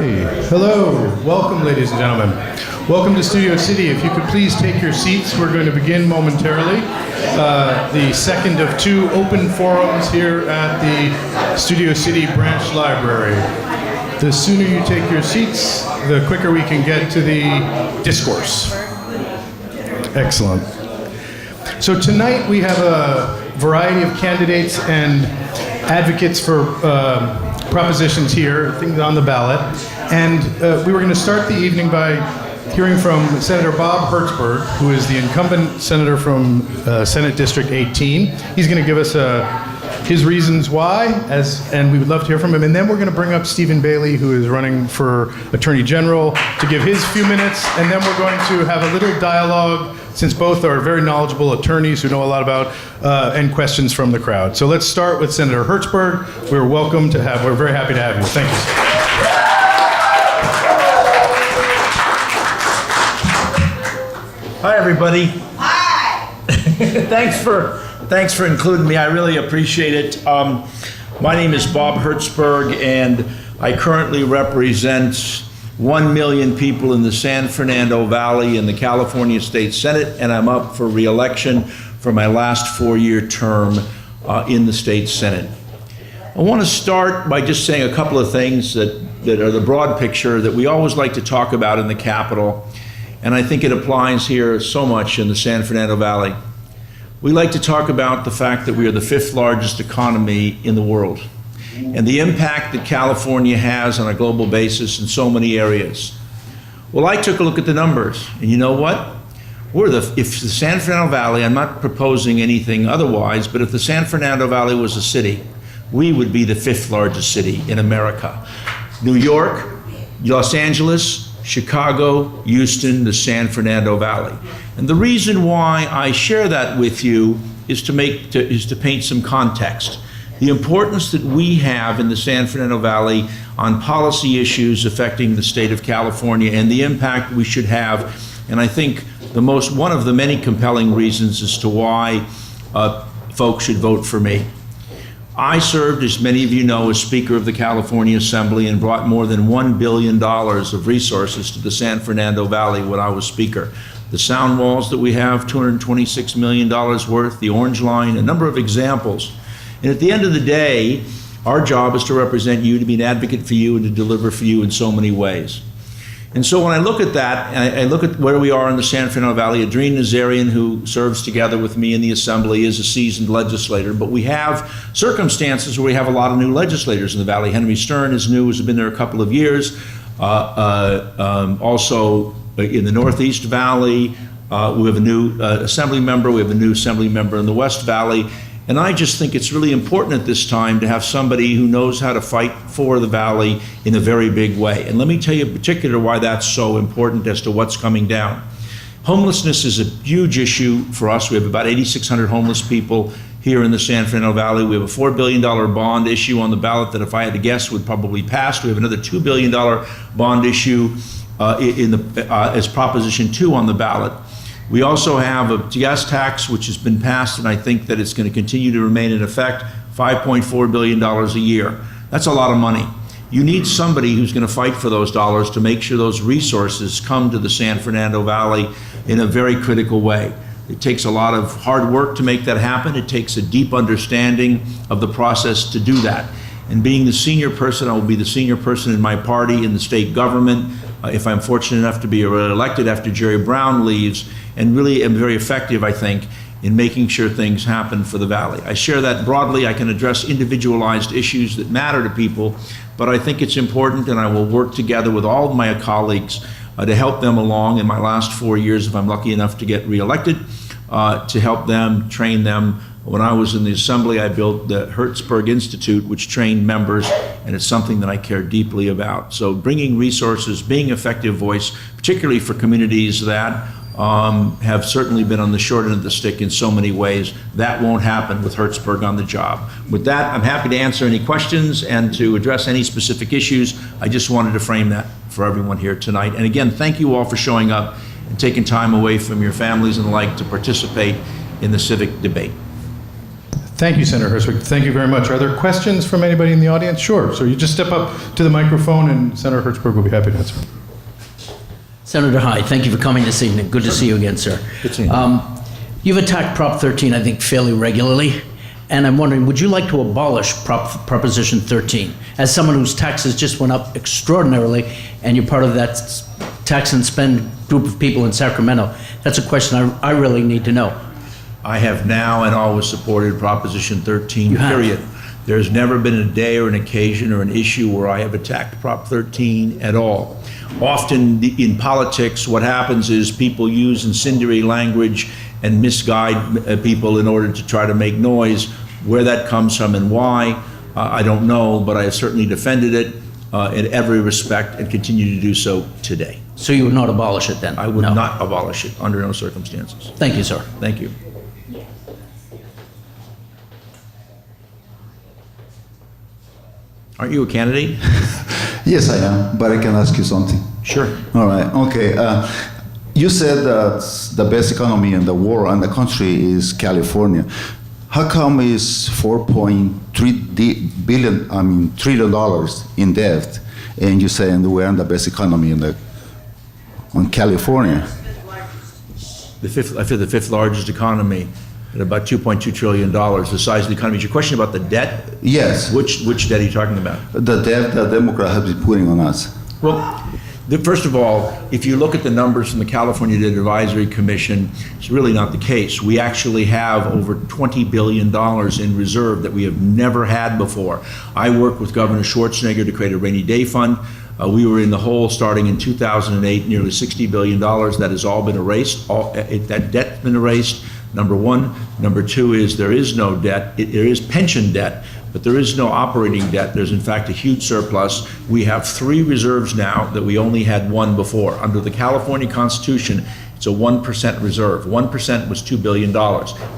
Hello, welcome ladies and gentlemen. Welcome to Studio City. If you could please take your seats, we're going to begin momentarily. The second of two open forums here at the Studio City Branch Library. The sooner you take your seats, the quicker we can get to the discourse. Excellent. So tonight we have a variety of candidates and advocates for propositions here, things on the ballot. And we were going to start the evening by hearing from Senator Bob Hertzberg, who is the incumbent senator from Senate District 18. He's going to give us his reasons why, and we would love to hear from him. And then we're going to bring up Stephen Bailey, who is running for Attorney General, to give his few minutes. And then we're going to have a little dialogue, since both are very knowledgeable attorneys who know a lot about, and questions from the crowd. So let's start with Senator Hertzberg. We're very happy to have you. Thank you. Hi, everybody. Hi. Thanks for including me. I really appreciate it. My name is Bob Hertzberg, and I currently represent 1 million people in the San Fernando Valley in the California State Senate, and I'm up for re-election for my last 4-year term in the State Senate. I want to start by just saying a couple of things that are the broad picture that we always like to talk about in the Capitol, and I think it applies here so much in the San Fernando Valley. We like to talk about the fact that we are the 5th largest economy in the world, and the impact that California has on a global basis in so many areas. Well, I took a look at the numbers, and you know what? If the San Fernando Valley, I'm not proposing anything otherwise, but if the San Fernando Valley was a city, we would be the 5th largest city in America. New York, Los Angeles, Chicago, Houston, the San Fernando Valley. And the reason why I share that with you is to paint some context. The importance that we have in the San Fernando Valley on policy issues affecting the state of California and the impact we should have. And I think one of the many compelling reasons as to why folks should vote for me. I served, as many of you know, as Speaker of the California Assembly and brought more than $1 billion of resources to the San Fernando Valley when I was Speaker. The sound walls that we have, $226 million worth, the Orange Line, a number of examples. And at the end of the day, our job is to represent you, to be an advocate for you, and to deliver for you in so many ways. And so when I look at that, I look at where we are in the San Fernando Valley. Adrien Nazarian, who serves together with me in the Assembly, is a seasoned legislator. But we have circumstances where we have a lot of new legislators in the Valley. Henry Stern is new, has been there a couple of years. Also in the Northeast Valley, we have a new Assembly member. We have a new Assembly member in the West Valley. And I just think it's really important at this time to have somebody who knows how to fight for the Valley in a very big way. And let me tell you in particular why that's so important as to what's coming down. Homelessness is a huge issue for us. We have about 8,600 homeless people here in the San Fernando Valley. We have a $4 billion bond issue on the ballot that, if I had to guess, would probably pass. We have another $2 billion bond issue as Proposition 2 on the ballot. We also have a gas tax, which has been passed, and I think that it's going to continue to remain in effect, $5.4 billion a year. That's a lot of money. You need somebody who's going to fight for those dollars to make sure those resources come to the San Fernando Valley in a very critical way. It takes a lot of hard work to make that happen. It takes a deep understanding of the process to do that. And being the senior person, I will be the senior person in my party, in the state government, if I'm fortunate enough to be elected after Jerry Brown leaves, and really am very effective, I think, in making sure things happen for the Valley. I share that broadly. I can address individualized issues that matter to people, but I think it's important, and I will work together with all of my colleagues to help them along in my last 4 years, if I'm lucky enough to get reelected, to help them, train them. When I was in the Assembly, I built the Hertzberg Institute, which trained members, and it's something that I care deeply about. So bringing resources, being an effective voice, particularly for communities that have certainly been on the short end of the stick in so many ways, that won't happen with Hertzberg on the job. With that, I'm happy to answer any questions and to address any specific issues. I just wanted to frame that for everyone here tonight. And again, thank you all for showing up and taking time away from your families and the like to participate in the civic debate. Thank you, Senator Hertzberg. Thank you very much. Are there questions from anybody in the audience? Sure. So you just step up to the microphone and Senator Hertzberg will be happy to answer. Senator Hyde, thank you for coming this evening. Good to see you again, sir. Good seeing you. You've attacked Prop 13, I think, fairly regularly. And I'm wondering, would you like to abolish Proposition 13? As someone whose taxes just went up extraordinarily, and you're part of that tax and spend group of people in Sacramento, that's a question I really need to know. I have now and always supported Proposition 13, You have? period. There's never been a day or an occasion or an issue where I have attacked Prop 13 at all. Often in politics, what happens is people use incendiary language and misguide people in order to try to make noise. Where that comes from and why, I don't know, but I have certainly defended it in every respect and continue to do so today. So you would not abolish it then? I would No. not abolish it under no circumstances. Thank you, sir. Thank you. Aren't you a candidate? Yes, I am, but I can ask you something. Sure. All right, okay. You said that the best economy in the world and the country is California. How come is $4.3 trillion in debt, and you say we're in the best economy in California? I feel the fifth largest economy at about $2.2 trillion, the size of the economy. Is your question about the debt? Yes. Which debt are you talking about? The debt the Democrats have been putting on us. Well, first of all, if you look at the numbers from the California Debt Advisory Commission, it's really not the case. We actually have over $20 billion in reserve that we have never had before. I worked with Governor Schwarzenegger to create a rainy day fund. We were in the hole starting in 2008, nearly $60 billion. That has all been erased. That debt's been erased, number one. Number two is there is no debt. There is pension debt, but there is no operating debt. There's in fact a huge surplus. We have 3 reserves now that we only had 1 before. Under the California Constitution, it's a 1% reserve. 1% was $2 billion.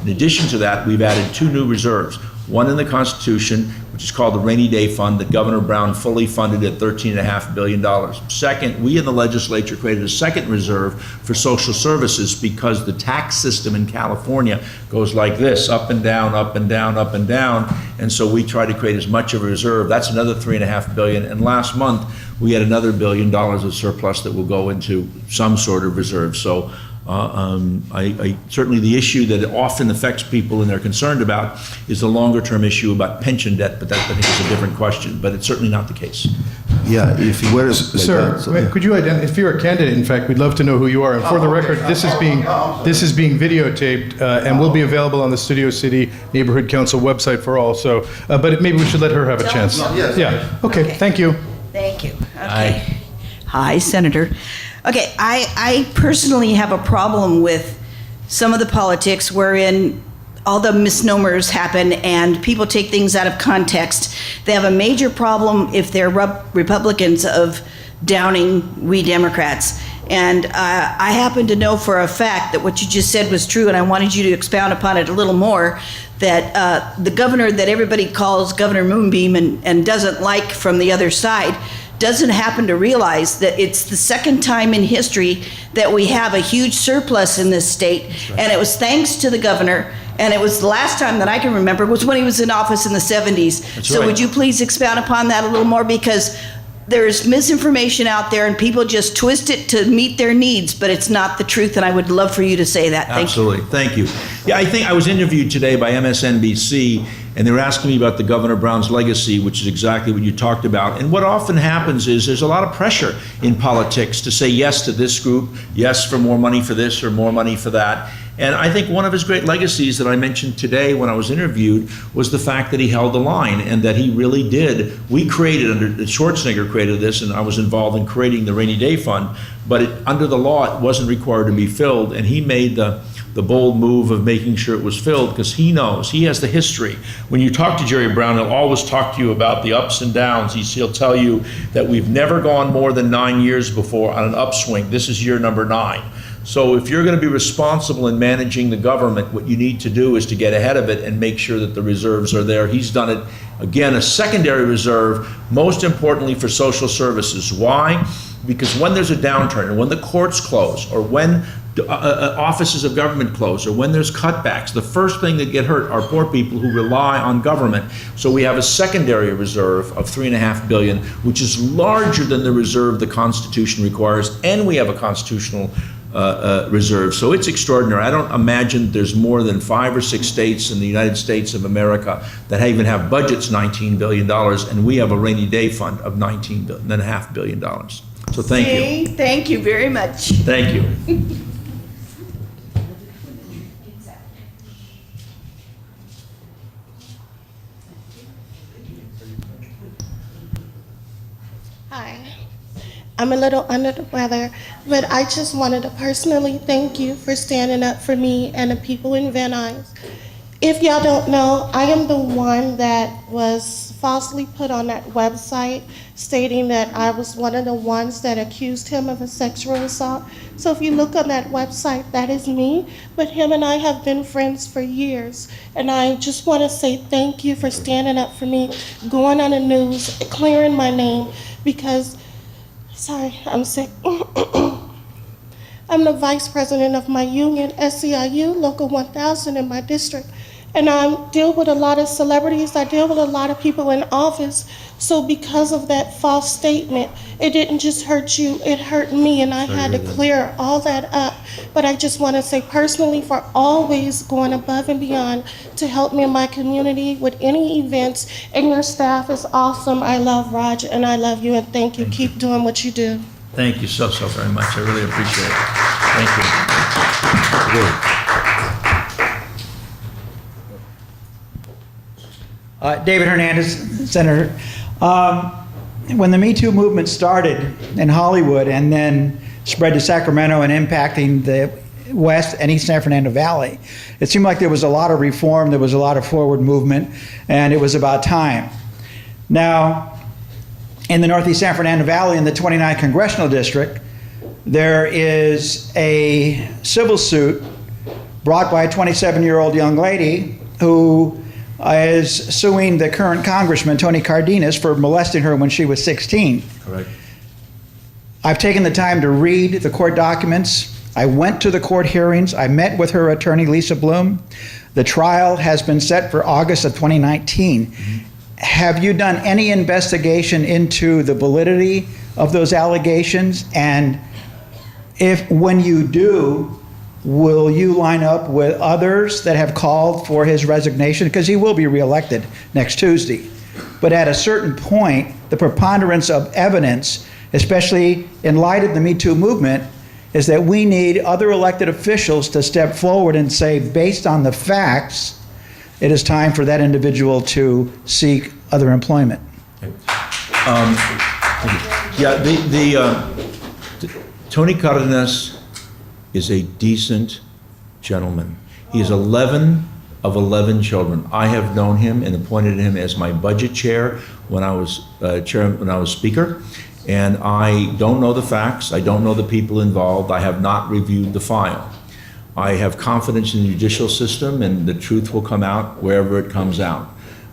In addition to that, we've added 2 new reserves. One in the Constitution, which is called the Rainy Day Fund, that Governor Brown fully funded at $13.5 billion. Second, we in the legislature created a second reserve for social services because the tax system in California goes like this, up and down, up and down, up and down. And so we try to create as much of a reserve. That's another $3.5 billion. And last month, we had another $1 billion of surplus that will go into some sort of reserve. So certainly the issue that often affects people and they're concerned about is the longer term issue about pension debt, but that I think is a different question, but it's certainly not the case. Yeah, if you were... Sir, could you identify, if you're a candidate, in fact, we'd love to know who you are. And for the record, this is being videotaped and will be available on the Studio City Neighborhood Council website for all. So, but maybe we should let her have a chance. Yes. Yeah, okay, thank you. Thank you. Okay. Aye. Hi, Senator. Okay, I personally have a problem with some of the politics wherein all the misnomers happen and people take things out of context. They have a major problem if they're Republicans of downing we Democrats. And I happen to know for a fact that what you just said was true, and I wanted you to expound upon it a little more, that the governor that everybody calls Governor Moonbeam and doesn't like from the other side doesn't happen to realize that it's the second time in history that we have a huge surplus in this state. Right. And it was thanks to the governor, and it was the last time that I can remember was when he was in office in the 70s. That's so right. Would you please expound upon that a little more, because there's misinformation out there and people just twist it to meet their needs, but it's not the truth, and I would love for you to say that. Absolutely. Thank you. Yeah, I think I was interviewed today by MSNBC, and they were asking me about the Governor Brown's legacy, which is exactly what you talked about. And what often happens is there's a lot of pressure in politics to say yes to this group, yes for more money for this or more money for that. And I think one of his great legacies that I mentioned today when I was interviewed was the fact that he held the line and that he really did. We created, Schwarzenegger created this, and I was involved in creating the Rainy Day Fund, but under the law, it wasn't required to be filled, and he made the bold move of making sure it was filled because he knows, he has the history. When you talk to Jerry Brown, he'll always talk to you about the ups and downs. He'll tell you that we've never gone more than 9 years before on an upswing. This is year number 9. So if you're going to be responsible in managing the government, what you need to do is to get ahead of it and make sure that the reserves are there. He's done it. Again, a secondary reserve, most importantly for social services. Why? Because when there's a downturn, or when the courts close, or when offices of government close or when there's cutbacks, the first thing that get hurt are poor people who rely on government. So we have a secondary reserve of $3.5 billion, which is larger than the reserve the Constitution requires, and we have a constitutional reserve. So it's extraordinary. I don't imagine there's more than 5 or 6 states in the United States of America that even have budgets $19 billion, and we have a rainy day fund of $19.5 billion. So thank you. Thank you very much. Thank you. Hi. I'm a little under the weather, but I just wanted to personally thank you for standing up for me and the people in Van Nuys. If y'all don't know, I am the one that was falsely put on that website stating that I was one of the ones that accused him of a sexual assault. So if you look on that website, that is me, but him and I have been friends for years. And I just want to say thank you for standing up for me, going on the news, clearing my name, because, sorry, I'm sick. I'm the vice president of my union, SEIU, Local 1000 in my district. And I deal with a lot of celebrities, I deal with a lot of people in office. So because of that false statement, it didn't just hurt you, it hurt me, and I had to clear all that up. But I just want to say personally for always going above and beyond to help me in my community with any events, and your staff is awesome. I love Raj, and I love you, and thank you. Keep doing what you do. Thank you so very much. I really appreciate it. Thank you. David Hernandez, Senator. When the Me Too movement started in Hollywood and then spread to Sacramento and impacting the West and East San Fernando Valley, it seemed like there was a lot of reform, there was a lot of forward movement, and it was about time. Now, in the Northeast San Fernando Valley in the 29th Congressional District, there is a civil suit brought by a 27-year-old young lady who is suing the current congressman, Tony Cardenas, for molesting her when she was 16. Correct. I've taken the time to read the court documents. I went to the court hearings. I met with her attorney, Lisa Bloom. The trial has been set for August of 2019. Have you done any investigation into the validity of those allegations? And when you do, will you line up with others that have called for his resignation? Because he will be reelected next Tuesday. But at a certain point, the preponderance of evidence, especially in light of the Me Too movement, is that we need other elected officials to step forward and say, based on the facts, it is time for that individual to seek other employment. Tony Cardenas is a decent gentleman. He is 11 of 11 children. I have known him and appointed him as my budget chair when I was speaker. And I don't know the facts. I don't know the people involved. I have not reviewed the file. I have confidence in the judicial system, and the truth will come out wherever it comes out.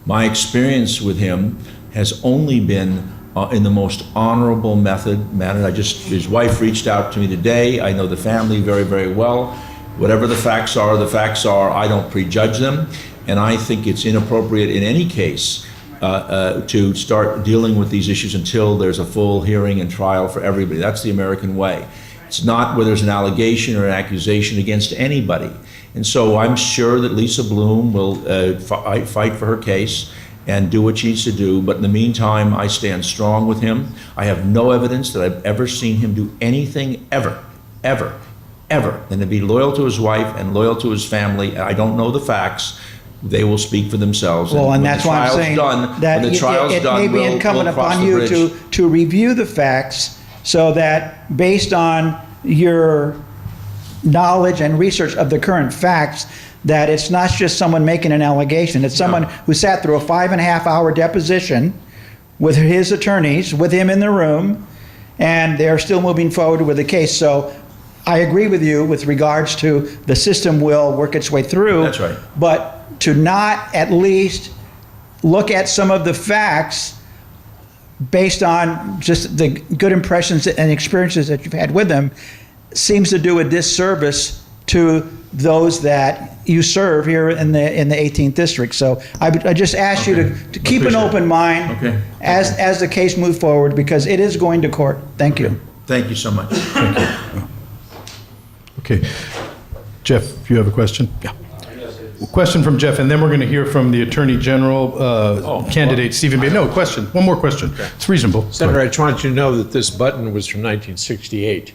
My experience with him has only been in the most honorable manner. His wife reached out to me today. I know the family very, very well. Whatever the facts are, I don't prejudge them. And I think it's inappropriate in any case to start dealing with these issues until there's a full hearing and trial for everybody. That's the American way. It's not where there's an allegation or an accusation against anybody. And so I'm sure that Lisa Bloom will fight for her case and do what she needs to do. But in the meantime, I stand strong with him. I have no evidence that I've ever seen him do anything ever than to be loyal to his wife and loyal to his family. I don't know the facts. They will speak for themselves. Well, and that's why I'm saying that it may be incumbent upon you to review the facts so that based on your knowledge and research of the current facts, that it's not just someone making an allegation. It's someone who sat through a 5.5-hour deposition with his attorneys, with him in the room, and they're still moving forward with the case. So I agree with you with regards to the system will work its way through. That's right. But to not at least look at some of the facts based on just the good impressions and experiences that you've had with them, seems to do a disservice to those that you serve here in the 18th district. So I just ask you to keep an open mind Okay. as the case moves forward, because it is going to court. Thank you. Thank you so much. Okay. Jeff, you have a question? Yeah. Question from Jeff, and then we're going to hear from the Attorney General, candidate Stephen Bay. No, question. One more question. It's reasonable. Senator, I just wanted you to know that this button was from 1968.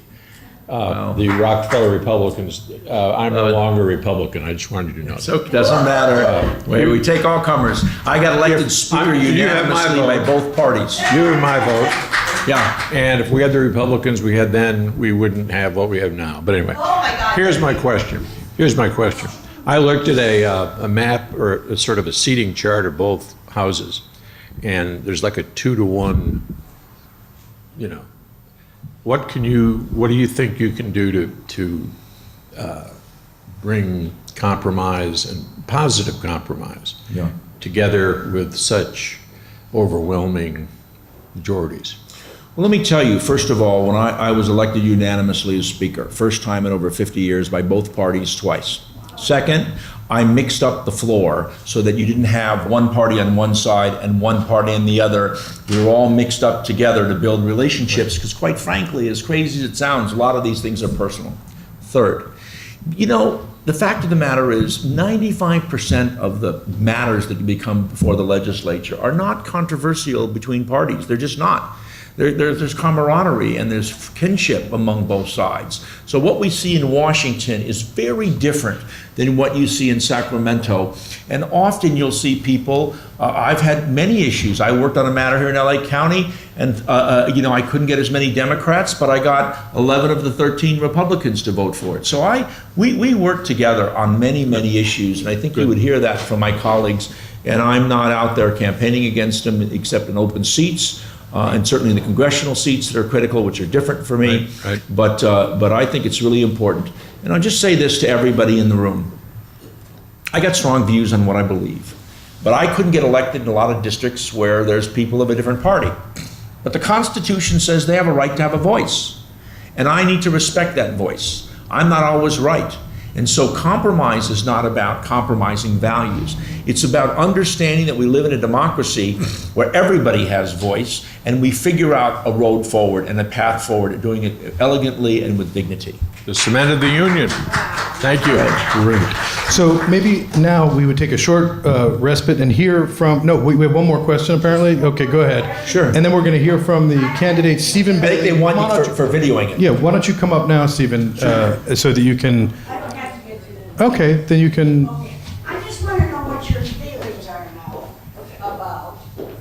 The Rockefeller Republicans, I'm no longer Republican. I just wanted you to know. So it doesn't matter. We take all comers. I got elected speaker you have my unanimously by vote. both parties. You and my vote. Yeah. And if we had the Republicans we had then, we wouldn't have what we have now. But anyway, here's my question. I looked at a map or a sort of a seating chart of both houses, and there's like a 2-to-1, what do you think you can do to bring compromise and positive compromise together with such overwhelming majorities? Well, let me tell you, first of all, when I was elected unanimously as Speaker, first time in over 50 years by both parties twice. Second, I mixed up the floor so that you didn't have one party on one side and one party on the other. We were all mixed up together to build relationships because, quite frankly, as crazy as it sounds, a lot of these things are personal. Third, the fact of the matter is 95% of the matters that become before the legislature are not controversial between parties. They're just not. There's camaraderie and there's kinship among both sides. So what we see in Washington is very different than what you see in Sacramento. And often you'll see people, I've had many issues. I worked on a matter here in LA County and I couldn't get as many Democrats, but I got 11 of the 13 Republicans to vote for it. So we work together on many, many issues. And I think you would hear that from my colleagues. And I'm not out there campaigning against them except in open seats. And certainly in the congressional seats that are critical, which are different for me. Right. But I think it's really important. And I'll just say this to everybody in the room. I got strong views on what I believe. But I couldn't get elected in a lot of districts where there's people of a different party. But the Constitution says they have a right to have a voice. And I need to respect that voice. I'm not always right. And so compromise is not about compromising values. It's about understanding that we live in a democracy where everybody has voice and we figure out a road forward and a path forward, doing it elegantly and with dignity. The cement of the union. Thank you. Great. So maybe now we would take a short respite and hear from, no, we have one more question apparently. Okay, go ahead. Sure. And then we're going to hear from the candidate, Stephen I Bailey. think they want you for videoing it. Yeah, why don't you come up now, Stephen, so that you can, I don't have to get to the. okay, then you can, Okay, I just want to know what your feelings are now about,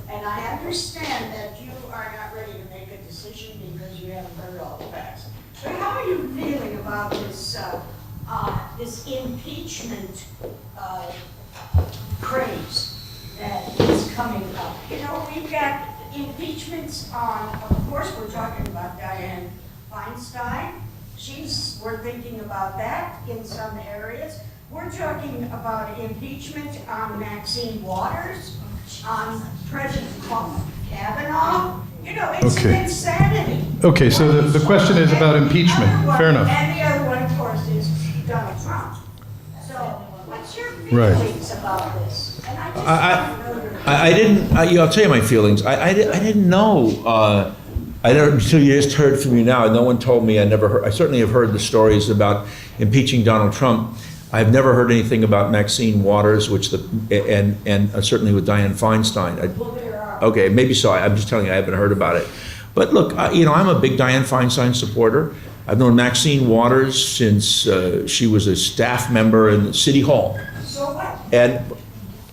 and I understand that you are not ready to make a decision because you haven't heard all the facts. But how are you feeling about this impeachment craze that is coming up? We've got impeachments on, of course, we're talking about Dianne Feinstein. We're thinking about that in some areas. We're talking about impeachment on Maxine Waters, on President Kavanaugh. It's Okay. insanity. okay, so the question is about impeachment. Fair enough. And the other one, of course, is Donald Trump. So what's your Right. feelings about this? And I just I- want to know your- I didn't, I'll tell you my feelings. I didn't know, until you just heard from you now. No one told me. I certainly have heard the stories about impeaching Donald Trump. I've never heard anything about Maxine Waters, and certainly with Dianne Feinstein. Well, there are. Okay, maybe so. I'm just telling you, I haven't heard about it. But look, I'm a big Dianne Feinstein supporter. I've known Maxine Waters since she was a staff member in City Hall. So what? And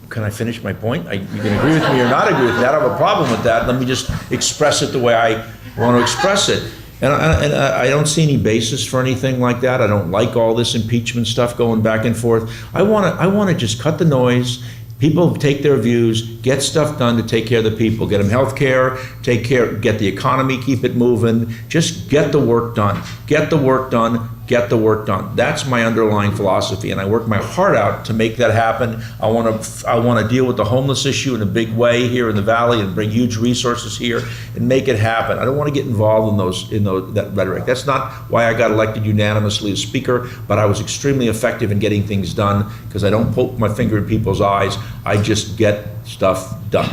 can I finish my point? You can agree with me or not agree with me. I don't have a problem with that. Let me just express it the way I want to express it. And I don't see any basis for anything like that. I don't like all this impeachment stuff going back and forth. I want to just cut the noise. People take their views, get stuff done to take care of the people, get them health care, get the economy, keep it moving. Just get the work done. Get the work done. get the work done. That's my underlying philosophy, and I work my heart out to make that happen. I want to deal with the homeless issue in a big way here in the Valley and bring huge resources here and make it happen. I don't want to get involved in that rhetoric. That's not why I got elected unanimously as Speaker, but I was extremely effective in getting things done because I don't poke my finger in people's eyes. I just get stuff done.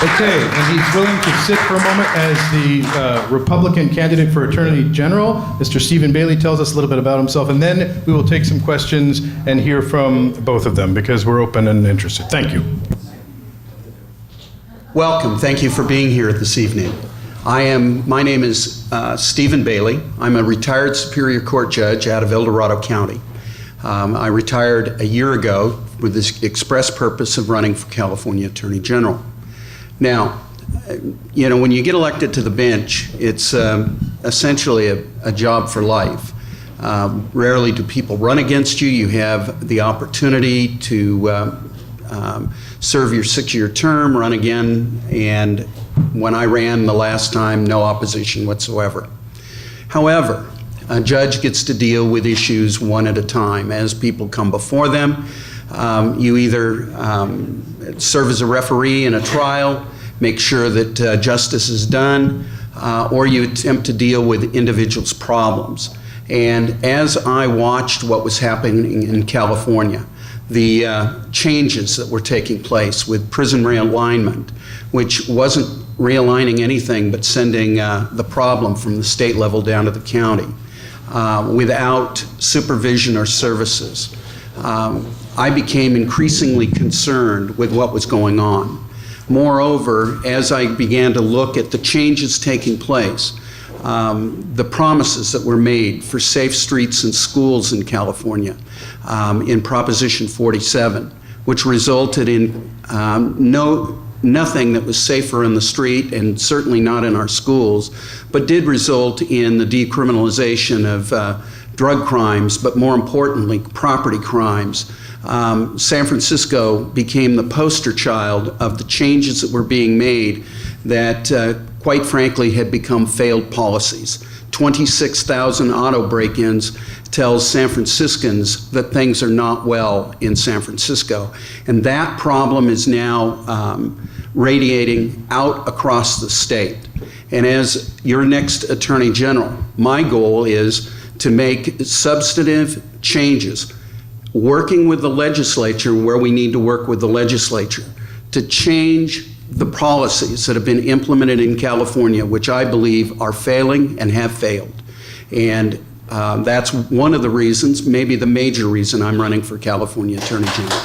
Okay, and he's willing to sit for a moment as the Republican candidate for Attorney General. Mr. Stephen Bailey tells us a little bit about himself, and then we will take some questions and hear from both of them because we're open and interested. Thank you. Welcome. Thank you for being here this evening. My name is Stephen Bailey. I'm a retired Superior Court judge out of El Dorado County. I retired a year ago with the express purpose of running for California Attorney General. Now, when you get elected to the bench, it's essentially a job for life. Rarely do people run against you. You have the opportunity to serve your 6-year term, run again, and when I ran the last time, no opposition whatsoever. However, a judge gets to deal with issues one at a time. As people come before them, you either serve as a referee in a trial, make sure that justice is done, or you attempt to deal with individuals' problems. And as I watched what was happening in California, the changes that were taking place with prison realignment, which wasn't realigning anything but sending the problem from the state level down to the county, without supervision or services, I became increasingly concerned with what was going on. Moreover, as I began to look at the changes taking place, the promises that were made for safe streets and schools in California in Proposition 47, which resulted in nothing that was safer in the street and certainly not in our schools, but did result in the decriminalization of drug crimes, but more importantly, property crimes. San Francisco became the poster child of the changes that were being made that, quite frankly, had become failed policies. 26,000 auto break-ins tells San Franciscans that things are not well in San Francisco. And that problem is now radiating out across the state. And as your next Attorney General, my goal is to make substantive changes, working with the legislature where we need to work with the legislature to change the policies that have been implemented in California, which I believe are failing and have failed. And that's one of the reasons, maybe the major reason, I'm running for California Attorney General.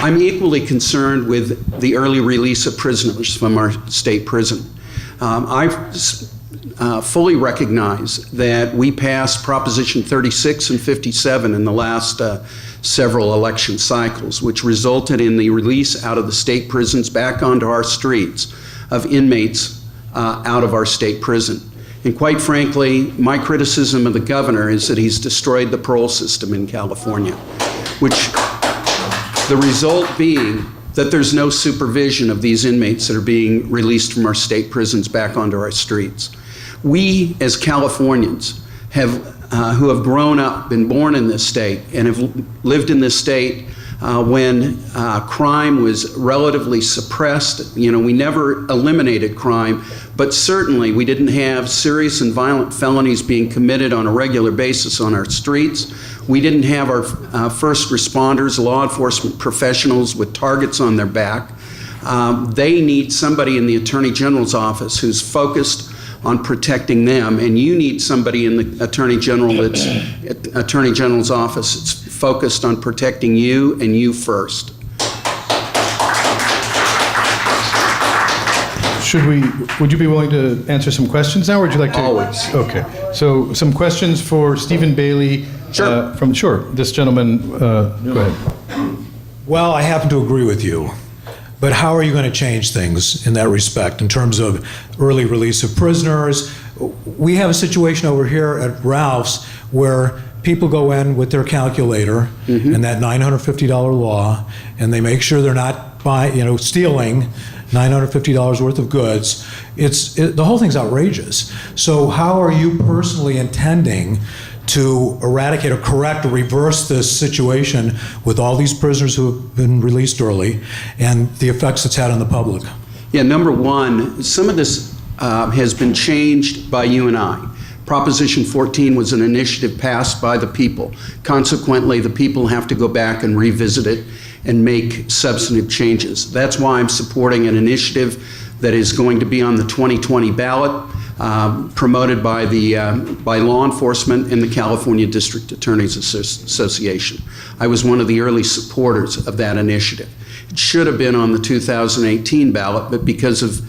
I'm equally concerned with the early release of prisoners from our state prison. I fully recognize that we passed Proposition 36 and 57 in the last several election cycles, which resulted in the release out of the state prisons back onto our streets of inmates out of our state prison. And quite frankly, my criticism of the governor is that he's destroyed the parole system in California, which the result being that there's no supervision of these inmates that are being released from our state prisons back onto our streets. We, as Californians, who have grown up, been born in this state, and have lived in this state when crime was relatively suppressed. We never eliminated crime, but certainly we didn't have serious and violent felonies being committed on a regular basis on our streets. We didn't have our first responders, law enforcement professionals with targets on their back. They need somebody in the Attorney General's office who's focused on protecting them, and you need somebody in the Attorney General's office that's focused on protecting you and you first. Would you be willing to answer some questions now, or would you like to? Always. Okay. So some questions for Stephen Bailey. Sure. This gentleman, go ahead. Well, I happen to agree with you. But how are you going to change things in that respect in terms of early release of prisoners? We have a situation over here at Ralph's where people go in with their calculator and that $950 law, and they make sure they're not stealing, $950 worth of goods. The whole thing's outrageous. So how are you personally intending to eradicate or correct or reverse this situation with all these prisoners who have been released early and the effects it's had on the public? Yeah, number one, some of this has been changed by you and I. Proposition 14 was an initiative passed by the people. Consequently, the people have to go back and revisit it and make substantive changes. That's why I'm supporting an initiative that is going to be on the 2020 ballot, promoted by law enforcement and the California District Attorneys Association. I was one of the early supporters of that initiative. It should have been on the 2018 ballot, but because of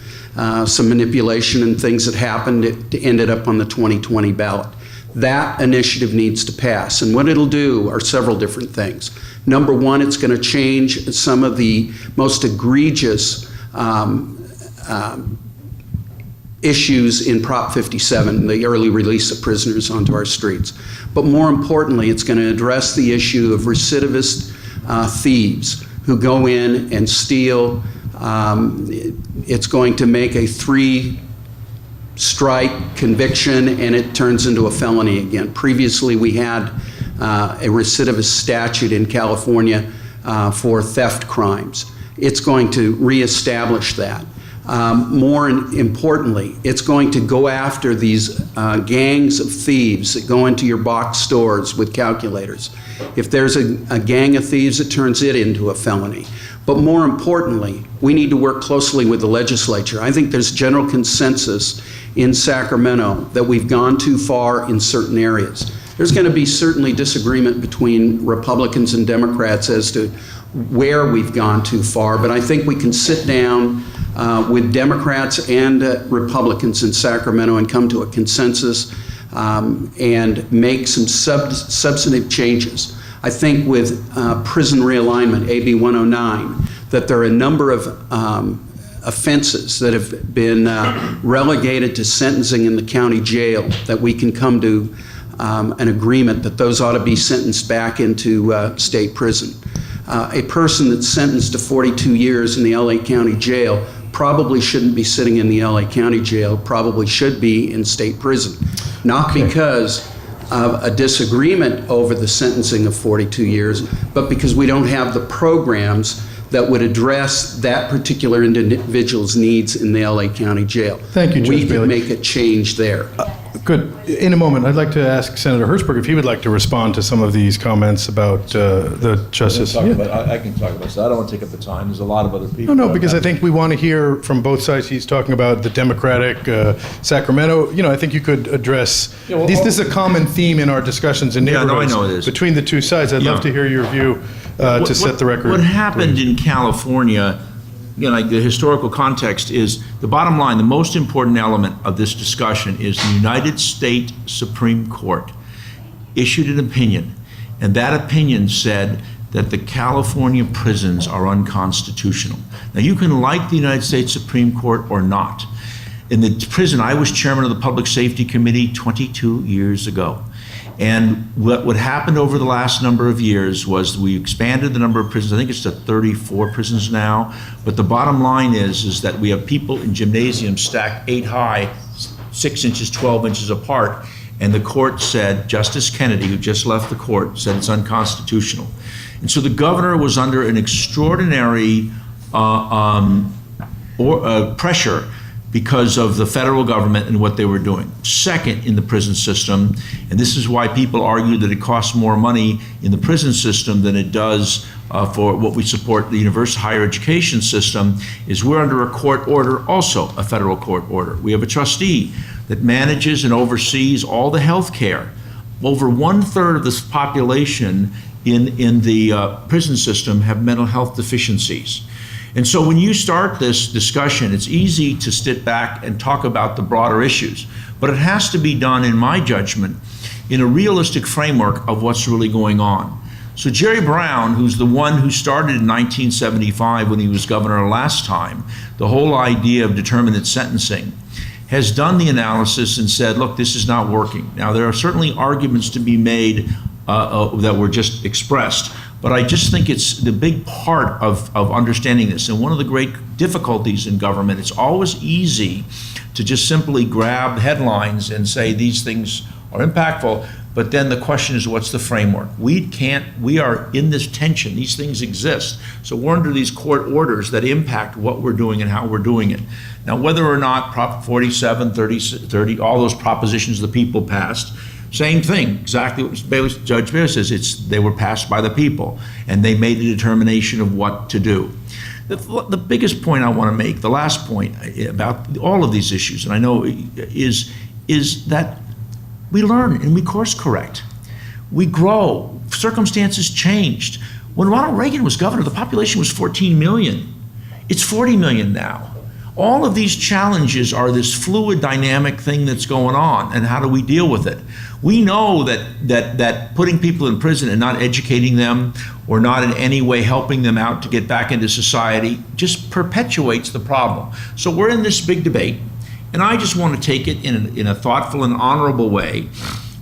some manipulation and things that happened, it ended up on the 2020 ballot. That initiative needs to pass, and what it'll do are several different things. Number one, it's going to change some of the most egregious issues in Prop 57, the early release of prisoners onto our streets. But more importantly, it's going to address the issue of recidivist thieves who go in and steal. It's going to make a 3-strike conviction and it turns into a felony again. Previously, we had a recidivist statute in California for theft crimes. It's going to reestablish that. More importantly, it's going to go after these gangs of thieves that go into your box stores with calculators. If there's a gang of thieves, it turns it into a felony. But more importantly, we need to work closely with the legislature. I think there's general consensus in Sacramento that we've gone too far in certain areas. There's going to be certainly disagreement between Republicans and Democrats as to where we've gone too far, but I think we can sit down with Democrats and Republicans in Sacramento and come to a consensus and make some substantive changes. I think with prison realignment, AB 109, that there are a number of offenses that have been relegated to sentencing in the county jail that we can come to an agreement that those ought to be sentenced back into state prison. A person that's sentenced to 42 years in the LA County Jail probably shouldn't be sitting in the LA County Jail, probably should be in state prison. Not because of a disagreement over the sentencing of 42 years, but because we don't have the programs that would address that particular individual's needs in the LA County Jail. Thank you, Judge We Bailey. can make a change there. Good. In a moment, I'd like to ask Senator Hertzberg if he would like to respond to some of these comments about the justice. I can talk about that. I don't want to take up the time. There's a lot of other people. No, because I think we want to hear from both sides. He's talking about the Democratic Sacramento. I think you could address, this is a common theme in our discussions in neighborhoods I know it is. between the two sides. I'd love to hear your view to set the record. What happened in California, like the historical context is, the bottom line, the most important element of this discussion is the United States Supreme Court issued an opinion, and that opinion said that the California prisons are unconstitutional. Now, you can like the United States Supreme Court or not. In the prison, I was chairman of the Public Safety Committee 22 years ago. And what happened over the last number of years was we expanded the number of prisons. I think it's to 34 prisons now. But the bottom line is that we have people in gymnasiums stacked 8 high, 6 inches, 12 inches apart. And the court said, Justice Kennedy, who just left the court, said it's unconstitutional. And so the governor was under an extraordinary pressure because of the federal government and what they were doing. Second, in the prison system, and this is why people argue that it costs more money in the prison system than it does for what we support, the universal higher education system, is we're under a court order, also a federal court order. We have a trustee that manages and oversees all the health care. Over 1/3 of this population in the prison system have mental health deficiencies. And so when you start this discussion, it's easy to sit back and talk about the broader issues, but it has to be done, in my judgment, in a realistic framework of what's really going on. So Jerry Brown, who's the one who started in 1975 when he was governor last time, the whole idea of determinate sentencing, has done the analysis and said, look, this is not working. Now, there are certainly arguments to be made that were just expressed, But I just think it's the big part of understanding this. And one of the great difficulties in government, it's always easy to just simply grab headlines and say these things are impactful, but then the question is, what's the framework? We are in this tension, these things exist. So we're under these court orders that impact what we're doing and how we're doing it. Now, whether or not Prop 47, 30, all those propositions the people passed, same thing, exactly what Judge Bailey says, they were passed by the people, and they made a determination of what to do. The biggest point I want to make, the last point about all of these issues, and I know is that we learn and we course correct. We grow. Circumstances changed. When Ronald Reagan was governor, the population was 14 million. It's 40 million now. All of these challenges are this fluid, dynamic thing that's going on, and how do we deal with it? We know that putting people in prison and not educating them or not in any way helping them out to get back into society just perpetuates the problem. So we're in this big debate, and I just want to take it in a thoughtful and honorable way,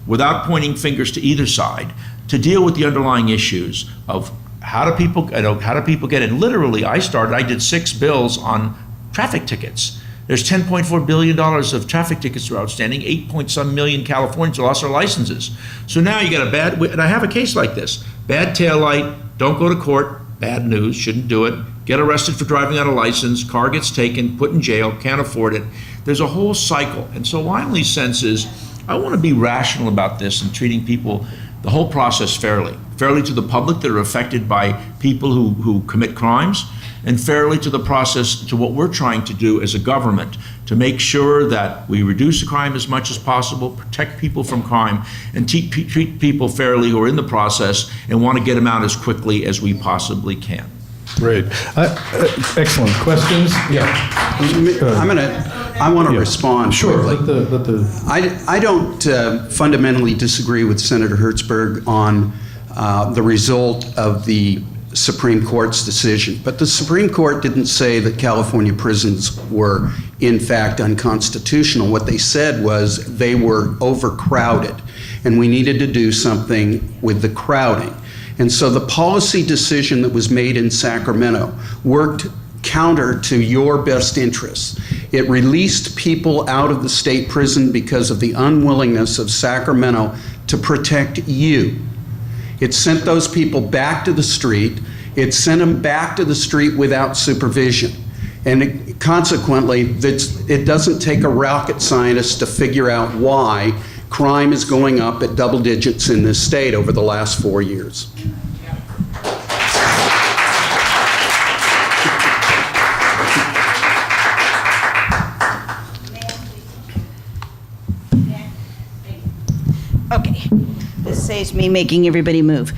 without pointing fingers to either side, to deal with the underlying issues of how do people get in. Literally, I did 6 bills on traffic tickets. There's $10.4 billion of traffic tickets that are outstanding. 8-some million Californians lost their licenses. So now you got and I have a case like this. Bad taillight, don't go to court, bad news, shouldn't do it. Get arrested for driving out of license, car gets taken, put in jail, can't afford it. There's a whole cycle. And so my only sense is I want to be rational about this and treating people, the whole process fairly to the public that are affected by people who commit crimes, and fairly to the process, to what we're trying to do as a government, to make sure that we reduce the crime as much as possible, protect people from crime, and treat people fairly who are in the process and want to get them out as quickly as we possibly can. Great. Excellent. Questions? Yeah. I want to respond. Sure. I don't fundamentally disagree with Senator Hertzberg on the result of the Supreme Court's decision. But the Supreme Court didn't say that California prisons were, in fact, unconstitutional. What they said was they were overcrowded, and we needed to do something with the crowding. And so the policy decision that was made in Sacramento worked counter to your best interests. It released people out of the state prison because of the unwillingness of Sacramento to protect you. It sent those people back to the street. It sent them back to the street without supervision. And consequently, it doesn't take a rocket scientist to figure out why crime is going up at double digits in this state over the last 4 years. Okay, this saves me making everybody move.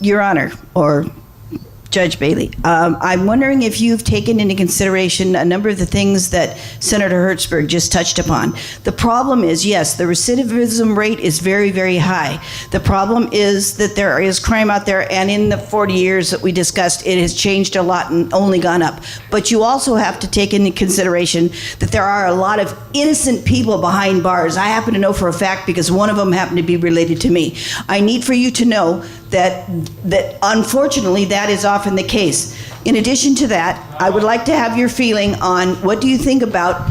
Your Honor, or Judge Bailey, I'm wondering if you've taken into consideration a number of the things that Senator Hertzberg just touched upon. The problem is, yes, the recidivism rate is very, very high. The problem is that there is crime out there, and in the 40 years that we discussed, it has changed a lot and only gone up. But you also have to take into consideration that there are a lot of innocent people behind bars. I happen to know for a fact because one of them happened to be related to me. I need for you to know that unfortunately that is often the case. In addition to that, I would like to have your feeling on what do you think about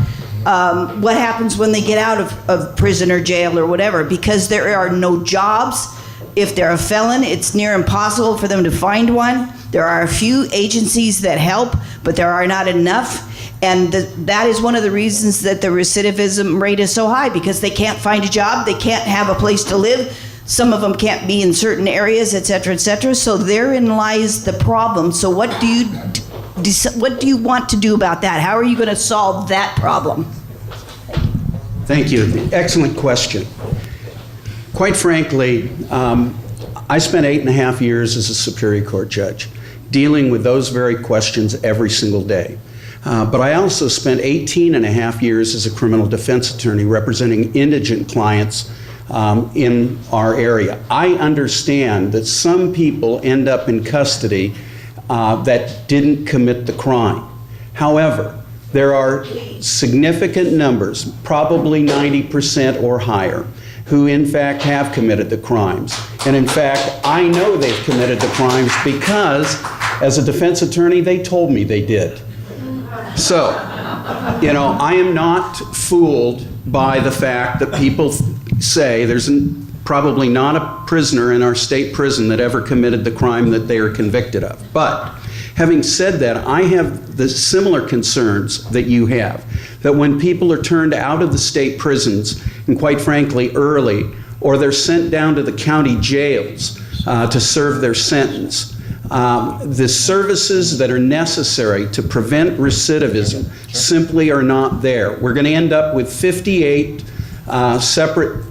what happens when they get out of prison or jail or whatever, because there are no jobs. If they're a felon, it's near impossible for them to find one. There are a few agencies that help, but there are not enough. And that is one of the reasons that the recidivism rate is so high, because they can't find a job, they can't have a place to live. Some of them can't be in certain areas, et cetera, et cetera. So therein lies the problem. So what do you want to do about that? How are you going to solve that problem? Thank you. Excellent question. Quite frankly, I spent 8.5 years as a Superior Court judge dealing with those very questions every single day. But I also spent 18.5 years as a criminal defense attorney representing indigent clients in our area. I understand that some people end up in custody that didn't commit the crime. However, there are significant numbers, probably 90% or higher, who in fact have committed the crimes. And in fact, I know they've committed the crimes because as a defense attorney, they told me they did. So, you know, I am not fooled by the fact that people say there's probably not a prisoner in our state prison that ever committed the crime that they are convicted of. But having said that, I have the similar concerns that you have, that when people are turned out of the state prisons, and quite frankly early, or they're sent down to the county jails to serve their sentence, the services that are necessary to prevent recidivism simply are not there. We're going to end up with 58 separate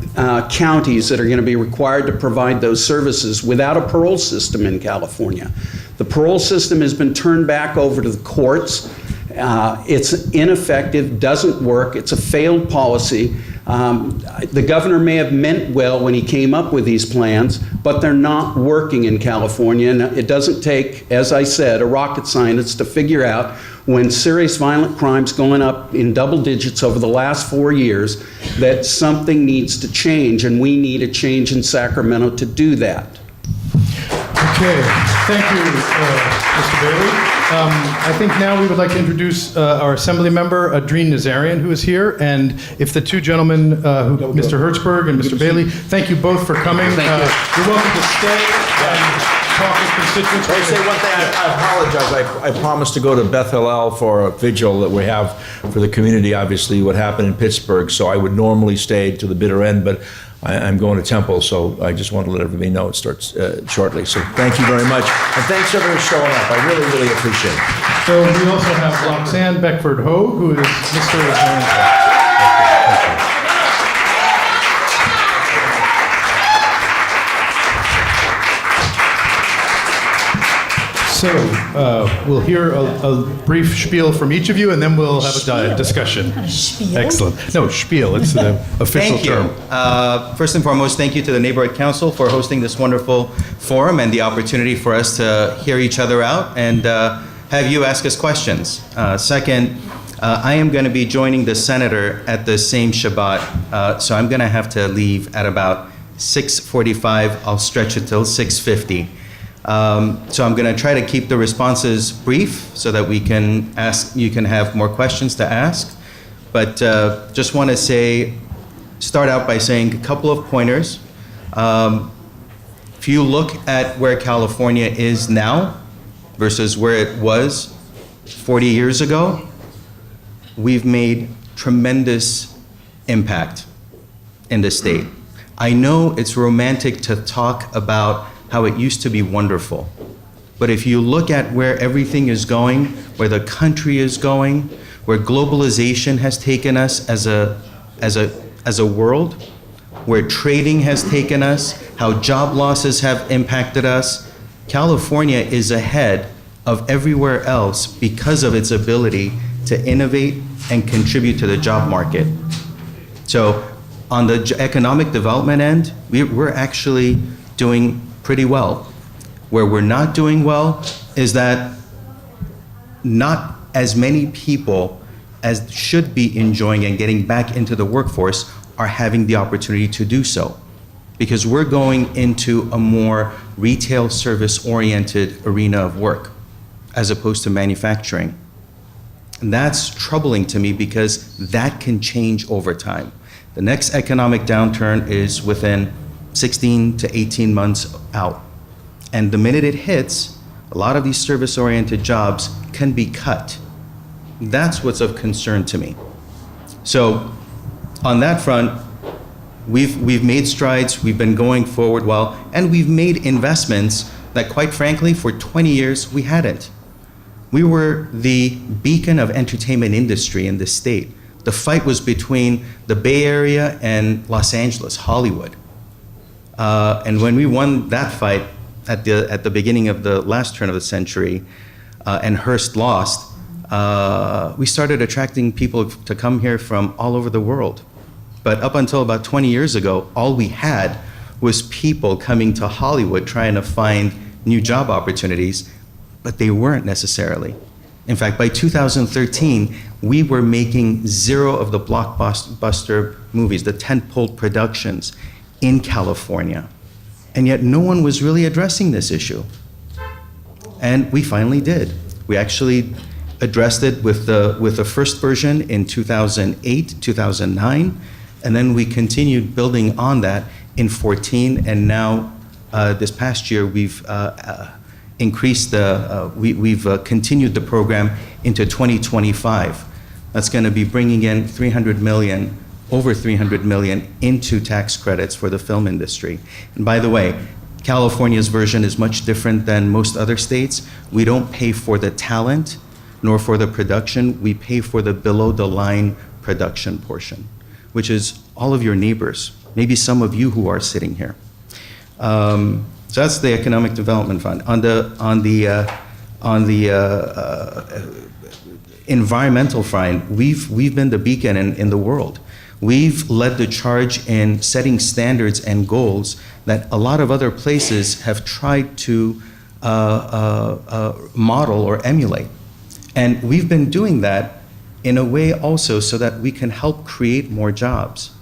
counties that are going to be required to provide those services without a parole system in California. The parole system has been turned back over to the courts. It's ineffective, doesn't work, it's a failed policy. The governor may have meant well when he came up with these plans, but they're not working in California. And it doesn't take, as I said, a rocket scientist to figure out when serious violent crimes going up in double digits over the last 4 years that something needs to change, and we need a change in Sacramento to do that. Okay, thank you, Mr. Bailey. I think now we would like to introduce our Assembly member, Adrien Nazarian, who is here. And if the two gentlemen, Mr. Hertzberg and Mr. Bailey, thank you both for coming. You're welcome to stay and talk with constituents. I say one thing, I apologize. I promised to go to Beth Hillel for a vigil that we have for the community, obviously, what happened in Pittsburgh. So I would normally stay to the bitter end, but I'm going to Temple, so I just want to let everybody know it starts shortly. So thank you very much. And thanks everyone for showing up. I really, really appreciate it. So we also have Roxanne Beckford-Ho, who is Mr. Manager. So we'll hear a brief spiel from each of you, and then we'll have a discussion. Excellent. No, spiel. It's the official term. Thank you. First and foremost, thank you to the Neighborhood Council for hosting this wonderful forum and the opportunity for us to hear each other out and have you ask us questions. Second, I am going to be joining the senator at the same Shabbat, so I'm going to have to leave at about 6:45. I'll stretch it till 6:50. So I'm going to try to keep the responses brief so that you can have more questions to ask. But just want to start out by saying a couple of pointers. If you look at where California is now versus where it was 40 years ago, we've made tremendous impact in the state. I know it's romantic to talk about how it used to be wonderful. But if you look at where everything is going, where the country is going, where globalization has taken us as a world, where trading has taken us, how job losses have impacted us, California is ahead of everywhere else because of its ability to innovate and contribute to the job market. So on the economic development end, we're actually doing pretty well. Where we're not doing well is that not as many people as should be enjoying and getting back into the workforce are having the opportunity to do so. Because we're going into a more retail service-oriented arena of work as opposed to manufacturing. And that's troubling to me because that can change over time. The next economic downturn is within 16 to 18 months out. And the minute it hits, a lot of these service-oriented jobs can be cut. That's what's of concern to me. So on that front, we've made strides, we've been going forward well, and we've made investments that quite frankly, for 20 years, we hadn't. We were the beacon of entertainment industry in this state. The fight was between the Bay Area and Los Angeles, Hollywood. And when we won that fight at the beginning of the last turn of the century, and Hearst lost, we started attracting people to come here from all over the world. But up until about 20 years ago, all we had was people coming to Hollywood trying to find new job opportunities, but they weren't necessarily. In fact, by 2013, we were making 0 of the blockbuster movies, the tentpole productions in California. And yet no one was really addressing this issue. And we finally did. We actually addressed it with the first version in 2008, 2009, and then we continued building on that in 14, and now this past year we've increased we've continued the program into 2025. That's going to be bringing in over 300 million into tax credits for the film industry. And by the way, California's version is much different than most other states. We don't pay for the talent nor for the production. We pay for the below the line production portion, which is all of your neighbors, maybe some of you who are sitting here. So that's the Economic Development Fund. On the environmental front, we've been the beacon in the world. We've led the charge in setting standards and goals that a lot of other places have tried to model or emulate. And we've been doing that in a way also so that we can help create more jobs.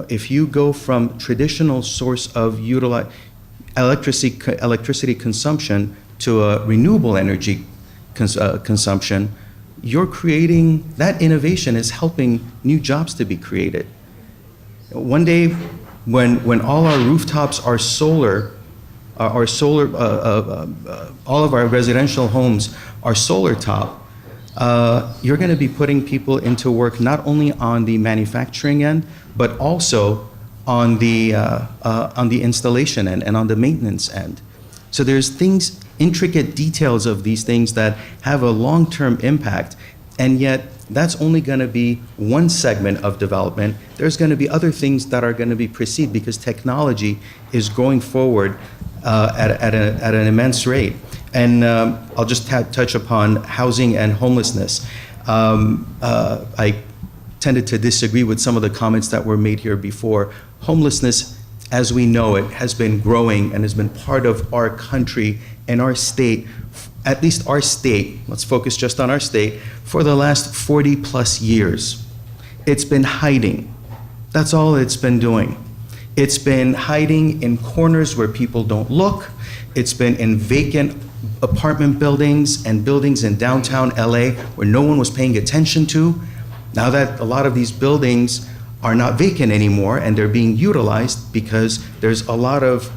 If you go from traditional source of electricity consumption to a renewable energy consumption, you're creating, that innovation is helping new jobs to be created. One day, when all our rooftops are solar, all of our residential homes are solar top, you're going to be putting people into work not only on the manufacturing end, but also on the installation end and on the maintenance end. So there's things, intricate details of these things that have a long-term impact, and yet that's only going to be one segment of development. There's going to be other things that are going to be preceded because technology is going forward at an immense rate. And I'll just touch upon housing and homelessness. I tended to disagree with some of the comments that were made here before. Homelessness, as we know it, has been growing and has been part of our country and our state, at least our state, let's focus just on our state, for the last 40 plus years. It's been hiding. That's all it's been doing. It's been hiding in corners where people don't look. It's been in vacant apartment buildings and buildings in downtown LA where no one was paying attention to. Now that a lot of these buildings are not vacant anymore and they're being utilized because there's a lot of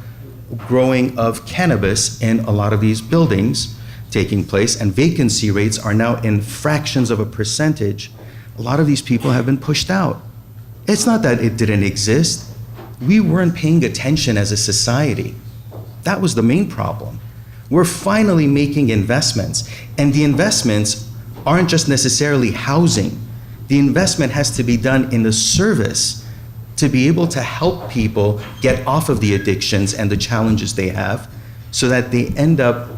growing of cannabis in a lot of these buildings taking place, and vacancy rates are now in fractions of a percentage. A lot of these people have been pushed out. It's not that it didn't exist. We weren't paying attention as a society. That was the main problem. We're finally making investments, and the investments aren't just necessarily housing. The investment has to be done in the service to be able to help people get off of the addictions and the challenges they have so that they end up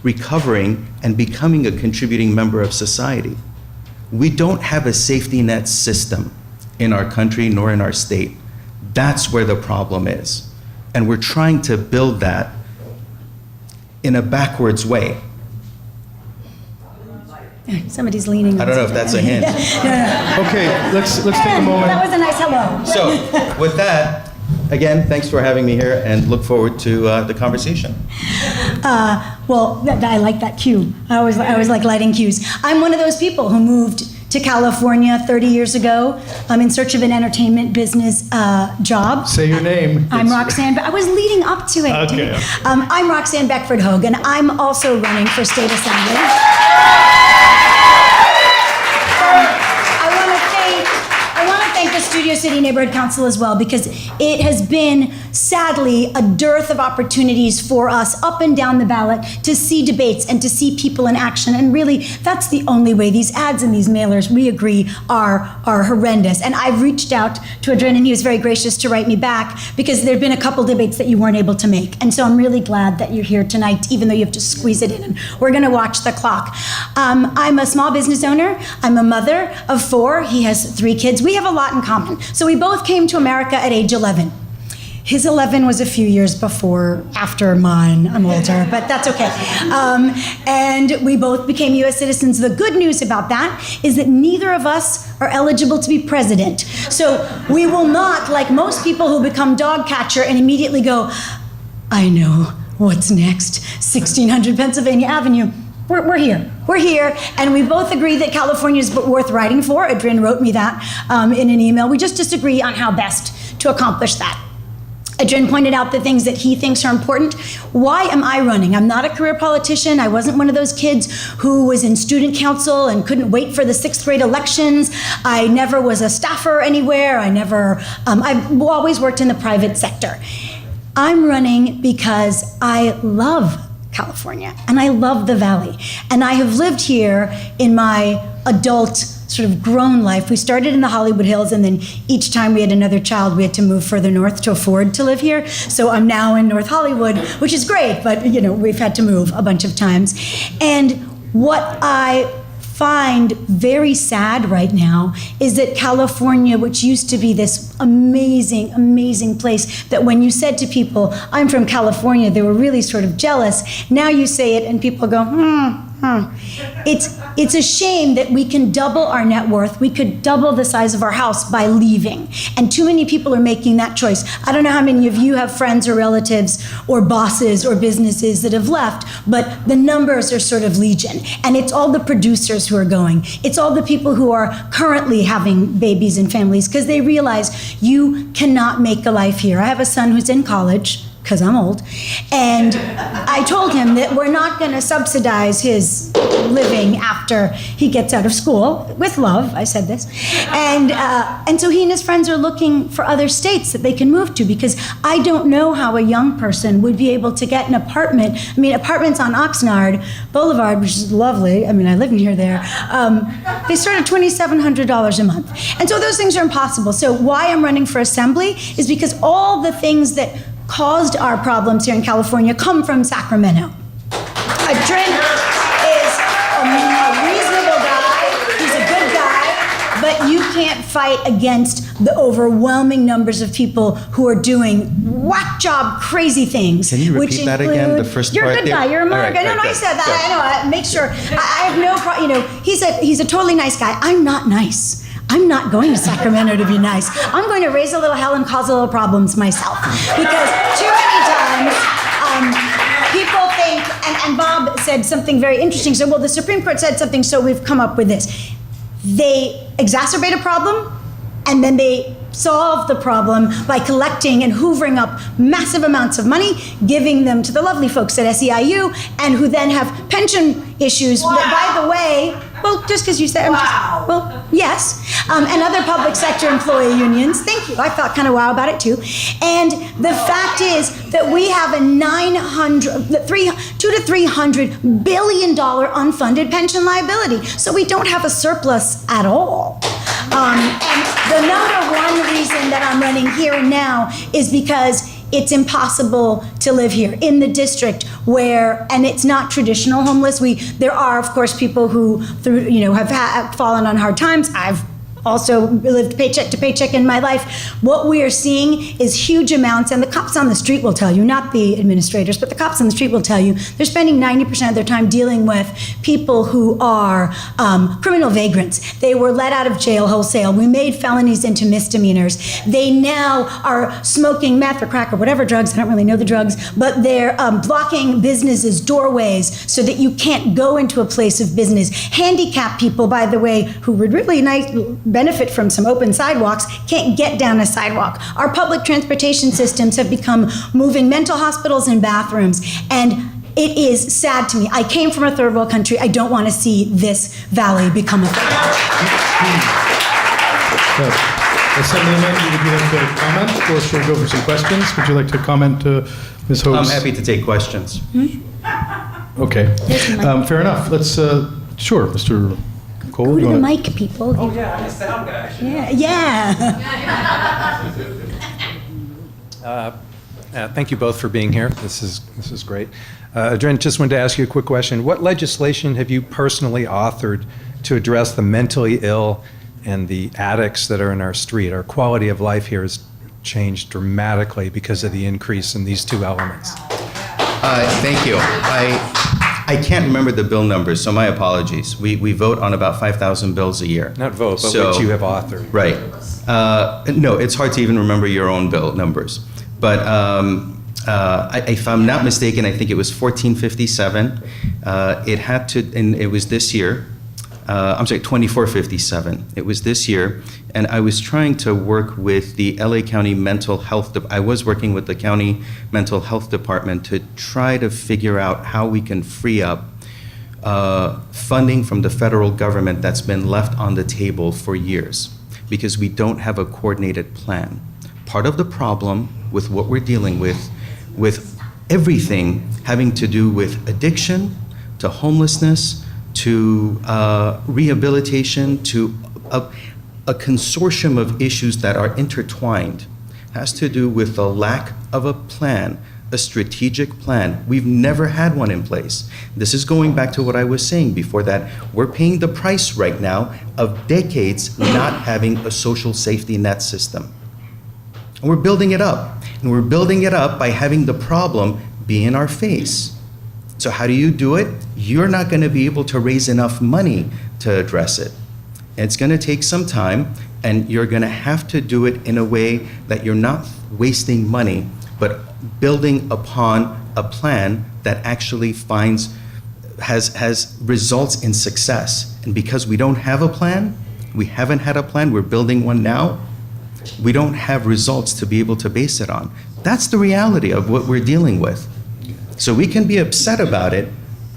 recovering and becoming a contributing member of society. We don't have a safety net system in our country nor in our state. That's where the problem is. And we're trying to build that in a backwards way. Somebody's leaning. I don't know if that's a hint. Okay, let's take a moment. That was a nice hello. So with that, again, thanks for having me here and look forward to the conversation. Well, I like that cue. I always like lighting cues. I'm one of those people who moved to California 30 years ago in search of an entertainment business job. Say your name. I'm Roxanne. I was leading up to it. Okay. I'm Roxanne Beckford Hogan. I'm also running for state assembly. I want to thank the Studio City Neighborhood Council as well, because it has been, sadly, a dearth of opportunities for us up and down the ballot to see debates and to see people in action. And really, that's the only way. These ads and these mailers, we agree, are horrendous. And I've reached out to Adrian, and he was very gracious to write me back, because there have been a couple debates that you weren't able to make. And so I'm really glad that you're here tonight, even though you have to squeeze it in. And we're going to watch the clock. I'm a small business owner. I'm a mother of 4. He has 3 kids. We have a lot in common. So we both came to America at age 11. His 11 was a few years after mine. I'm older, but that's okay. And we both became U.S. citizens. The good news about that is that neither of us are eligible to be president. So we will not, like most people who become dog catcher and immediately go, I know what's next, 1600 Pennsylvania Avenue. We're here. We're here, and we both agree that California is worth writing for. Adrian wrote me that in an email. We just disagree on how best to accomplish that. Adrian pointed out the things that he thinks are important. Why am I running? I'm not a career politician. I wasn't one of those kids who was in student council and couldn't wait for the 6th grade elections. I never was a staffer anywhere. I've always worked in the private sector. I'm running because I love California and I love the Valley. And I have lived here in my adult sort of grown life. We started in the Hollywood Hills, and then each time we had another child, we had to move further north to afford to live here. So I'm now in North Hollywood, which is great, but we've had to move a bunch of times. And what I find very sad right now is that California, which used to be this amazing, amazing place, that when you said to people, I'm from California, they were really sort of jealous. Now you say it and people go, It's a shame that we can double our net worth. We could double the size of our house by leaving. And too many people are making that choice. I don't know how many of you have friends or relatives or bosses or businesses that have left, but the numbers are sort of legion. And it's all the producers who are going. It's all the people who are currently having babies and families because they realize you cannot make a life here. I have a son who's in college, because I'm old, and I told him that we're not going to subsidize his living after he gets out of school, with love, I said this, and so he and his friends are looking for other states that they can move to, because I don't know how a young person would be able to get an apartment. I mean, apartments on Oxnard Boulevard, which is lovely, I mean, I live near there, they start at $2,700 a month, and so those things are impossible. So why I'm running for assembly is because all the things that caused our problems here in California come from Sacramento. Adrian is a reasonable guy, he's a good guy, but you can't fight against the overwhelming numbers of people who are doing whack job crazy things. Can you repeat that again, the first you're part? You're a good guy, you're American. No, I said that, I know, make sure. I have no problem, he's a totally nice guy. I'm not nice. I'm not going to Sacramento to be nice. I'm going to raise a little hell and cause a little problems myself. Because too many times, people think, and Bob said something very interesting, so, well, the Supreme Court said something, so we've come up with this. They exacerbate a problem, and then they solve the problem by collecting and hoovering up massive amounts of money, giving them to the lovely folks at SEIU, and who then have pension issues. Wow. By the way, well, just because you said, yes, and other public sector employee unions. Thank you. I felt kind of wow about it too. And the fact is that we have a $200 to $300 billion unfunded pension liability. So we don't have a surplus at all. And the number one reason that I'm running here and now is because it's impossible to live here in the district where, and it's not traditional homeless. There are, of course, people who, have fallen on hard times. I've also lived paycheck to paycheck in my life. What we are seeing is huge amounts, and the cops on the street will tell you, not the administrators, but the cops on the street will tell you, they're spending 90% of their time dealing with people who are criminal vagrants. They were let out of jail wholesale. We made felonies into misdemeanors. They now are smoking meth or crack or whatever drugs, I don't really know the drugs, but they're blocking businesses' doorways so that you can't go into a place of business. Handicapped people, by the way, who would really benefit from some open sidewalks, can't get down a sidewalk. Our public transportation systems have become moving mental hospitals and bathrooms, and it is sad to me. I came from a third world country. I don't want to see this valley become a third world. Assemblyman, would you like to comment, or should we go for some questions? Would you like to comment, Ms. Hobbs? I'm happy to take questions. Okay, fair enough. Let's, sure, Mr. Cole. Go to the mic, people. Oh, yeah, I'm a sound guy. Yeah. Thank you both for being here. This is great. Adrian, just wanted to ask you a quick question. What legislation have you personally authored to address the mentally ill and the addicts that are in our street? Our quality of life here is changed dramatically because of the increase in these two elements? Thank you. I can't remember the bill numbers, so my apologies. We vote on about 5,000 bills a year. Not vote, but So- which you have authored. Right. No, it's hard to even remember your own bill numbers. But if I'm not mistaken, I think it was 1457. It had to, and it was this year. I'm sorry, 2457. It was this year, and I was trying to work with the LA County Mental Health. I was working with the county mental health department to try to figure out how we can free up funding from the federal government that's been left on the table for years, because we don't have a coordinated plan. Part of the problem with what we're dealing with everything having to do with addiction, to homelessness, to rehabilitation, to a consortium of issues that are intertwined, has to do with the lack of a plan, a strategic plan. We've never had one in place. This is going back to what I was saying before, that we're paying the price right now of decades not having a social safety net system. And we're building it up. And we're building it up by having the problem be in our face. So how do you do it? You're not going to be able to raise enough money to address it. It's going to take some time, and you're going to have to do it in a way that you're not wasting money, but building upon a plan that actually has results in success. And because we don't have a plan, we haven't had a plan, we're building one now, we don't have results to be able to base it on. That's the reality of what we're dealing with. So we can be upset about it,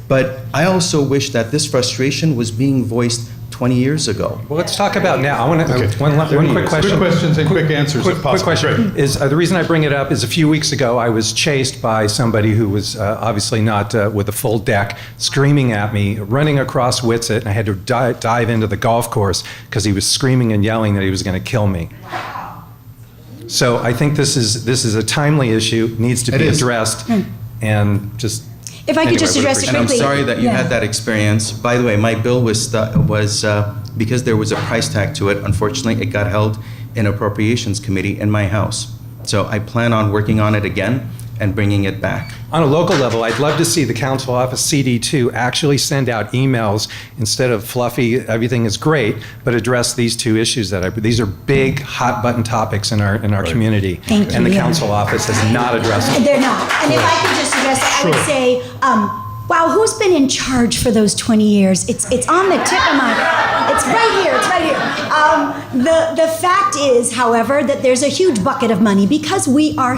but I also wish that this frustration was being voiced 20 years ago. Well, let's talk about now. I want to, one quick question. Quick questions and quick answers if possible. Quick question Great. is, the reason I bring it up is a few weeks ago, I was chased by somebody who was obviously not with a full deck, screaming at me, running across Whitsett, and I had to dive into the golf course because he was screaming and yelling that he was going to kill me. So I think this is a timely issue, needs to be addressed, and just. If I could just address it And I'm quickly. sorry that you had that experience. By the way, my bill was because there was a price tag to it, unfortunately, it got held in Appropriations Committee in my House. So I plan on working on it again and bringing it back. On a local level, I'd love to see the council office CD2 actually send out emails instead of fluffy, everything is great, but address these two issues these are big, hot button topics in our community. Thank And you, the yeah. council office has not addressed it. They're not. And if I could just address that, I would say, wow, who's been in charge for those 20 years? It's on the tip of my, it's right here, it's right here. The fact is, however, that there's a huge bucket of money because we are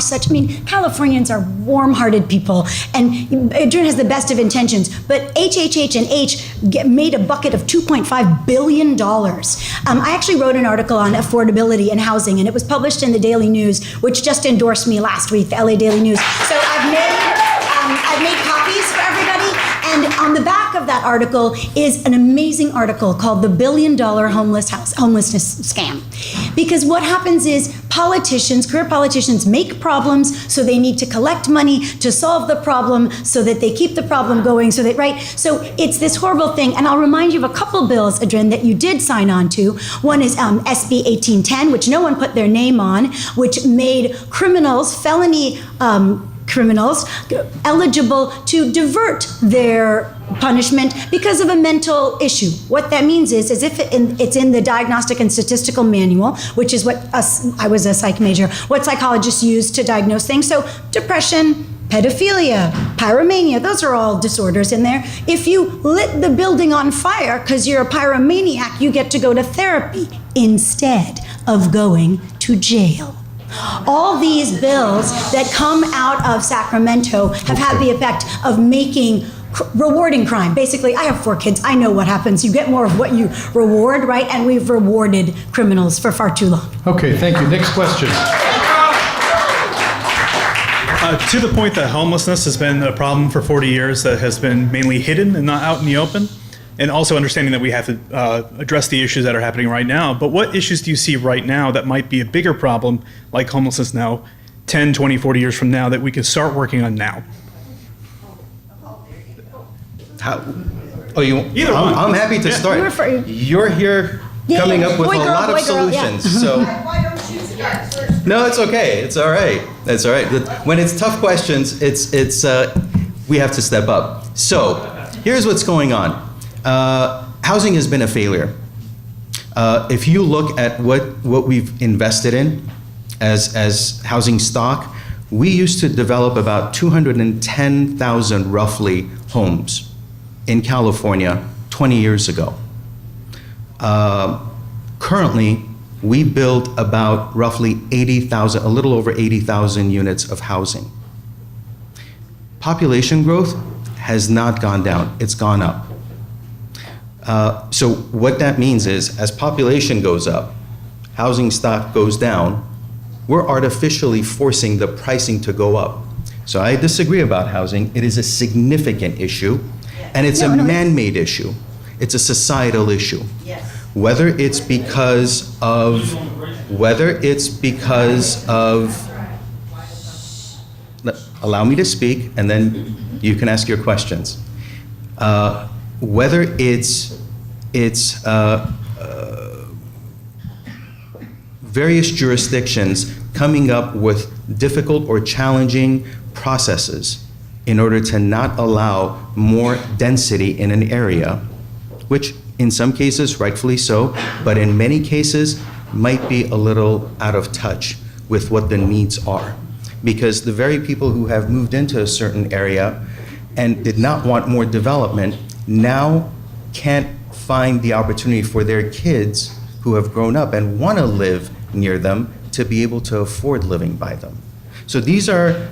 Californians are warm-hearted people, and Adrian has the best of intentions, but HHH and H made a bucket of $2.5 billion. I actually wrote an article on affordability and housing, and it was published in the Daily News, which just endorsed me last week, the LA Daily News. So I've made copies for everybody, and on the back of that article is an amazing article called The $1 Billion Homelessness Scam. Because what happens is career politicians make problems, so they need to collect money to solve the problem so that they keep the problem going, so it's this horrible thing. And I'll remind you of a couple bills, Adrian, that you did sign on to. One is SB 1810, which no one put their name on, which made felony criminals eligible to divert their punishment because of a mental issue. What that means is if it's in the Diagnostic and Statistical Manual, which is what I was a psych major, what psychologists use to diagnose things. So depression, pedophilia, pyromania, those are all disorders in there. If you lit the building on fire because you're a pyromaniac, you get to go to therapy instead of going to jail. All these bills that come out of Sacramento have had the effect of rewarding crime. Basically, I have 4 kids. I know what happens. You get more of what you reward, right? And we've rewarded criminals for far too long. Okay, thank you. Next question. To the point that homelessness has been a problem for 40 years that has been mainly hidden and not out in the open, and also understanding that we have to address the issues that are happening right now. But what issues do you see right now that might be a bigger problem, like homelessness now, 10, 20, 40 years from now, that we could start working on now? Either one. I'm happy to start. You're here coming up with a lot of solutions. So No, it's okay. It's all right. It's all right. When it's tough questions, we have to step up. So, here's what's going on. Housing has been a failure. If you look at what we've invested in as housing stock, we used to develop about 210,000 roughly homes in California 20 years ago. Currently, we build about roughly 80,000, a little over 80,000 units of housing. Population growth has not gone down, it's gone up. So what that means is, as population goes up, housing stock goes down, we're artificially forcing the pricing to go up. So I disagree about housing. It is a significant issue, and it's a man-made issue. It's a societal issue. Yes. Whether it's because of, allow me to speak, and then you can ask your questions. Whether it's various jurisdictions coming up with difficult or challenging processes in order to not allow more density in an area, which in some cases, rightfully so, but in many cases might be a little out of touch with what the needs are. Because the very people who have moved into a certain area and did not want more development now can't find the opportunity for their kids who have grown up and want to live near them to be able to afford living by them. So these are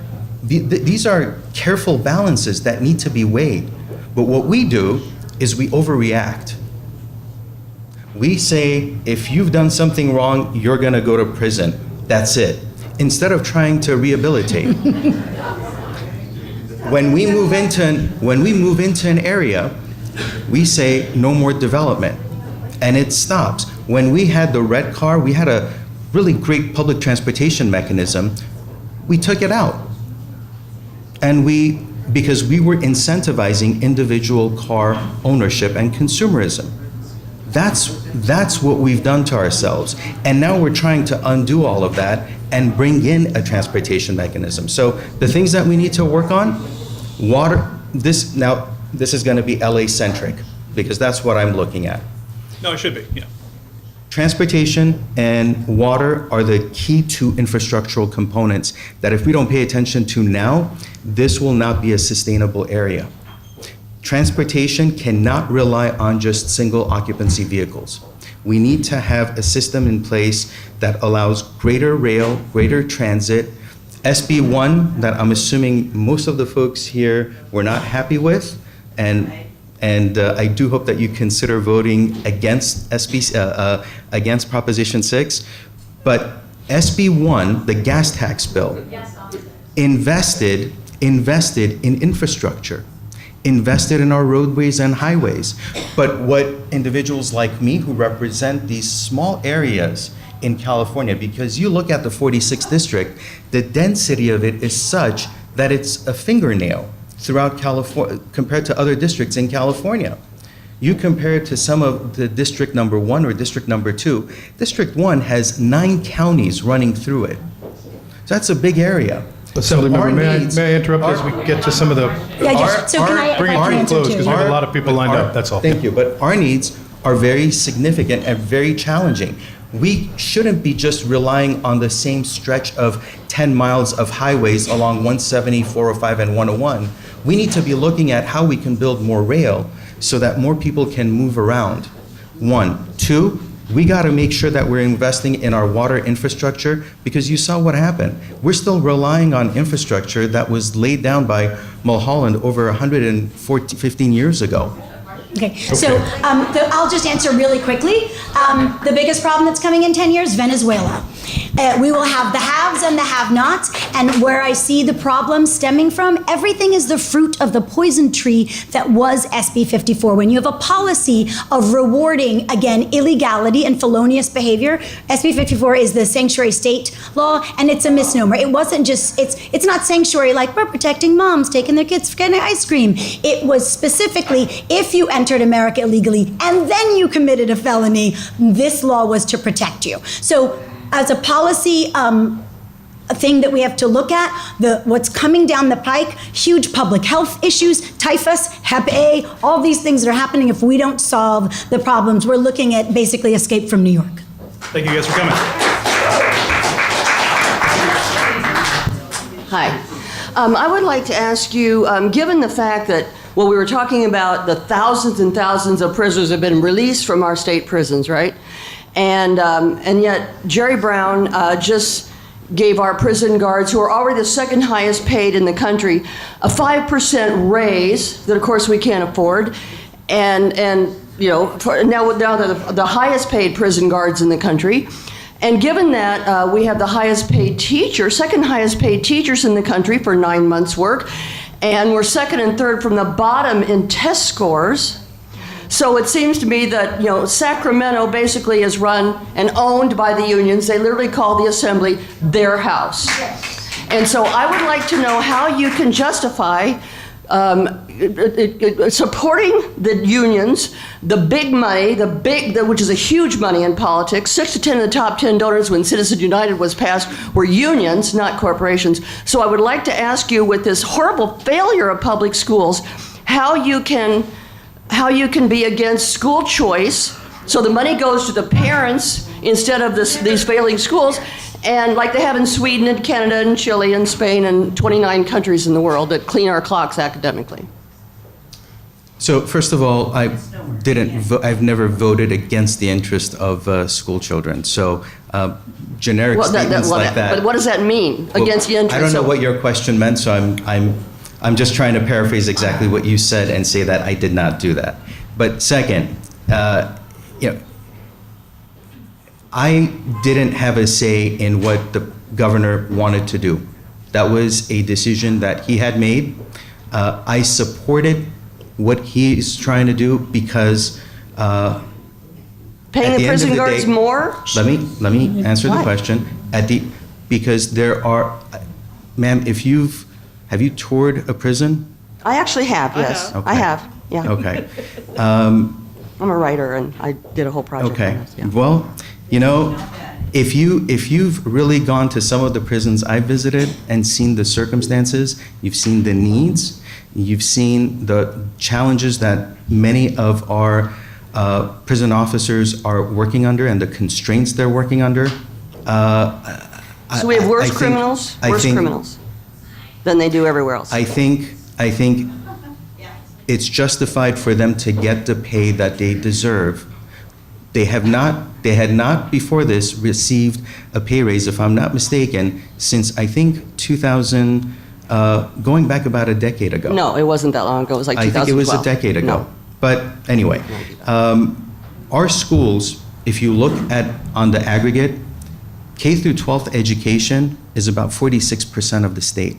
careful balances that need to be weighed. But what we do is we overreact. We say, if you've done something wrong, you're going to go to prison. That's it. Instead of trying to rehabilitate. When we move into an area, we say no more development, and it stops. When we had the red car, we had a really great public transportation mechanism. We took it out, and because we were incentivizing individual car ownership and consumerism. That's what we've done to ourselves, and now we're trying to undo all of that and bring in a transportation mechanism. So the things that we need to work on, water. This is going to be LA-centric, because that's what I'm looking at. No, it should be, yeah. Transportation and water are the key to infrastructural components that if we don't pay attention to now, this will not be a sustainable area. Transportation cannot rely on just single occupancy vehicles. We need to have a system in place that allows greater rail, greater transit. SB 1, that I'm assuming most of the folks here were not happy with, and I do hope that you consider voting against against Proposition 6. But SB 1, the gas tax bill, invested in infrastructure, invested in our roadways and highways. But what individuals like me who represent these small areas in California, because you look at the 46th district, the density of it is such that it's a fingernail throughout California compared to other districts in California. You compare it to some of the district number 1 or district number 2. District 1 has 9 counties running through it. So that's a big area. Assemblymember, may I interrupt as we get to some of the... Bring it to a close, because we have a lot of people lined up, that's all. Thank you, but our needs are very significant and very challenging. We shouldn't be just relying on the same stretch of 10 miles of highways along 170, 405, and 101. We need to be looking at how we can build more rail so that more people can move around. 1. 2, we got to make sure that we're investing in our water infrastructure, because you saw what happened. We're still relying on infrastructure that was laid down by Mulholland over 115 years ago. Okay, so I'll just answer really quickly. The biggest problem that's coming in 10 years, Venezuela. We will have the haves and the have-nots, and where I see the problem stemming from, everything is the fruit of the poison tree that was SB 54. When you have a policy of rewarding, again, illegality and felonious behavior, SB 54 is the sanctuary state law, and it's a misnomer. It wasn't just, it's not sanctuary like we're protecting moms taking their kids for getting ice cream. It was specifically, if you entered America illegally and then you committed a felony, this law was to protect you. So as a policy a thing that we have to look at, what's coming down the pike, huge public health issues, typhus, Hep A, all these things that are happening if we don't solve the problems. We're looking at basically escape from New York. Thank you guys for coming. Hi. I would like to ask you, given the fact that, well, we were talking about the thousands and thousands of prisoners have been released from our state prisons, right? And yet Jerry Brown just gave our prison guards, who are already the second highest paid in the country, a 5% raise that, of course, we can't afford. And you know, now they're the highest paid prison guards in the country. And given that we have the highest paid teachers, second highest paid teachers in the country for 9 months' work, and we're second and third from the bottom in test scores. So it seems to me that, you know, Sacramento basically is run and owned by the unions. They literally call the assembly their house. And so I would like to know how you can justify supporting the unions, the big money, which is a huge money in politics. 6 to 10 of the top 10 donors when Citizens United was passed were unions, not corporations. So I would like to ask you, with this horrible failure of public schools, how you can be against school choice, so the money goes to the parents instead of these failing schools, and like they have in Sweden and Canada and Chile and Spain and 29 countries in the world that clean our clocks academically. So first of all, I've never voted against the interest of school children. So generic statements like that. But what does that mean, against the interest? I don't know what your question meant, so I'm just trying to paraphrase exactly what you said and say that I did not do that. But second, you know, I didn't have a say in what the governor wanted to do. That was a decision that he had made. I supported what he's trying to do because paying the prison guards more? Let me answer the question. Because there are, ma'am, have you toured a prison? I actually have, yes. Okay. I have, yeah. Okay. I'm a writer, and I did a whole project Okay. on this. Yeah. Well, you know, if you've really gone to some of the prisons I've visited and seen the circumstances, you've seen the needs, you've seen the challenges that many of our prison officers are working under and the constraints they're working under. So we have worse criminals than they do everywhere else. I think it's justified for them to get the pay that they deserve. They had not before this received a pay raise, if I'm not mistaken, since I think 2000, going back about a decade ago. No, it wasn't that long ago. It was like 2012. I think it was a decade ago. No. But anyway, our schools, if you look at on the aggregate, K through 12th education is about 46% of the state.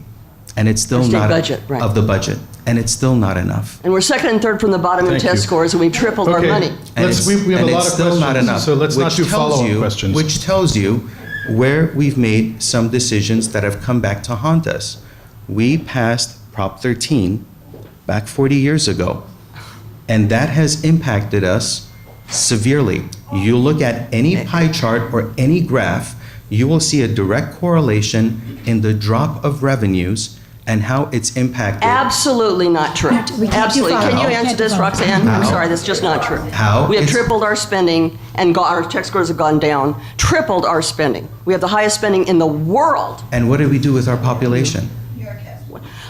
And it's still state not budget, right. of the budget, and it's still not enough. And we're second and third from the bottom in test scores, and we've tripled our money. And we have a lot of still not questions, enough, so let's not do follow-up questions. Which tells you where we've made some decisions that have come back to haunt us. We passed Prop 13 back 40 years ago, and that has impacted us severely. You look at any pie chart or any graph, you will see a direct correlation in the drop of revenues and how it's impacted. Absolutely not true. Absolutely. Can you answer this, Roxanne? I'm sorry, that's just not true. How? We have tripled our spending, and our tech scores have gone down. Tripled our spending. We have the highest spending in the world. And what did we do with our population?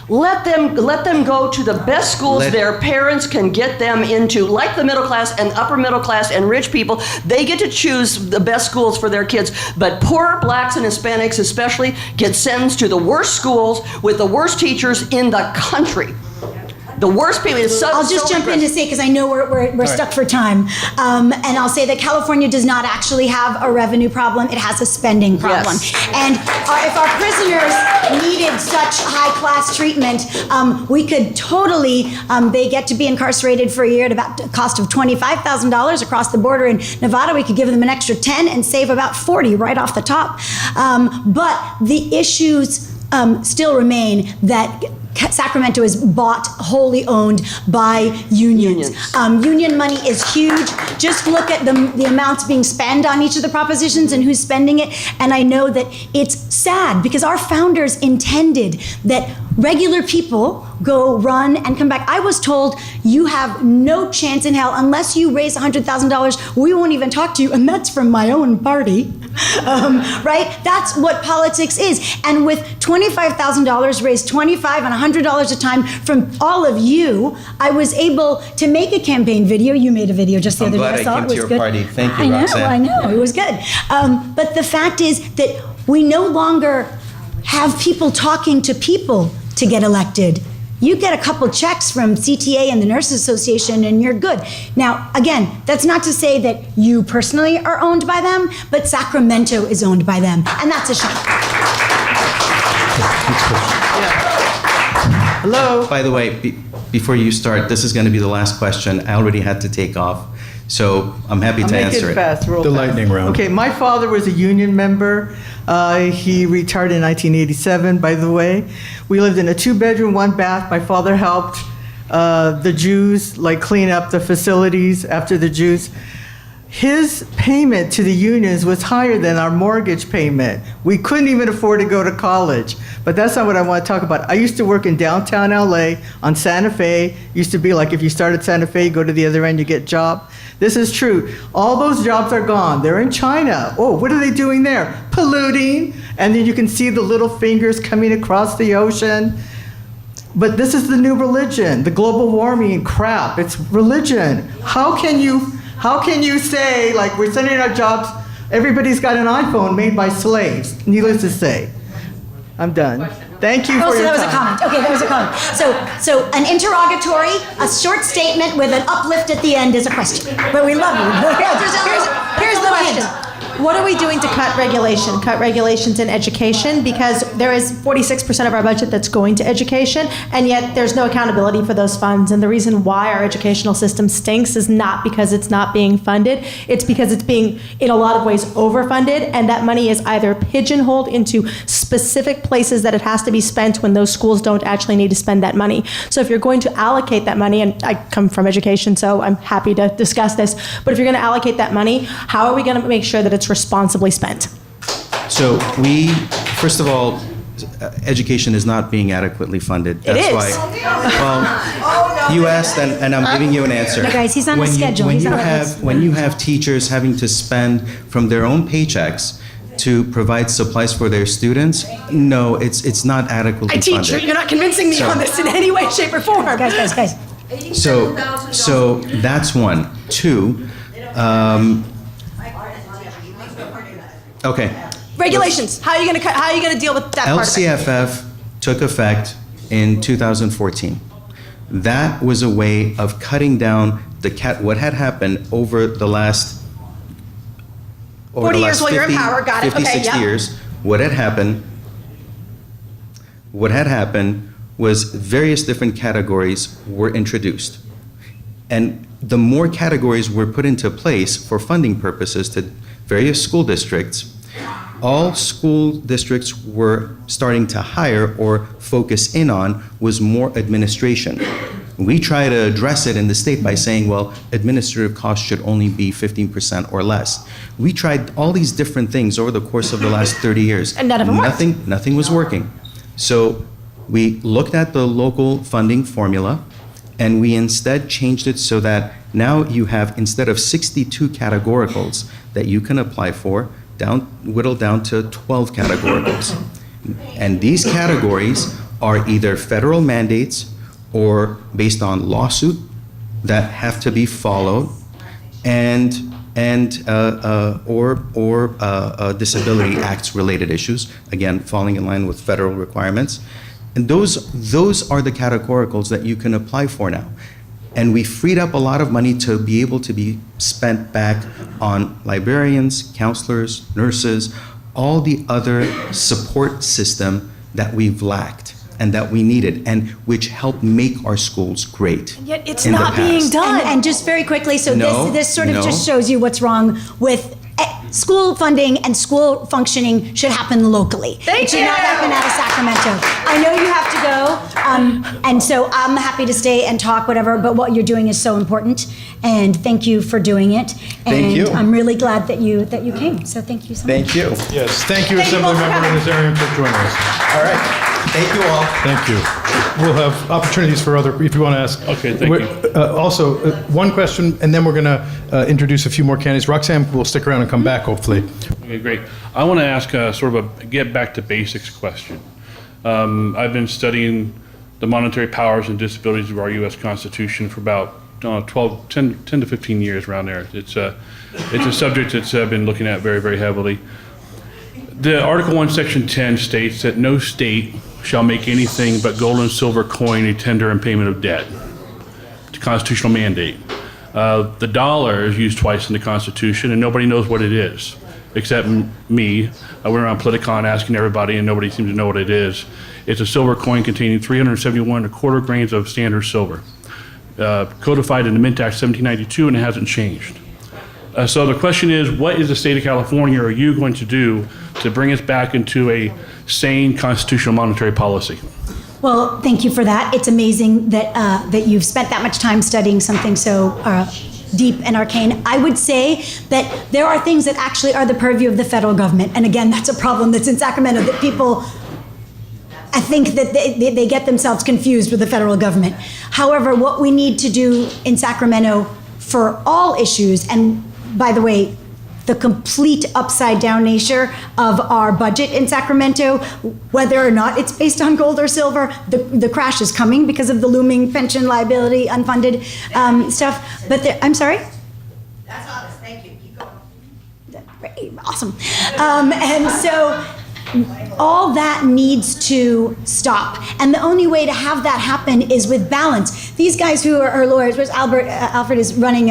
Let them go to the best schools their parents can get them into, like the middle class and upper middle class and rich people. They get to choose the best schools for their kids. But poor blacks and Hispanics especially get sentenced to the worst schools with the worst teachers in the country. The worst people. I'll just jump in to say, because I know we're stuck for time, and I'll say that California does not actually have a revenue problem; it has a spending problem. Yes. And if our prisoners needed such high-class treatment, we could totally. They get to be incarcerated for a year at about a cost of $25,000 across the border in Nevada. We could give them an extra 10 and save about 40 right off the top. But the issues still remain that Sacramento is bought, wholly owned by unions. Union money is huge. Just look at the amounts being spent on each of the propositions and who's spending it. And I know that it's sad because our founders intended that regular people go run and come back. I was told you have no chance in hell unless you raise $100,000. We won't even talk to you, and that's from my own party, right? That's what politics is. And with $25,000 raised, $25 and $100 a time from all of you, I was able to make a campaign video. You made a video just the other day. I saw it was good. I'm glad I came to your party. Thank you, Roxanne. I know, it was good. But the fact is that we no longer have people talking to people to get elected. You get a couple checks from CTA and the Nurses Association and you're good. Now, again, that's not to say that you personally are owned by them, but Sacramento is owned by them, and that's a shame. Hello. By the way, before you start, this is going to be the last question. I already had to take off, so I'm happy to answer it. Fast, real The fast. lightning round. Okay, my father was a union member. He retired in 1987, by the way. We lived in a 2-bedroom, 1-bath. My father helped the Jews, like clean up the facilities after the Jews. His payment to the unions was higher than our mortgage payment. We couldn't even afford to go to college. But that's not what I want to talk about. I used to work in downtown LA on Santa Fe. Used to be like if you start at Santa Fe, you go to the other end, you get a job. This is true. All those jobs are gone. They're in China. Oh, what are they doing there? Polluting. And then you can see the little fingers coming across the ocean. But this is the new religion, the global warming crap. It's religion. How can you say, like, we're sending our jobs, everybody's got an iPhone made by slaves, needless to say. I'm done. Thank you for so your that was time. a comment. Okay, that was a comment. So an interrogatory, a short statement with an uplift at the end is a question. But we love you. Here's the question. What are we doing to cut regulation? Cut regulations in education, because there is 46% of our budget that's going to education, and yet there's no accountability for those funds. And the reason why our educational system stinks is not because it's not being funded, it's because it's being, in a lot of ways, overfunded, and that money is either pigeonholed into specific places that it has to be spent when those schools don't actually need to spend that money. So if you're going to allocate that money, and I come from education, so I'm happy to discuss this, but if you're going to allocate that money, how are we going to make sure that it's responsibly spent? So first of all, education is not being adequately funded. That's It is. Well, you asked, and I'm giving you an answer. No, guys, he's on a schedule. When you have teachers having to spend from their own paychecks to provide supplies for their students, no, it's not adequately funded. You're not convincing me on this in any way, shape, or form. Guys. So that's one. Two, okay. Regulations. How are you going to deal with that part of it? LCFF took effect in 2014. That was a way of cutting down what had happened over the last 40 years while you're in power. Got it. 50, Okay, 60 yeah. years. What had happened was various different categories were introduced. And the more categories were put into place for funding purposes to various school districts, all school districts were starting to hire or focus in on was more administration. We try to address it in the state by saying, well, administrative costs should only be 15% or less. We tried all these different things over the course of the last 30 years. And none of them worked. Nothing was working. So we looked at the local funding formula, and we instead changed it so that now you have, instead of 62 categoricals that you can apply for, whittled down to 12 categoricals. And these categories are either federal mandates or based on lawsuit that have to be followed, or disability acts related issues, again falling in line with federal requirements. And those are the categoricals that you can apply for now. And we freed up a lot of money to be able to be spent back on librarians, counselors, nurses, all the other support system that we've lacked and that we needed, and which helped make our schools great. Yet it's in the not being past. done. And just very quickly, so No, this sort of no. just shows you what's wrong with school funding and school functioning should happen locally. It should not happen out of Sacramento. I know you have to go, and so I'm happy to stay and talk, whatever, but what you're doing is so important, and thank you for doing it. Thank you. I'm really glad that you came, so thank you so much. Thank you. Yes, thank you, Thank you Assembly both for Member coming. Nazarian, for joining us. All right. Thank you all. Thank you. We'll have opportunities for if you want to ask. Okay, thank you. Also, one question, and then we're going to introduce a few more candidates. Roxanne will stick around and come back, hopefully. Okay, great. I want to ask sort of a get back to basics question. I've been studying the monetary powers and disabilities of our U.S. Constitution for about 10 to 15 years around there. It's a subject that's been looking at very, very heavily. The Article 1, Section 10 states that no state shall make anything but gold and silver coin a tender in payment of debt. It's a constitutional mandate. The dollar is used twice in the Constitution, and nobody knows what it is, except me. I went around Politicon asking everybody, and nobody seems to know what it is. It's a silver coin containing 371.25 grains of standard silver, codified in the Mint Act 1792, and it hasn't changed. So the question is, what is the state of California are you going to do to bring us back into a sane constitutional monetary policy? Well, thank you for that. It's amazing that that you've spent that much time studying something so deep and arcane. I would say that there are things that actually are the purview of the federal government. And again, that's a problem that's in Sacramento, that people, I think that they get themselves confused with the federal government. However, what we need to do in Sacramento for all issues, and by the way, the complete upside down nature of our budget in Sacramento, whether or not it's based on gold or silver, the crash is coming because of the looming pension liability, unfunded stuff. But I'm sorry? That's honest, thank you. Keep going. Great, awesome. And so all that needs to stop. And the only way to have that happen is with balance. These guys who are lawyers, whereas Alfred is running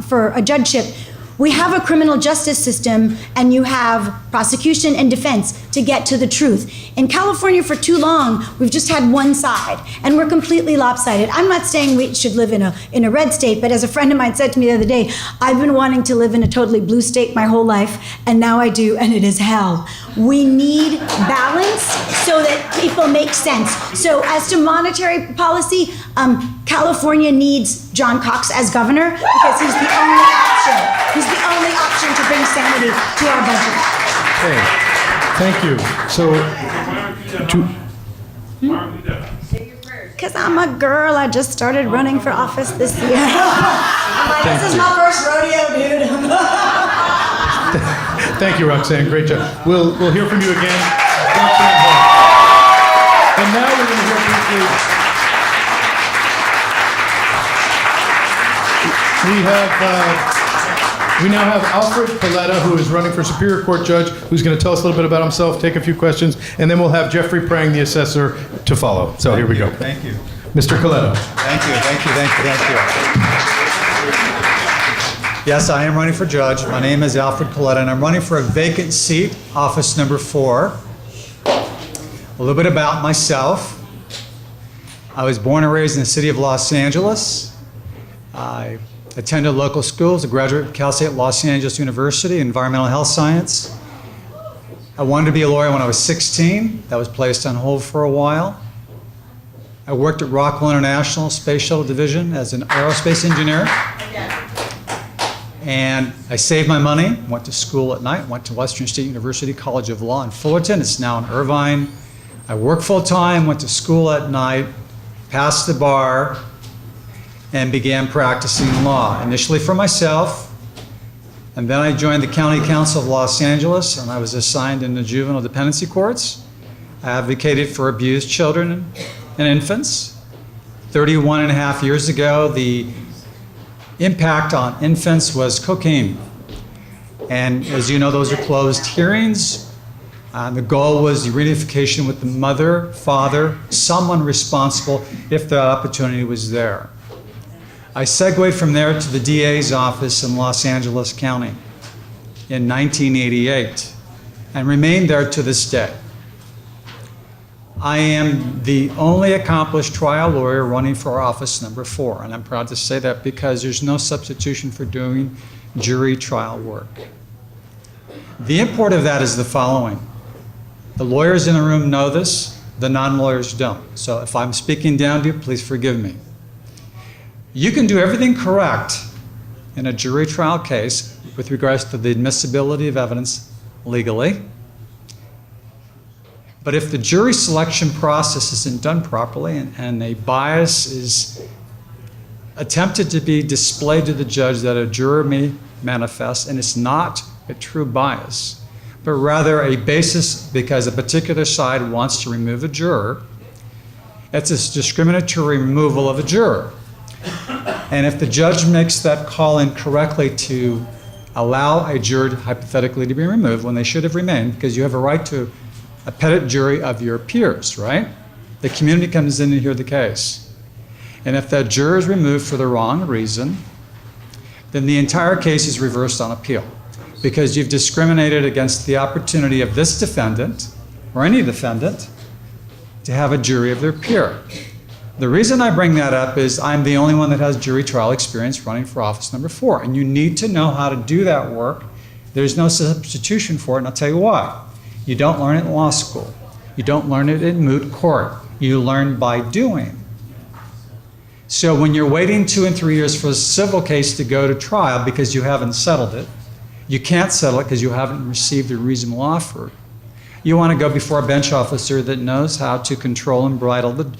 for a judgeship, we have a criminal justice system, and you have prosecution and defense to get to the truth. In California, for too long, we've just had one side, and we're completely lopsided. I'm not saying we should live in a red state, but as a friend of mine said to me the other day, I've been wanting to live in a totally blue state my whole life, and now I do, and it is hell. We need balance so that people make sense. So as to monetary policy, California needs John Cox as governor because he's the only option. He's the only option to bring sanity to our budget. Okay, thank you. So, Because I'm a girl, I just started running for office this year. I'm like, this is my first rodeo, dude. thank you, Roxanne. Great job. We'll hear from you again. Roxanne Hall. And now we're going to hear briefly. We now have Alfred Coletta, who is running for Superior Court Judge, who's going to tell us a little bit about himself, take a few questions, and then we'll have Jeffrey Prang, the assessor, to follow. So here we go. Thank you. Mr. Coletta. Thank you, thank you, thank you, thank you. Yes, I am running for judge. My name is Alfred Coletta, and I'm running for a vacant seat, office number 4. A little bit about myself. I was born and raised in the city of Los Angeles. I attended local schools, a graduate of Cal State Los Angeles University, environmental health science. I wanted to be a lawyer when I was 16. That was placed on hold for a while. I worked at Rockwell International Space Shuttle Division as an aerospace engineer. And I saved my money, went to school at night, went to Western State University College of Law in Fullerton. It's now in Irvine. I worked full-time, went to school at night, passed the bar, and began practicing law, initially for myself, and then I joined the County Council of Los Angeles, and I was assigned in the juvenile dependency courts. I advocated for abused children and infants. 31 and a half years ago, the impact on infants was cocaine. And as you know, those are closed hearings. The goal was the reunification with the mother, father, someone responsible if the opportunity was there. I segued from there to the DA's office in Los Angeles County in 1988 and remained there to this day. I am the only accomplished trial lawyer running for office number 4, and I'm proud to say that because there's no substitution for doing jury trial work. The import of that is the following. The lawyers in the room know this, the non-lawyers don't. So if I'm speaking down to you, please forgive me. You can do everything correct in a jury trial case with regards to the admissibility of evidence legally. But if the jury selection process isn't done properly and a bias is attempted to be displayed to the judge that a juror may manifest, and it's not a true bias, but rather a basis because a particular side wants to remove a juror, it's a discriminatory removal of a juror. And if the judge makes that call incorrectly to allow a juror hypothetically to be removed when they should have remained, because you have a right to a petit jury of your peers, right? The community comes in to hear the case. And if that juror is removed for the wrong reason, then the entire case is reversed on appeal because you've discriminated against the opportunity of this defendant or any defendant to have a jury of their peer. The reason I bring that up is I'm the only one that has jury trial experience running for office number 4, and you need to know how to do that work. There's no substitution for it, and I'll tell you why. You don't learn it in law school. You don't learn it in moot court. You learn by doing. So when you're waiting 2 and 3 years for a civil case to go to trial because you haven't settled it, you can't settle it because you haven't received a reasonable offer. You want to go before a bench officer that knows how to control and bridle the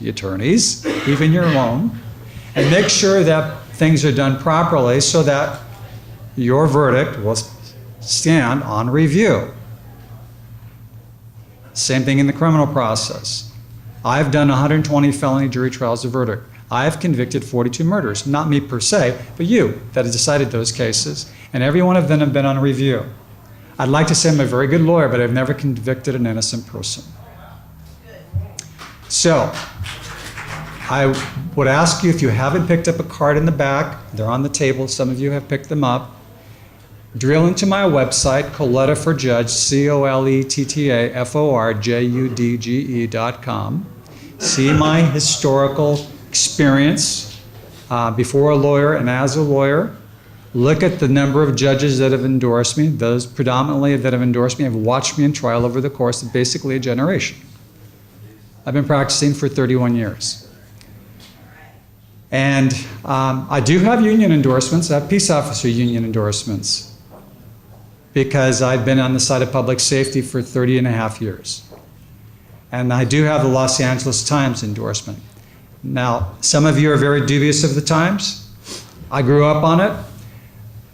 attorneys, even your own, and make sure that things are done properly so that your verdict will stand on review. Same thing in the criminal process. I've done 120 felony jury trials of verdict. I have convicted 42 murders, not me per se, but you that has decided those cases, and every one of them have been on review. I'd like to say I'm a very good lawyer, but I've never convicted an innocent person. So, I would ask you, if you haven't picked up a card in the back, they're on the table, some of you have picked them up, drill into my website, Coletta for Judge, COLETTAFORJUDGE.com. See my historical experience before a lawyer and as a lawyer. Look at the number of judges that have endorsed me. Those predominantly that have endorsed me have watched me in trial over the course of basically a generation. I've been practicing for 31 years. And I do have union endorsements. I have peace officer union endorsements because I've been on the side of public safety for 30 and a half years. And I do have the Los Angeles Times endorsement. Now, some of you are very dubious of the Times. I grew up on it.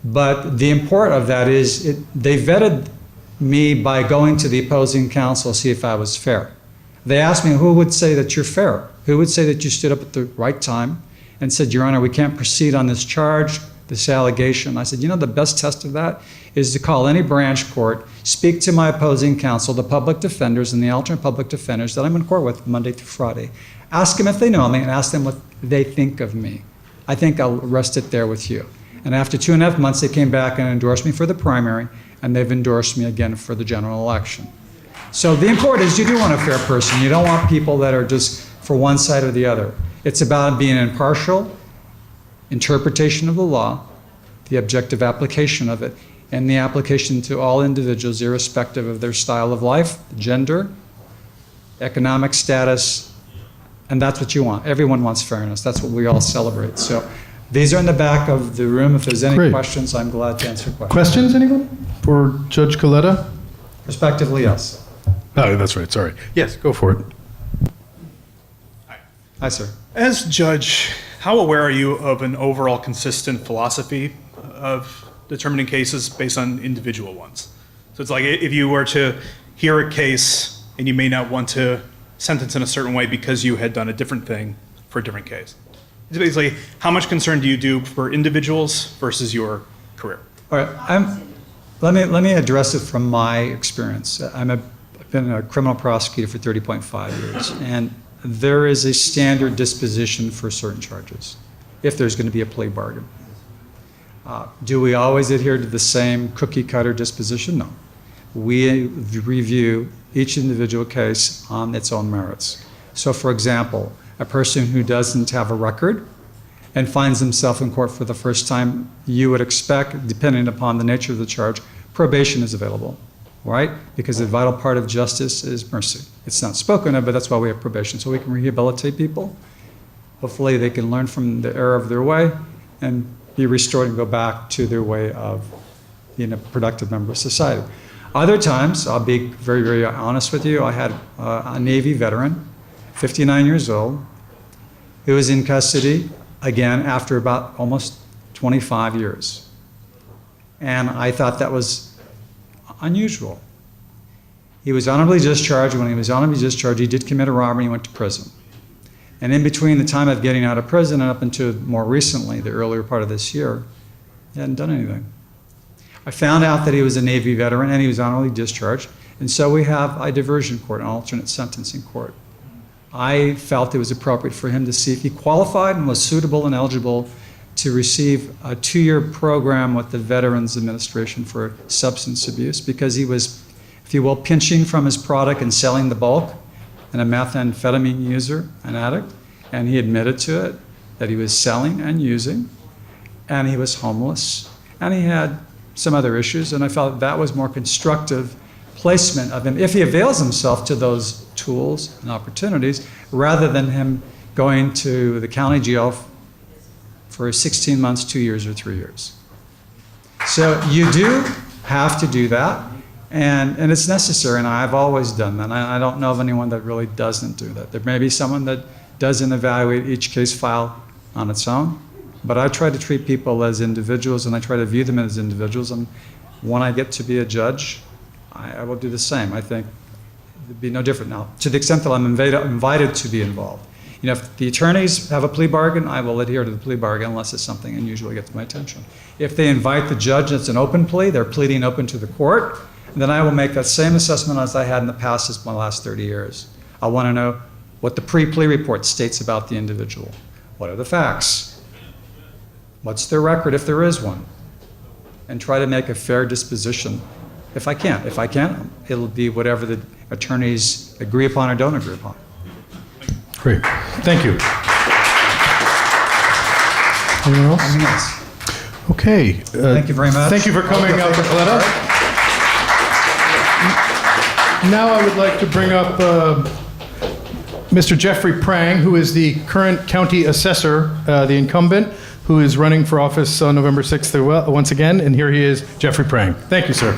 But the import of that is they vetted me by going to the opposing counsel to see if I was fair. They asked me, who would say that you're fair? Who would say that you stood up at the right time and said, Your Honor, we can't proceed on this charge, this allegation? I said, you know, the best test of that is to call any branch court, speak to my opposing counsel, the public defenders and the alternate public defenders that I'm in court with Monday through Friday. Ask them if they know me and ask them what they think of me. I think I'll rest it there with you. And after 2.5 months, they came back and endorsed me for the primary, and they've endorsed me again for the general election. So the import is you do want a fair person. You don't want people that are just for one side or the other. It's about being an impartial interpretation of the law, the objective application of it, and the application to all individuals irrespective of their style of life, gender, economic status, and that's what you want. Everyone wants fairness. That's what we all celebrate. So these are in the back of the room. If there's any questions, I'm glad to answer questions. Questions, anyone? For Judge Coletta? Respectively, yes. Oh, that's right, sorry. Yes, go for it. Hi, sir. As judge, how aware are you of an overall consistent philosophy of determining cases based on individual ones? So it's like if you were to hear a case and you may not want to sentence in a certain way because you had done a different thing for a different case. It's basically, how much concern do you do for individuals versus your career? All right, let me address it from my experience. I've been a criminal prosecutor for 30.5 years, and there is a standard disposition for certain charges if there's going to be a plea bargain. Do we always adhere to the same cookie-cutter disposition? No. We review each individual case on its own merits. So, for example, a person who doesn't have a record and finds himself in court for the first time, you would expect, depending upon the nature of the charge, probation is available, right? Because the vital part of justice is mercy. It's not spoken of, but that's why we have probation, so we can rehabilitate people. Hopefully they can learn from the error of their way and be restored and go back to their way of being a productive member of society. Other times, I'll be very, very honest with you, I had a Navy veteran, 59 years old, who was in custody, again, after about almost 25 years. And I thought that was unusual. He was honorably discharged. When he was honorably discharged, he did commit a robbery and went to prison. And in between the time of getting out of prison and up until more recently, the earlier part of this year, he hadn't done anything. I found out that he was a Navy veteran and he was honorably discharged, and so we have a diversion court, an alternate sentencing court. I felt it was appropriate for him to see if he qualified and was suitable and eligible to receive a 2-year program with the Veterans Administration for substance abuse, because he was, if you will, pinching from his product and selling the bulk, and a methamphetamine user, an addict, and he admitted to it, that he was selling and using, and he was homeless, and he had some other issues, and I felt that was more constructive placement of him if he avails himself to those tools and opportunities, rather than him going to the county jail for 16 months, 2 years, or 3 years. So you do have to do that, and it's necessary, and I've always done that. I don't know of anyone that really doesn't do that. There may be someone that doesn't evaluate each case file on its own, but I try to treat people as individuals, and I try to view them as individuals, and when I get to be a judge, I will do the same. I think it'd be no different now, to the extent that I'm invited to be involved. You know, if the attorneys have a plea bargain, I will adhere to the plea bargain unless it's something unusual gets my attention. If they invite the judge, it's an open plea, they're pleading open to the court, and then I will make that same assessment as I had in the past as my last 30 years. I want to know what the pre-plea report states about the individual. What are the facts? What's their record, if there is one? And try to make a fair disposition if I can. If I can't, it'll be whatever the attorneys agree upon or don't agree upon. Great. Thank you. Anyone else? Anything else? Okay. Thank you very much. Thank you for coming, Alberta. Now I would like to bring up Mr. Jeffrey Prang, who is the current county assessor, the incumbent, who is running for office on November 6th once again. And here he is, Jeffrey Prang. Thank you, sir.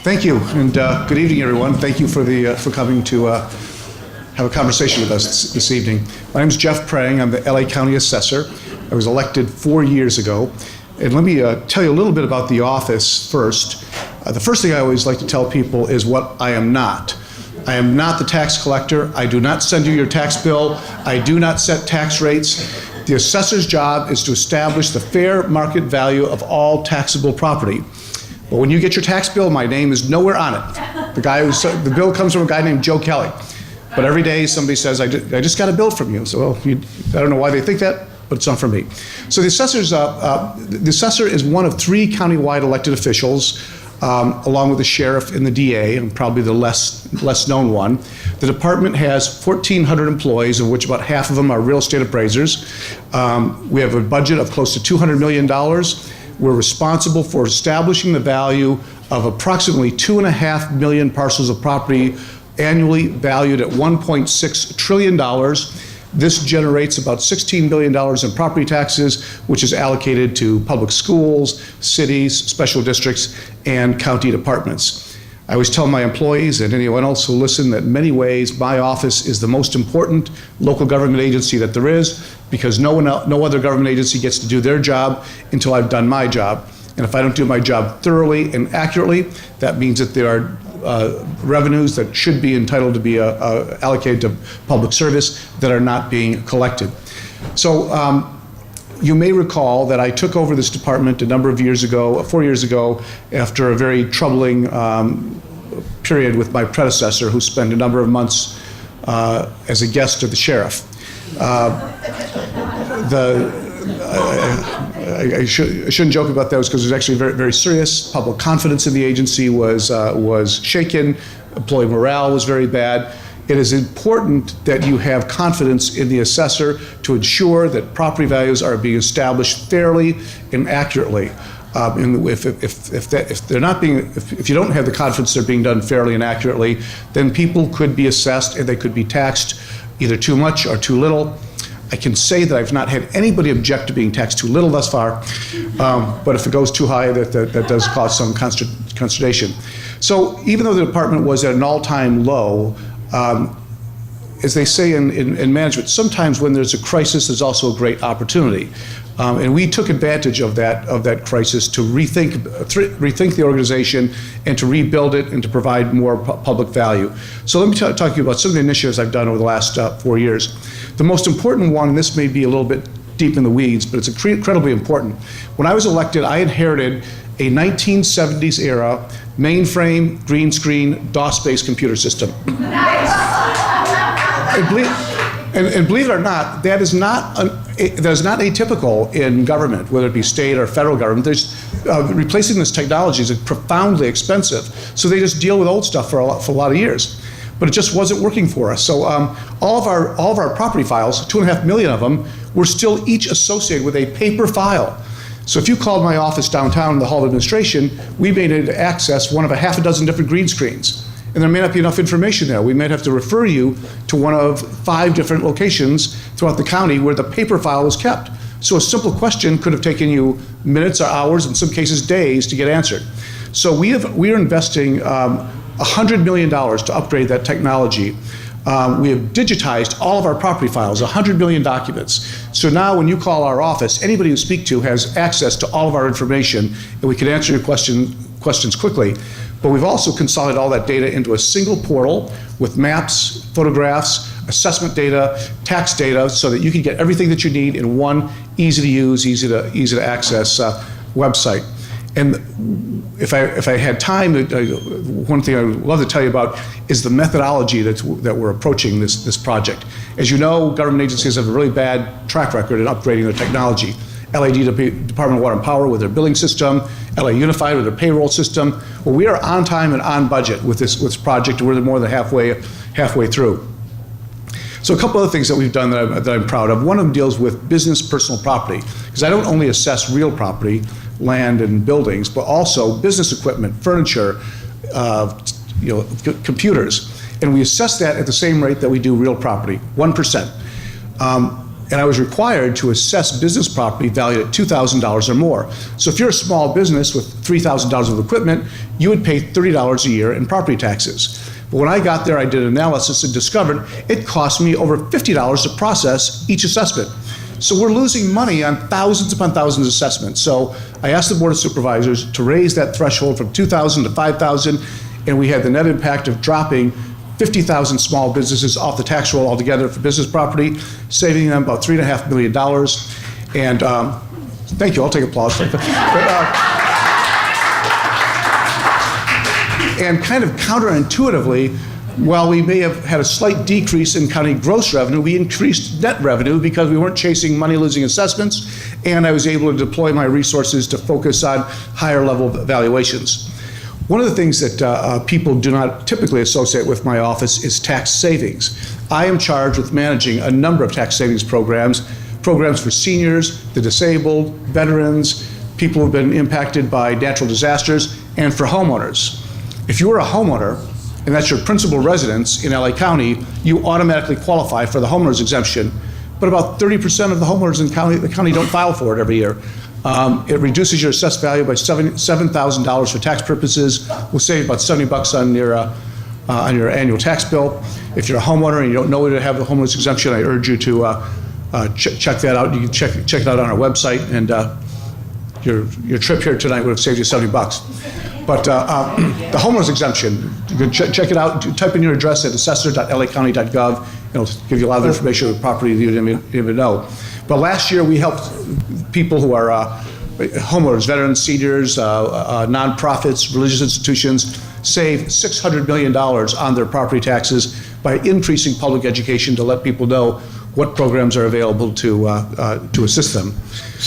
Thank you, and good evening, everyone. Thank you for coming to have a conversation with us this evening. My name is Jeff Prang. I'm the LA County Assessor. I was elected 4 years ago. And let me tell you a little bit about the office first. The first thing I always like to tell people is what I am not. I am not the tax collector. I do not send you your tax bill. I do not set tax rates. The assessor's job is to establish the fair market value of all taxable property. But when you get your tax bill, my name is nowhere on it. The bill comes from a guy named Joe Kelly. But every day somebody says, I just got a bill from you. So I don't know why they think that, but it's not from me. So the assessor is one of 3 countywide elected officials, along with the sheriff and the DA, and probably the less known one. The department has 1,400 employees, of which about half of them are real estate appraisers. We have a budget of close to $200 million. We're responsible for establishing the value of approximately 2.5 million parcels of property annually valued at $1.6 trillion. This generates about $16 billion in property taxes, which is allocated to public schools, cities, special districts, and county departments. I always tell my employees and anyone else who listen that in many ways my office is the most important local government agency that there is, because no other government agency gets to do their job until I've done my job. And if I don't do my job thoroughly and accurately, that means that there are revenues that should be entitled to be allocated to public service that are not being collected. So you may recall that I took over this department a number of years ago, 4 years ago, after a very troubling period with my predecessor, who spent a number of months as a guest of the sheriff. I shouldn't joke about those because it was actually very, very serious. Public confidence in the agency was shaken. Employee morale was very bad. It is important that you have confidence in the assessor to ensure that property values are being established fairly and accurately. And if you don't have the confidence they're being done fairly and accurately, then people could be assessed and they could be taxed either too much or too little. I can say that I've not had anybody object to being taxed too little thus far, but if it goes too high, that does cause some consternation. So even though the department was at an all-time low, as they say in management, sometimes when there's a crisis, there's also a great opportunity. And we took advantage of that crisis to rethink the organization and to rebuild it and to provide more public value. So let me talk to you about some of the initiatives I've done over the last 4 years. The most important one, and this may be a little bit deep in the weeds, but it's incredibly important. When I was elected, I inherited a 1970s era mainframe, green screen, DOS-based computer system. And believe it or not, that is not atypical in government, whether it be state or federal government. Replacing this technology is profoundly expensive, so they just deal with old stuff for a lot of years. But it just wasn't working for us. So all of our property files, 2.5 million of them, were still each associated with a paper file. So if you called my office downtown in the Hall of Administration, we may need to access one of a half a dozen different green screens. And there may not be enough information there. We might have to refer you to one of 5 different locations throughout the county where the paper file was kept. So a simple question could have taken you minutes or hours, in some cases days, to get answered. So we are investing $100 million to upgrade that technology. We have digitized all of our property files, 100 million documents. So now when you call our office, anybody you speak to has access to all of our information, and we can answer your questions quickly. But we've also consolidated all that data into a single portal with maps, photographs, assessment data, tax data, so that you can get everything that you need in one easy to use, easy to access website. And if I had time, one thing I would love to tell you about is the methodology that we're approaching this project. As you know, government agencies have a really bad track record in upgrading their technology. Department of Water and Power with their billing system, LA Unified with their payroll system. Well, we are on time and on budget with this project. We're more than halfway through. So a couple other things that we've done that I'm proud of. One of them deals with business personal property, because I don't only assess real property, land and buildings, but also business equipment, furniture, computers. And we assess that at the same rate that we do real property, 1%. And I was required to assess business property valued at $2,000 or more. So if you're a small business with $3,000 of equipment, you would pay $30 a year in property taxes. But when I got there, I did an analysis and discovered it cost me over $50 to process each assessment. So we're losing money on thousands upon thousands of assessments. So I asked the Board of Supervisors to raise that threshold from $2,000 to $5,000, and we had the net impact of dropping 50,000 small businesses off the tax roll altogether for business property, saving them about $3.5 million. And thank you, I'll take applause for that. And kind of counterintuitively, while we may have had a slight decrease in county gross revenue, we increased net revenue because we weren't chasing money-losing assessments, and I was able to deploy my resources to focus on higher level valuations. One of the things that people do not typically associate with my office is tax savings. I am charged with managing a number of tax savings programs for seniors, the disabled, veterans, people who have been impacted by natural disasters, and for homeowners. If you are a homeowner, and that's your principal residence in LA County, you automatically qualify for the homeowners exemption. But about 30% of the homeowners in the county don't file for it every year. It reduces your assessed value by $7,000 for tax purposes. We'll save about $70 on your annual tax bill. If you're a homeowner and you don't know whether to have the homeowners exemption, I urge you to check that out. You can check it out on our website, and your trip here tonight would have saved you $70. But the homeowners exemption, you can check it out. Type in your address at assessor.lacounty.gov. It'll give you a lot of information on property that you didn't even know. But last year we helped people who are homeowners, veterans, seniors, nonprofits, religious institutions save $600 million on their property taxes by increasing public education to let people know what programs are available to assist them.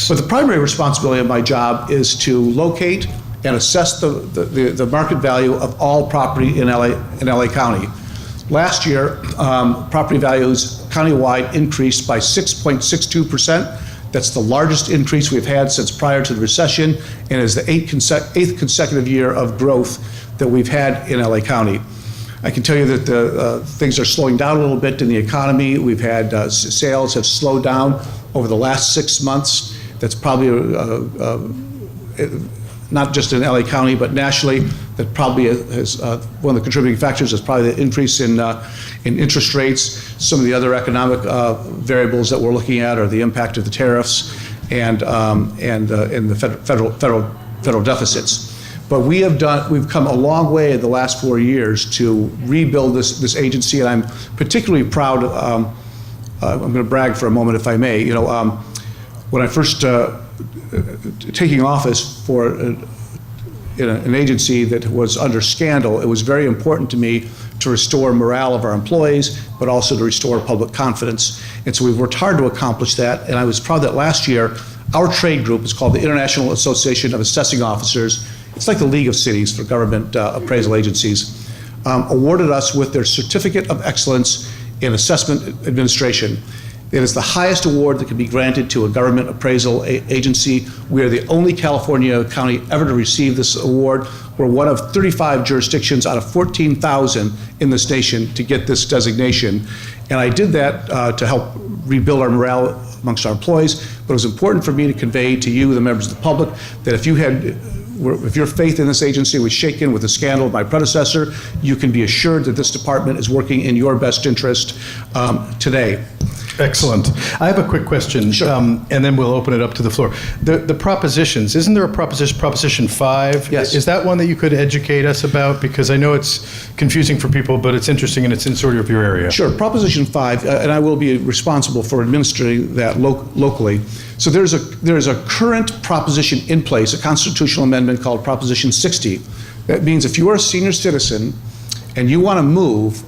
But the primary responsibility of my job is to locate and assess the market value of all property in LA County. Last year, property values countywide increased by 6.62%. That's the largest increase we've had since prior to the recession, and is the eighth consecutive year of growth that we've had in LA County. I can tell you that things are slowing down a little bit in the economy. We've had sales have slowed down over the last 6 months. That's probably not just in LA County, but nationally. That probably is one of the contributing factors is probably the increase in interest rates. Some of the other economic variables that we're looking at are the impact of the tariffs and the federal deficits. But we've come a long way in the last 4 years to rebuild this agency, and I'm particularly proud. I'm going to brag for a moment, if I may. When I first taking office for an agency that was under scandal, it was very important to me to restore morale of our employees, but also to restore public confidence. And so we've worked hard to accomplish that. And I was proud that last year, our trade group is called the International Association of Assessing Officers. It's like the League of Cities for government appraisal agencies, awarded us with their Certificate of Excellence in Assessment Administration. It is the highest award that can be granted to a government appraisal agency. We are the only California county ever to receive this award. We're one of 35 jurisdictions out of 14,000 in this nation to get this designation. And I did that to help rebuild our morale amongst our employees. But it was important for me to convey to you, the members of the public, that if your faith in this agency was shaken with the scandal of my predecessor, you can be assured that this department is working in your best interest today. Excellent. I have a quick question, and then we'll open it up to the floor. The propositions, isn't there a Proposition 5? Yes. Is that one that you could educate us about? Because I know it's confusing for people, but it's interesting and it's in sort of your area. Sure. Proposition 5, and I will be responsible for administering that locally. So there's a current proposition in place, a constitutional amendment called Proposition 60. That means if you are a senior citizen and you want to move,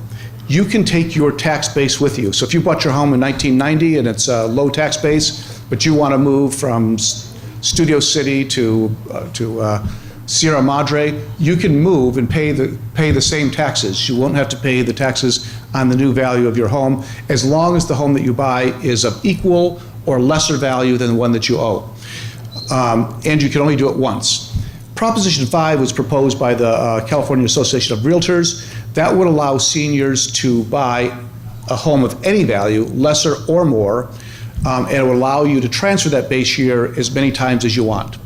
you can take your tax base with you. So if you bought your home in 1990 and it's a low tax base, but you want to move from Studio City to Sierra Madre, you can move and pay the same taxes. You won't have to pay the taxes on the new value of your home, as long as the home that you buy is of equal or lesser value than the one that you owe. And you can only do it once. Proposition 5 was proposed by the California Association of Realtors. That would allow seniors to buy a home of any value, lesser or more, and it would allow you to transfer that base year as many times as you want.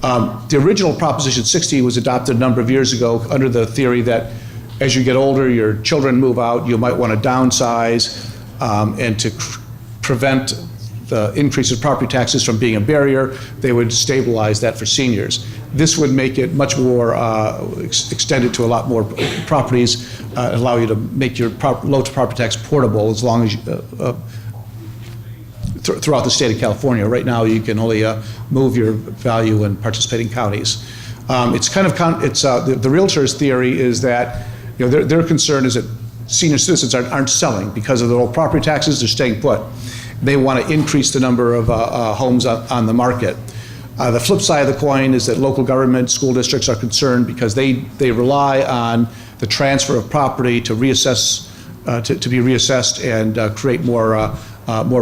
The original Proposition 60 was adopted a number of years ago under the theory that as you get older, your children move out, you might want to downsize, and to prevent the increase of property taxes from being a barrier, they would stabilize that for seniors. This would make it much more extended to a lot more properties, allow you to make your low property tax portable as long as you, throughout the state of California. Right now, you can only move your value in participating counties. It's kind of the realtors' theory is that their concern is that senior citizens aren't selling because of the low property taxes. They're staying put. They want to increase the number of homes on the market. The flip side of the coin is that local government, school districts are concerned because they rely on the transfer of property to reassess, to be reassessed and create more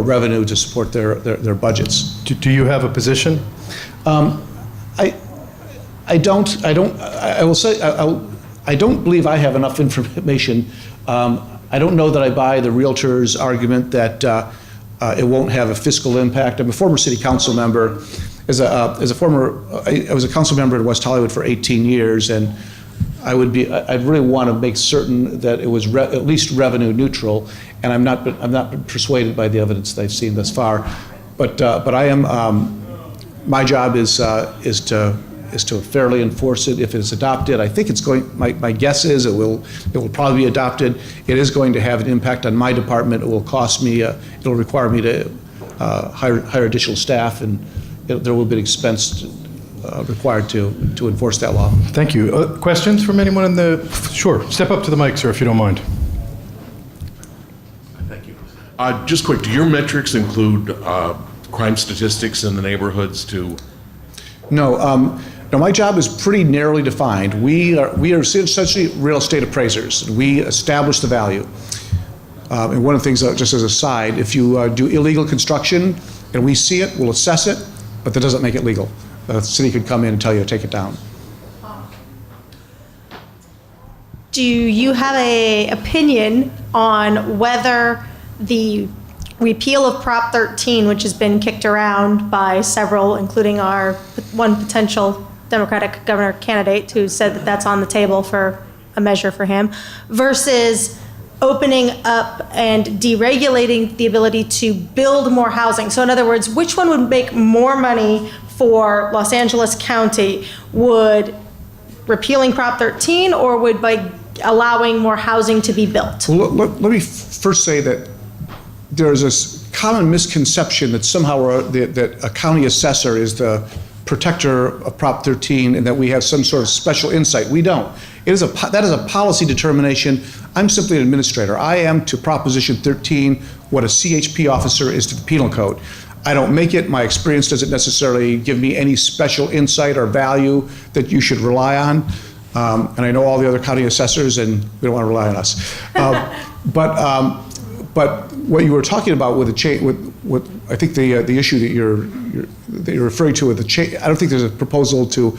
revenue to support their budgets. Do you have a position? I will say I don't believe I have enough information. I don't know that I buy the realtors' argument that it won't have a fiscal impact. I'm a former city council member. I was a council member in West Hollywood for 18 years, and I'd really want to make certain that it was at least revenue neutral, and I'm not been persuaded by the evidence that I've seen thus far. But I am. My job is to fairly enforce it if it's adopted. I think it's going. My guess is it will probably be adopted. It is going to have an impact on my department. It will cost me. It'll require me to hire additional staff, and there will be an expense required to enforce that law. Thank you. Questions from anyone in the? Sure. Step up to the mic, sir, if you don't mind. Thank you. Just quick. Do your metrics include crime statistics in the neighborhoods too? No. Now, my job is pretty narrowly defined. We are essentially real estate appraisers. We establish the value. And one of the things, just as a side, if you do illegal construction and we see it, we'll assess it, but that doesn't make it legal. The city could come in and tell you to take it down. Do you have an opinion on whether the repeal of Prop 13, which has been kicked around by several, including our one potential Democratic governor candidate who said that that's on the table for a measure for him, versus opening up and deregulating the ability to build more housing? So in other words, which one would make more money for Los Angeles County? Would repealing Prop 13 or would by allowing more housing to be built? Well, let me first say that there's this common misconception that somehow that a county assessor is the protector of Prop 13 and that we have some sort of special insight. We don't. That is a policy determination. I'm simply an administrator. I am to Proposition 13 what a CHP officer is to the penal code. I don't make it. My experience doesn't necessarily give me any special insight or value that you should rely on. And I know all the other county assessors, and we don't want to rely on us. But what you were talking about with the change, with I think the issue that you're referring to with the change, I don't think there's a proposal to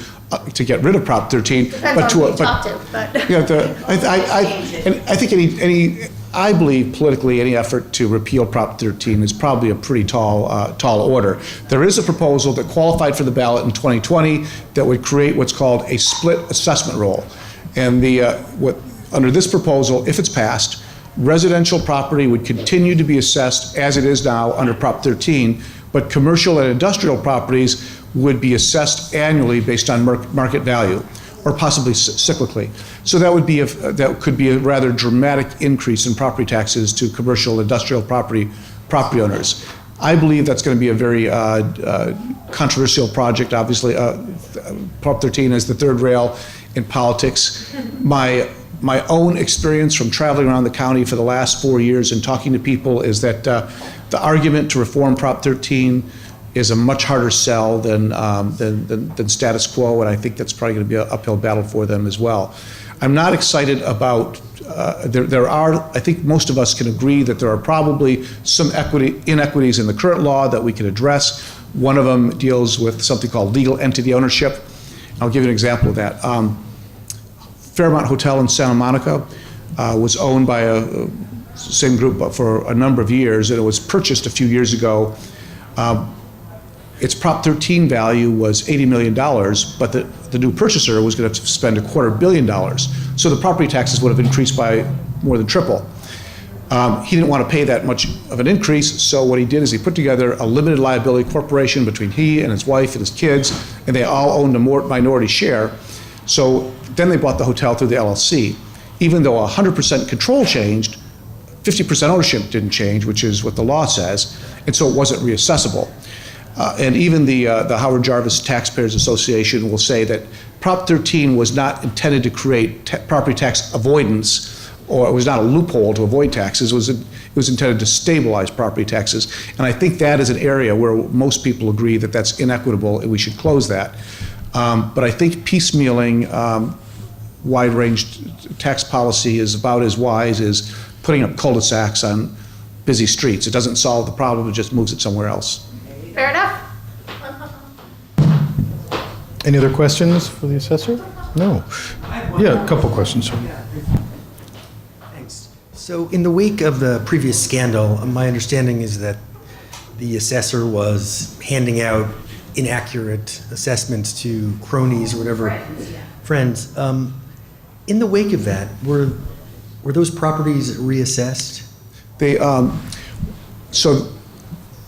get rid of Prop 13, Depends on who you talk to, but. Yeah, I think I believe politically any effort to repeal Prop 13 is probably a pretty tall order. There is a proposal that qualified for the ballot in 2020 that would create what's called a split assessment roll. And under this proposal, if it's passed, residential property would continue to be assessed as it is now under Prop 13, but commercial and industrial properties would be assessed annually based on market value, or possibly cyclically. So that could be a rather dramatic increase in property taxes to commercial industrial property owners. I believe that's going to be a very controversial project. Obviously, Prop 13 is the third rail in politics. My own experience from traveling around the county for the last 4 years and talking to people is that the argument to reform Prop 13 is a much harder sell than status quo, and I think that's probably going to be an uphill battle for them as well. I'm not excited about, I think most of us can agree that there are probably some inequities in the current law that we can address. One of them deals with something called legal entity ownership. I'll give you an example of that. Fairmont Hotel in Santa Monica was owned by a same group for a number of years, and it was purchased a few years ago. Its Prop 13 value was $80 million, but the new purchaser was going to spend $250 million. So the property taxes would have increased by more than triple. He didn't want to pay that much of an increase, so what he did is he put together a limited liability corporation between he and his wife and his kids, and they all owned a minority share. So then they bought the hotel through the LLC. Even though 100% control changed, 50% ownership didn't change, which is what the law says, and so it wasn't reassessable. And even the Howard Jarvis Taxpayers Association will say that Prop 13 was not intended to create property tax avoidance, or it was not a loophole to avoid taxes. It was intended to stabilize property taxes. And I think that is an area where most people agree that that's inequitable and we should close that. But I think piecemealing wide-range tax policy is about as wise as putting up cul-de-sacs on busy streets. It doesn't solve the problem, it just moves it somewhere else. Fair enough. Any other questions for the assessor? No. Yeah, a couple questions. Thanks. So in the wake of the previous scandal, my understanding is that the assessor was handing out inaccurate assessments to cronies or whatever, friends. In the wake of that, were those properties reassessed? So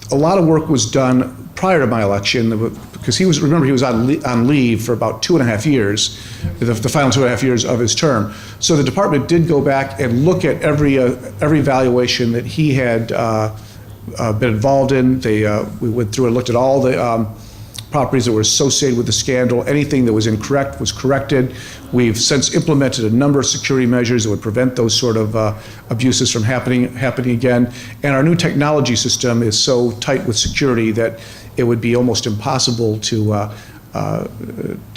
a lot of work was done prior to my election because he was on leave for about 2.5 years, the final 2.5 years of his term. So the department did go back and look at every valuation that he had been involved in. We went through and looked at all the properties that were associated with the scandal. Anything that was incorrect was corrected. We've since implemented a number of security measures that would prevent those sort of abuses from happening again. And our new technology system is so tight with security that it would be almost impossible to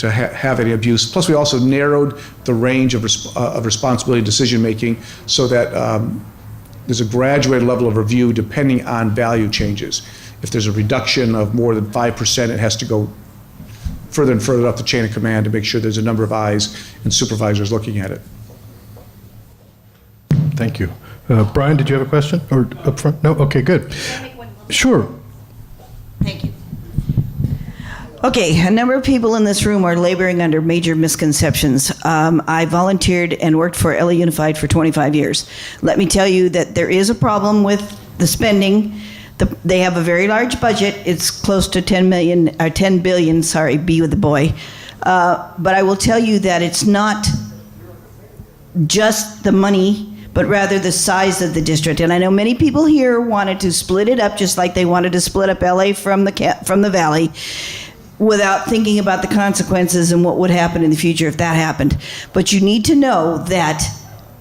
have any abuse. Plus, we also narrowed the range of responsibility decision-making so that there's a graduated level of review depending on value changes. If there's a reduction of more than 5%, it has to go further and further up the chain of command to make sure there's a number of eyes and supervisors looking at it. Thank you. Brian, did you have a question? Or up front? No? Okay, good. Sure. Thank you. Okay, a number of people in this room are laboring under major misconceptions. I volunteered and worked for LA Unified for 25 years. Let me tell you that there is a problem with the spending. They have a very large budget. It's close to 10 billion, sorry, B with the boy. But I will tell you that it's not just the money, but rather the size of the district. And I know many people here wanted to split it up just like they wanted to split up LA from the Valley, without thinking about the consequences and what would happen in the future if that happened. But you need to know that,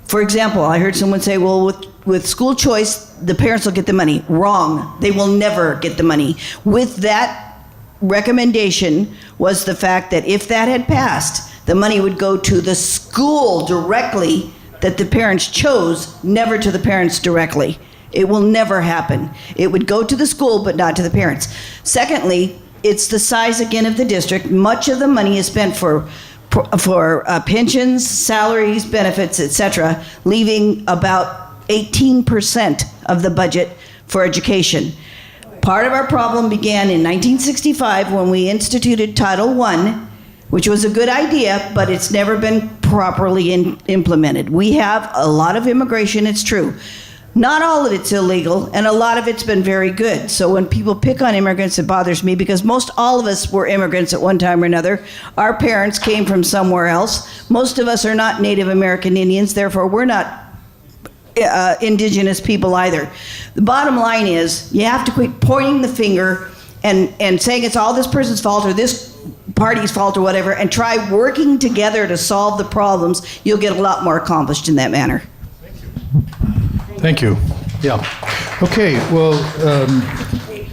for example, I heard someone say, well, with school choice, the parents will get the money. Wrong. They will never get the money. With that recommendation was the fact that if that had passed, the money would go to the school directly that the parents chose, never to the parents directly. It will never happen. It would go to the school, but not to the parents. Secondly, it's the size again of the district. Much of the money is spent for pensions, salaries, benefits, etc., leaving about 18% of the budget for education. Part of our problem began in 1965 when we instituted Title I, which was a good idea, but it's never been properly implemented. We have a lot of immigration, it's true. Not all of it's illegal, and a lot of it's been very good. So when people pick on immigrants, it bothers me because most all of us were immigrants at one time or another. Our parents came from somewhere else. Most of us are not Native American Indians, therefore we're not indigenous people either. The bottom line is you have to quit pointing the finger and saying it's all this person's fault or this party's fault or whatever, and try working together to solve the problems. You'll get a lot more accomplished in that manner. Thank you. Yeah. Okay, well,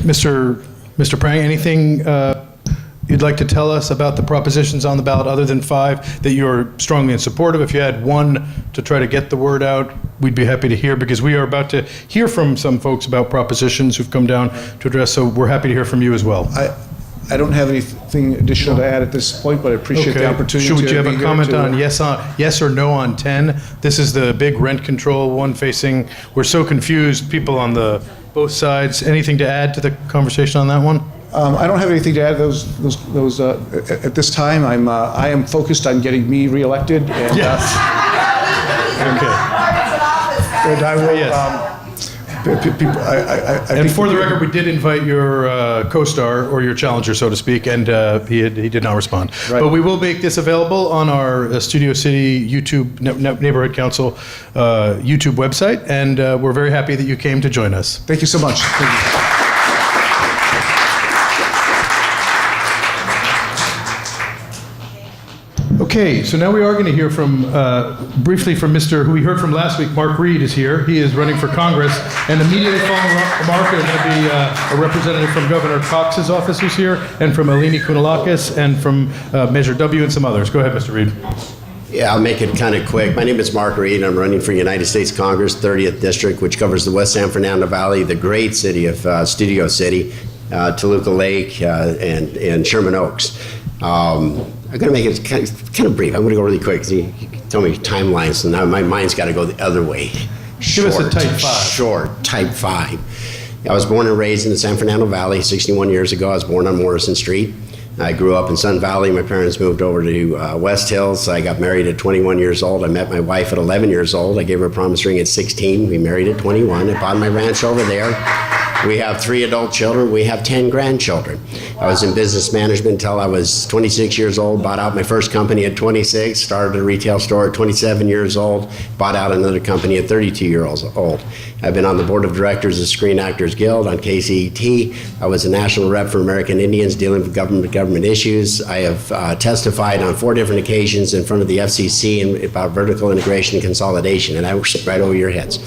Mr. Prang, anything you'd like to tell us about the propositions on the ballot other than 5 that you're strongly in support of? If you had one to try to get the word out, we'd be happy to hear, because we are about to hear from some folks about propositions who've come down to address, so we're happy to hear from you as well. I don't have anything additional to add at this point, but I appreciate the opportunity. Would you have be a here comment to- on yes or no on 10? This is the big rent control one facing, we're so confused, people on the both sides. Anything to add to the conversation on that one? I don't have anything to add. Those at this time. I am focused on getting me reelected. And, yes. Okay. And I will. And for the record, we did invite your co-star or your challenger, so to speak, and he did not respond. Right. But we will make this available on our Studio City YouTube Neighborhood Council YouTube website, and we're very happy that you came to join us. Thank you so much. Thank you. Okay, so now we are going to hear from, briefly from Mr. who we heard from last week. Mark Reed is here. He is running for Congress. And immediately following Mark is going to be a representative from Governor Cox's office who's here, and from Eleni Kounalakis, and from Measure W and some others. Go ahead, Mr. Reed. Yeah, I'll make it kind of quick. My name is Mark Reed. I'm running for United States Congress, 30th District, which covers the West San Fernando Valley, the great city of Studio City, Toluca Lake, and Sherman Oaks. I'm going to make it kind of brief. I'm going to go really quick. You told me timelines, so now my mind's got to go the other way. Give us a type 5. Short, type 5. I was born and raised in the San Fernando Valley 61 years ago. I was born on Morrison Street. I grew up in Sun Valley. My parents moved over to West Hills. I got married at 21 years old. I met my wife at 11 years old. I gave her a promise ring at 16. We married at 21. I bought my ranch over there. We have 3 adult children. We have 10 grandchildren. I was in business management until I was 26 years old, bought out my first company at 26, started a retail store at 27 years old, bought out another company at 32 years old. I've been on the board of directors of Screen Actors Guild on KCET. I was a national rep for American Indians dealing with government issues. I have testified on 4 different occasions in front of the FCC about vertical integration and consolidation, and I was right over your heads.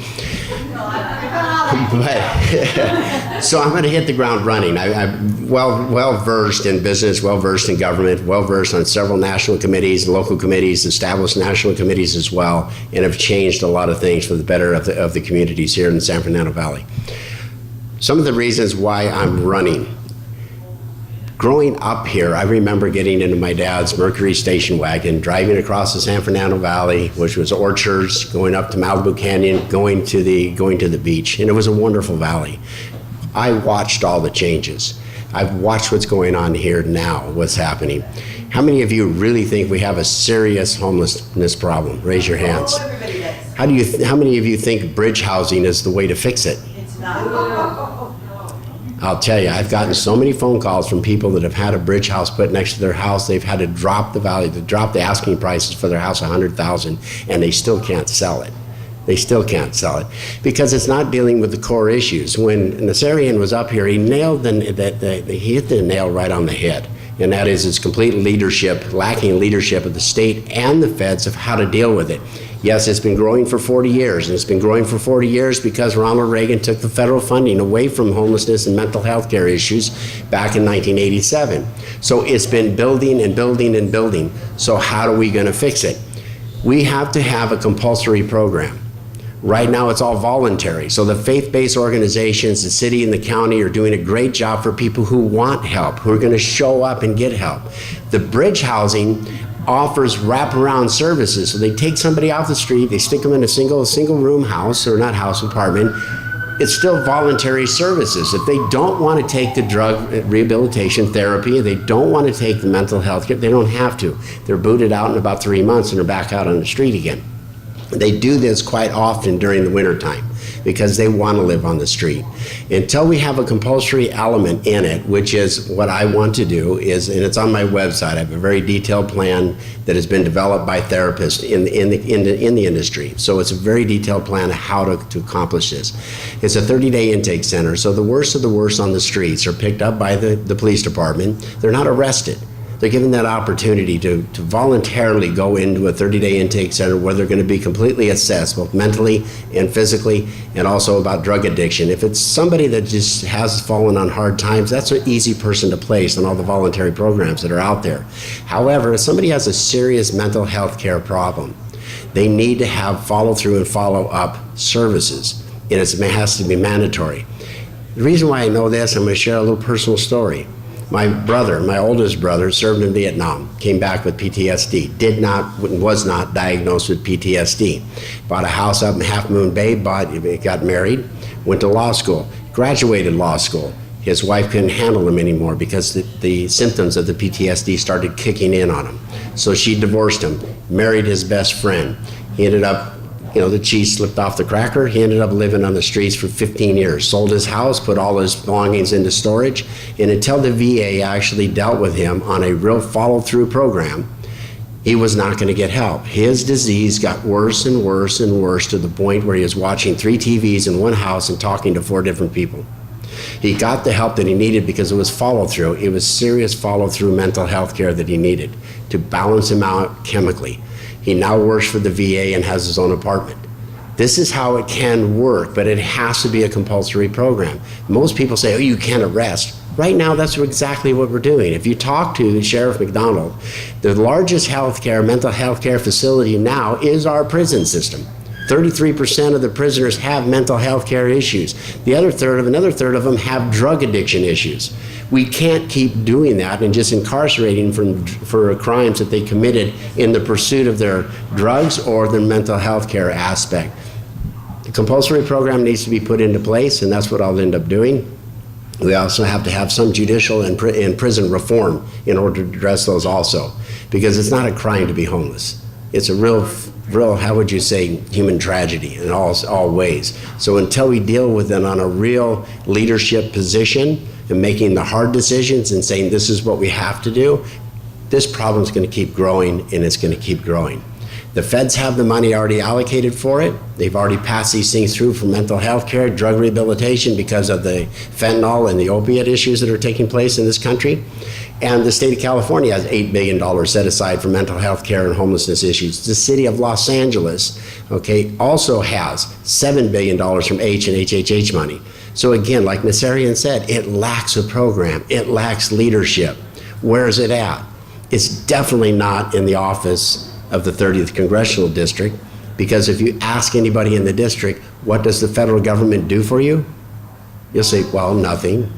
But, so I'm going to hit the ground running. I'm well versed in business, well versed in government, well versed on several national committees, local committees, established national committees as well, and have changed a lot of things for the better of the communities here in the San Fernando Valley. Some of the reasons why I'm running. Growing up here, I remember getting into my dad's Mercury station wagon, driving across the San Fernando Valley, which was orchards, going up to Malibu Canyon, going to the beach, and it was a wonderful valley. I watched all the changes. I've watched what's going on here now, what's happening. How many of you really think we have a serious homelessness problem? Raise your hands. How many of you think bridge housing is the way to fix it? It's not. I'll tell you, I've gotten so many phone calls from people that have had a bridge house put next to their house. They've had to drop the value, to drop the asking prices for their house $100,000, and they still can't sell it. They still can't sell it because it's not dealing with the core issues. When Nassarian was up here, he nailed he hit the nail right on the head, and that is its complete leadership, lacking leadership of the state and the feds of how to deal with it. Yes, it's been growing for 40 years, and it's been growing for 40 years because Ronald Reagan took the federal funding away from homelessness and mental health care issues back in 1987. So it's been building and building and building. So how are we going to fix it? We have to have a compulsory program. Right now, it's all voluntary. So the faith-based organizations, the city and the county are doing a great job for people who want help, who are going to show up and get help. The bridge housing offers wraparound services. So they take somebody off the street, they stick them in a single room house, or not house, apartment. It's still voluntary services. If they don't want to take the drug rehabilitation therapy, they don't want to take the mental health care, they don't have to. They're booted out in about 3 months and they're back out on the street again. They do this quite often during the wintertime because they want to live on the street. Until we have a compulsory element in it, which is what I want to do, is, and it's on my website, I have a very detailed plan that has been developed by therapists in the industry. So it's a very detailed plan of how to accomplish this. It's a 30-day intake center, so the worst of the worst on the streets are picked up by the police department. They're not arrested. They're given that opportunity to voluntarily go into a 30-day intake center where they're going to be completely assessed, both mentally and physically, and also about drug addiction. If it's somebody that just has fallen on hard times, that's an easy person to place on all the voluntary programs that are out there. However, if somebody has a serious mental health care problem, they need to have follow-through and follow-up services, and it has to be mandatory. The reason why I know this, I'm going to share a little personal story. My brother, my oldest brother, served in Vietnam, came back with PTSD, was not diagnosed with PTSD. Bought a house up in Half Moon Bay, got married, went to law school, graduated law school. His wife couldn't handle him anymore because the symptoms of the PTSD started kicking in on him. So she divorced him, married his best friend. He ended up, the cheese slipped off the cracker. He ended up living on the streets for 15 years. Sold his house, put all his belongings into storage, and until the VA actually dealt with him on a real follow-through program, he was not going to get help. His disease got worse and worse and worse to the point where he was watching 3 TVs in one house and talking to 4 different people. He got the help that he needed because it was follow-through. It was serious follow-through mental health care that he needed to balance him out chemically. He now works for the VA and has his own apartment. This is how it can work, but it has to be a compulsory program. Most people say, oh, you can't arrest. Right now, that's exactly what we're doing. If you talk to Sheriff McDonald, the largest mental health care facility now is our prison system. 33% of the prisoners have mental health care issues. Another third of them have drug addiction issues. We can't keep doing that and just incarcerating for crimes that they committed in the pursuit of their drugs or their mental health care aspect. The compulsory program needs to be put into place, and that's what I'll end up doing. We also have to have some judicial and prison reform in order to address those also, because it's not a crime to be homeless. It's a real, how would you say, human tragedy in all ways. So until we deal with it on a real leadership position and making the hard decisions and saying this is what we have to do, this problem's going to keep growing, and it's going to keep growing. The feds have the money already allocated for it. They've already passed these things through for mental health care, drug rehabilitation because of the fentanyl and the opiate issues that are taking place in this country. And the state of California has $8 billion set aside for mental health care and homelessness issues. The city of Los Angeles, okay, also has $7 billion from H and HHH money. So again, like Nassarian said, it lacks a program. It lacks leadership. Where is it at? It's definitely not in the office of the 30th Congressional District, because if you ask anybody in the district, what does the federal government do for you? You'll say, well, nothing.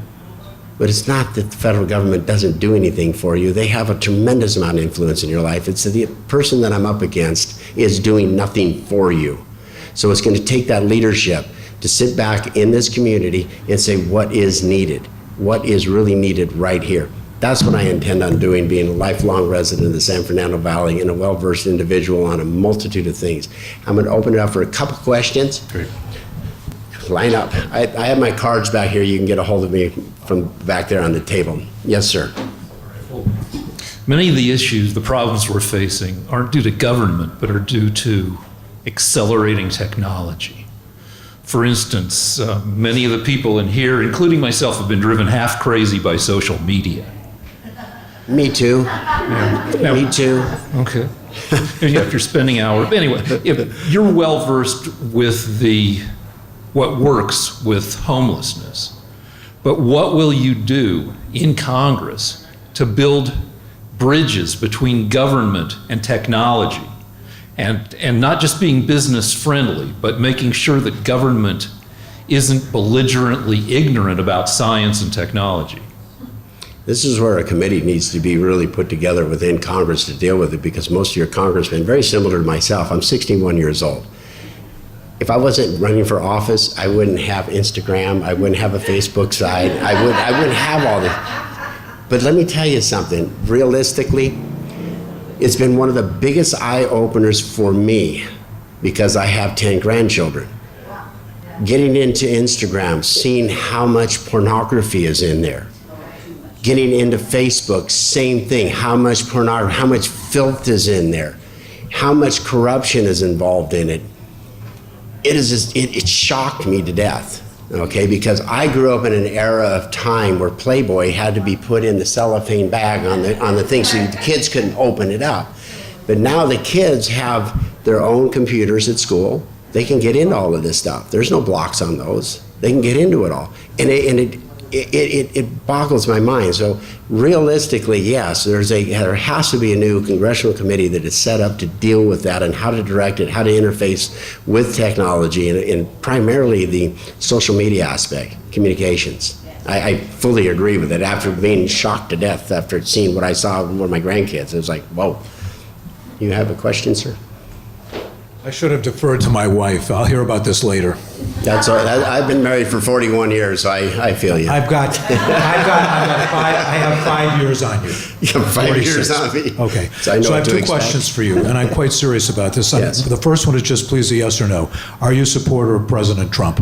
But it's not that the federal government doesn't do anything for you. They have a tremendous amount of influence in your life. It's the person that I'm up against is doing nothing for you. So it's going to take that leadership to sit back in this community and say what is needed, what is really needed right here. That's what I intend on doing, being a lifelong resident of the San Fernando Valley and a well-versed individual on a multitude of things. I'm going to open it up for a couple questions. Great. Line up. I have my cards back here. You can get a hold of me from back there on the table. Yes, sir. Many of the issues, the problems we're facing aren't due to government, but are due to accelerating technology. For instance, many of the people in here, including myself, have been driven half crazy by social media. Me too. Yeah. Me too. Okay. And yet you're spending hours. Anyway, if you're well versed with what works with homelessness, but what will you do in Congress to build bridges between government and technology, and not just being business friendly, but making sure that government isn't belligerently ignorant about science and technology? This is where a committee needs to be really put together within Congress to deal with it, because most of your congressmen, very similar to myself, I'm 61 years old. If I wasn't running for office, I wouldn't have Instagram, I wouldn't have a Facebook site, I wouldn't have all this. But let me tell you something, realistically, it's been one of the biggest eye-openers for me, because I have 10 grandchildren. Getting into Instagram, seeing how much pornography is in there. Getting into Facebook, same thing, how much pornography, how much filth is in there, how much corruption is involved in it. It shocked me to death, okay, because I grew up in an era of time where Playboy had to be put in the cellophane bag on the thing so the kids couldn't open it up. But now the kids have their own computers at school. They can get into all of this stuff. There's no blocks on those. They can get into it all. And it boggles my mind. So realistically, yes, there has to be a new congressional committee that is set up to deal with that and how to direct it, how to interface with technology, and primarily the social media aspect, communications. I fully agree with it. After being shocked to death after seeing what I saw with my grandkids, it was like, whoa. You have a question, sir? I should have deferred to my wife. I'll hear about this later. That's all right. I've been married for 41 years, so I feel you. I have 5 years on you. You have 5 years on me. Okay. So I have two questions for you, and I'm quite serious about this. Yes. The first one is just please a yes or no. Are you a supporter of President Trump?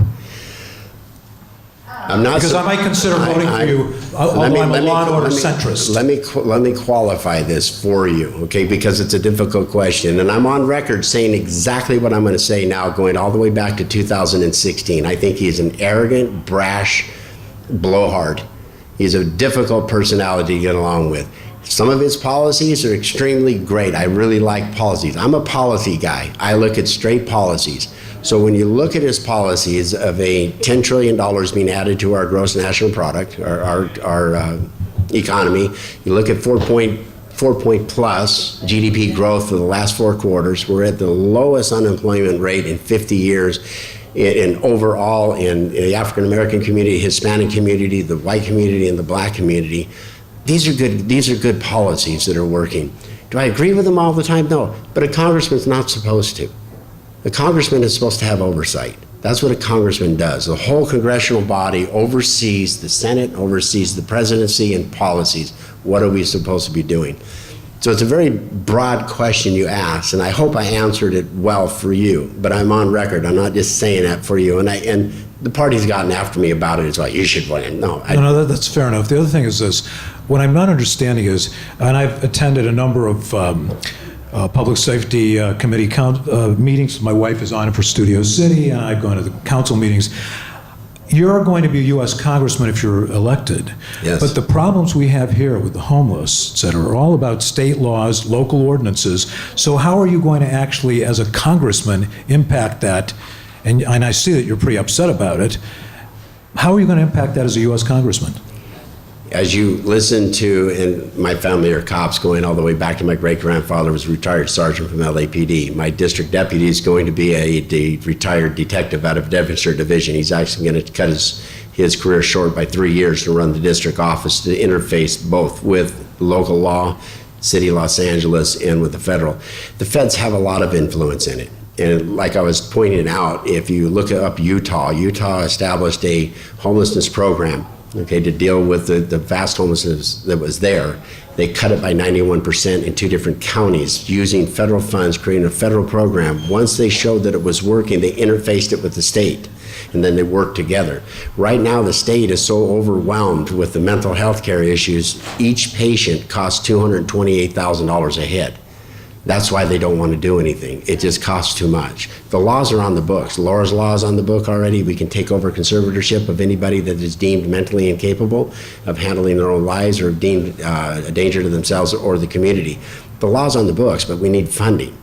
I'm not, because I might consider voting for you, although I'm a law and order centrist. Let me qualify this for you, okay, because it's a difficult question. And I'm on record saying exactly what I'm going to say now, going all the way back to 2016. I think he's an arrogant, brash blowhard. He's a difficult personality to get along with. Some of his policies are extremely great. I really like policies. I'm a policy guy. I look at straight policies. So when you look at his policies of a $10 trillion being added to our gross national product, our economy, you look at 4-point plus GDP growth for the last 4 quarters. We're at the lowest unemployment rate in 50 years. In overall, in the African American community, Hispanic community, the white community, and the black community, these are good policies that are working. Do I agree with them all the time? No, but a congressman's not supposed to. The congressman is supposed to have oversight. That's what a congressman does. The whole congressional body oversees the Senate, oversees the presidency and policies. What are we supposed to be doing? So it's a very broad question you asked, and I hope I answered it well for you, but I'm on record. I'm not just saying that for you. And the party's gotten after me about it. It's like, you should vote in. No, that's fair enough. The other thing is this. What I'm not understanding is, and I've attended a number of Public Safety Committee meetings. My wife is on it for Studio City, and I've gone to the council meetings. You're going to be a U.S. congressman if you're elected. Yes. But the problems we have here with the homeless, et cetera, are all about state laws, local ordinances. So how are you going to actually, as a congressman, impact that? And I see that you're pretty upset about it. How are you going to impact that as a U.S. congressman? As you listen to, and my family are cops going all the way back to my great-grandfather was a retired sergeant from LAPD. My district deputy is going to be a retired detective out of Devonshire Division. He's actually going to cut his career short by 3 years to run the district office to interface both with local law, city of Los Angeles, and with the federal. The feds have a lot of influence in it. And like I was pointing out, if you look up Utah established a homelessness program, okay, to deal with the vast homelessness that was there. They cut it by 91% in 2 different counties using federal funds, creating a federal program. Once they showed that it was working, they interfaced it with the state, and then they worked together. Right now, the state is so overwhelmed with the mental health care issues, each patient costs $228,000 a head. That's why they don't want to do anything. It just costs too much. The laws are on the books. Laura's law is on the book already. We can take over conservatorship of anybody that is deemed mentally incapable of handling their own lives or deemed a danger to themselves or the community. The law's on the books, but we need funding.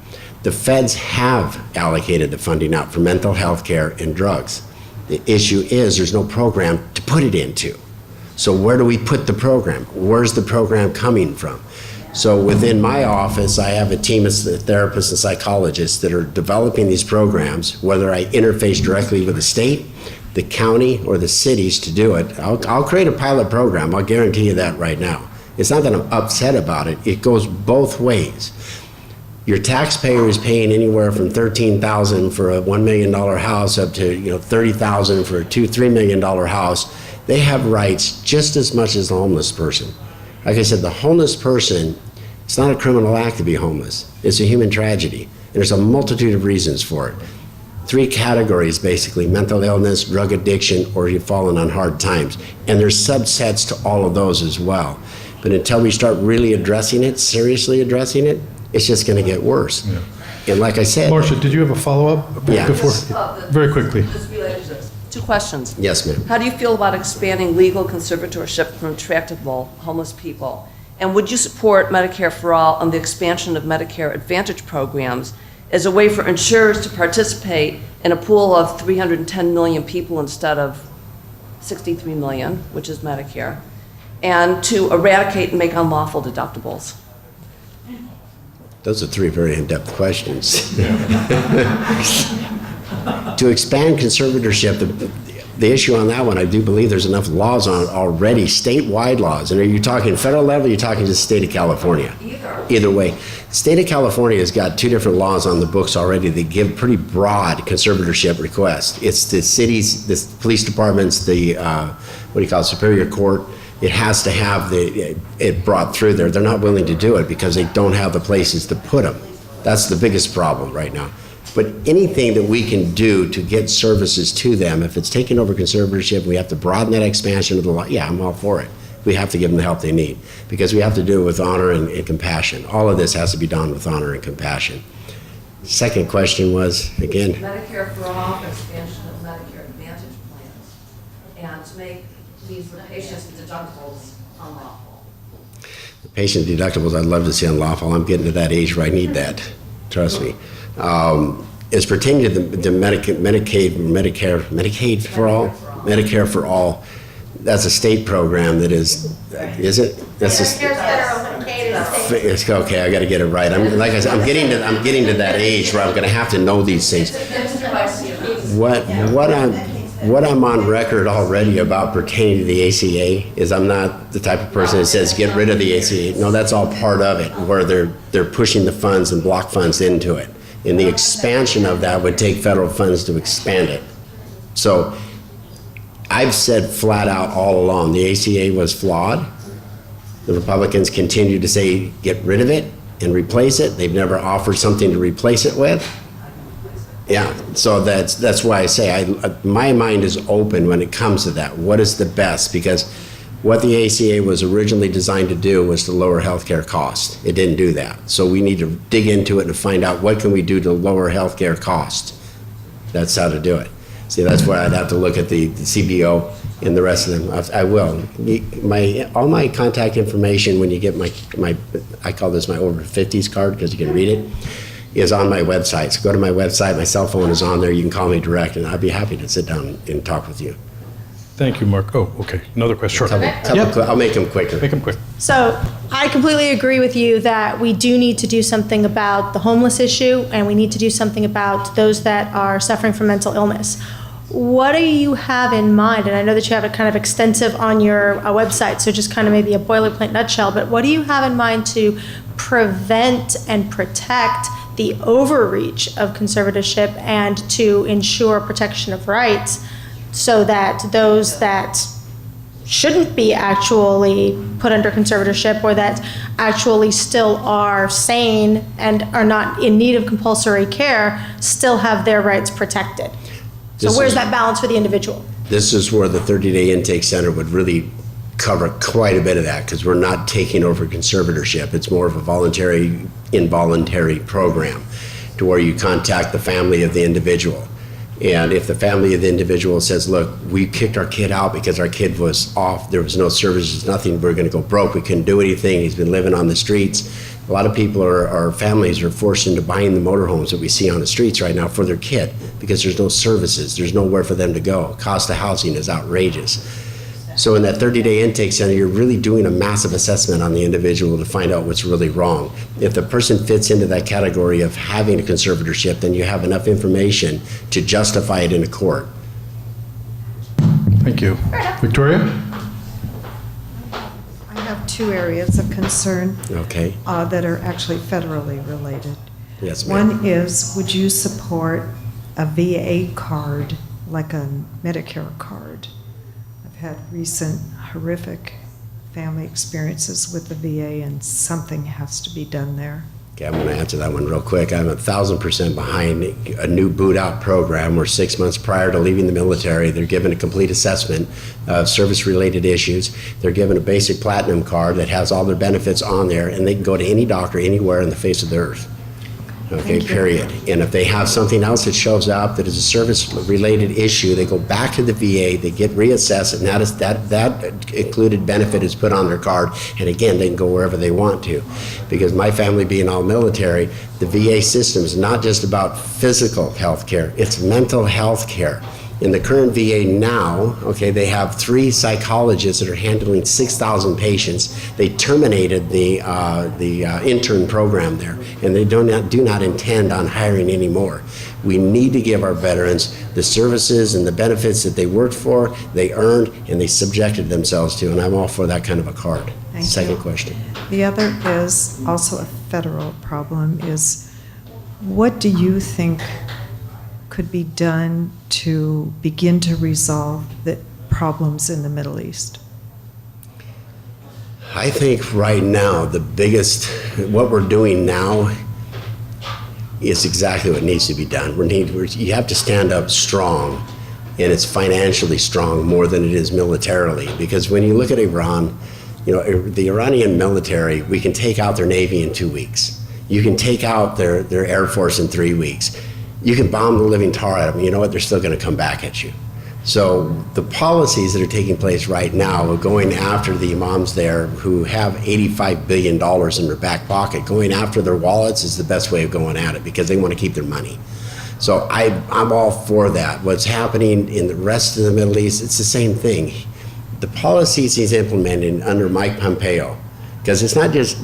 The feds have allocated the funding out for mental health care and drugs. The issue is there's no program to put it into. So where do we put the program? Where's the program coming from? So within my office, I have a team of therapists and psychologists that are developing these programs, whether I interface directly with the state, the county, or the cities to do it. I'll create a pilot program, I'll guarantee you that right now. It's not that I'm upset about it, it goes both ways. Your taxpayer is paying anywhere from $13,000 for a $1 million house up to $30,000 for a $2-3 million house. They have rights just as much as the homeless person. Like I said, the homeless person, it's not a criminal act to be homeless. It's a human tragedy. And there's a multitude of reasons for it. 3 categories, basically: mental illness, drug addiction, or you've fallen on hard times. And there's subsets to all of those as well. But until we start really addressing it, seriously addressing it, it's just going to get worse. Yeah. And like I said... Marcia, did you have a follow-up? Yeah. Very quickly. This related to this. 2 questions. Yes, ma'am. How do you feel about expanding legal conservatorship for intractable homeless people? And would you support Medicare for All and the expansion of Medicare Advantage programs as a way for insurers to participate in a pool of 310 million people instead of 63 million, which is Medicare, and to eradicate and make unlawful deductibles? Those are 3 very in-depth questions. To expand conservatorship, the issue on that one, I do believe there's enough laws on it already, statewide laws. And are you talking federal level, or are you talking just the state of California? Either way. The state of California has got 2 different laws on the books already that give pretty broad conservatorship requests. It's the cities, the police departments, the, Superior Court. It has to have it brought through there. They're not willing to do it because they don't have the places to put them. That's the biggest problem right now. But anything that we can do to get services to them, if it's taking over conservatorship, we have to broaden that expansion of the law. Yeah, I'm all for it. We have to give them the help they need because we have to do it with honor and compassion. All of this has to be done with honor and compassion. Second question was, again? Medicare for All, expansion of Medicare Advantage plans, and to make these patients' deductibles unlawful. The patient deductibles, I'd love to see unlawful. I'm getting to that age where I need that. Trust me. As pertaining to the Medicaid for all, Medicare for all, that's a state program that is it? That's it's okay. I got to get it right. Like I said, I'm getting to that age where I'm going to have to know these things. What I'm on record already about pertaining to the ACA is I'm not the type of person that says get rid of the ACA. No, that's all part of it, where they're pushing the funds and block funds into it. And the expansion of that would take federal funds to expand it. So I've said flat out all along, the ACA was flawed. The Republicans continue to say get rid of it and replace it. They've never offered something to replace it with. Yeah, so that's why I say my mind is open when it comes to that. What is the best? Because What the ACA was originally designed to do was to lower healthcare costs. It didn't do that. So we need to dig into it and find out what can we do to lower healthcare costs. That's how to do it. See, that's where I'd have to look at the CBO and the rest of them. I will. All my contact information, when you get my I call this my over 50s card because you can read it, is on my website. So go to my website. My cell phone is on there. You can call me direct, and I'd be happy to sit down and talk with you. Thank you, Mark. Oh, okay. Another question. I'll make them quicker. Make them quick. So I completely agree with you that we do need to do something about the homeless issue, and we need to do something about those that are suffering from mental illness. What do you have in mind? And I know that you have it kind of extensive on your website, so just kind of maybe a boilerplate nutshell, but what do you have in mind to prevent and protect the overreach of conservatorship and to ensure protection of rights so that those that shouldn't be actually put under conservatorship or that actually still are sane and are not in need of compulsory care still have their rights protected? So where's that balance for the individual? This is where the 30-day intake center would really cover quite a bit of that, because we're not taking over conservatorship. It's more of a voluntary, involuntary program to where you contact the family of the individual. And if the family of the individual says, look, we kicked our kid out because our kid was off, there was no services, nothing, we're going to go broke, we couldn't do anything, he's been living on the streets. A lot of people our families are forced into buying the motorhomes that we see on the streets right now for their kid because there's no services, there's nowhere for them to go. Cost of housing is outrageous. So in that 30-day intake center, you're really doing a massive assessment on the individual to find out what's really wrong. If the person fits into that category of having a conservatorship, then you have enough information to justify it in a court. Thank you. Victoria? I have two areas of concern Okay. that are actually federally related. Yes, ma'am. One is, would you support a VA card like a Medicare card? I've had recent horrific family experiences with the VA, and something has to be done there. Okay, I'm going to answer that one real quick. I'm 1,000% behind a new boot out program where 6 months prior to leaving the military, they're given a complete assessment of service-related issues. They're given a basic platinum card that has all their benefits on there, and they can go to any doctor anywhere on the face of the earth. Okay, period. And if they have something else that shows up that is a service-related issue, they go back to the VA, they get reassessed, and that included benefit is put on their card, and again, they can go wherever they want to. Because my family being all military, the VA system is not just about physical health care, it's mental health care. In the current VA now, okay, they have 3 psychologists that are handling 6,000 patients. They terminated the intern program there, and they do not intend on hiring any more. We need to give our veterans the services and the benefits that they worked for, they earned, and they subjected themselves to, and I'm all for that kind of a card. Second question. The other is also a federal problem, is what do you think could be done to begin to resolve the problems in the Middle East? I think right now what we're doing now is exactly what needs to be done. You have to stand up strong, and it's financially strong more than it is militarily. Because when you look at Iran, the Iranian military, we can take out their navy in 2 weeks. You can take out their air force in 3 weeks. You can bomb the living tar out of them. You know what? They're still going to come back at you. So the policies that are taking place right now of going after the imams there who have $85 billion in their back pocket, going after their wallets is the best way of going at it because they want to keep their money. So I'm all for that. What's happening in the rest of the Middle East, it's the same thing. The policies he's implementing under Mike Pompeo, because it's not just,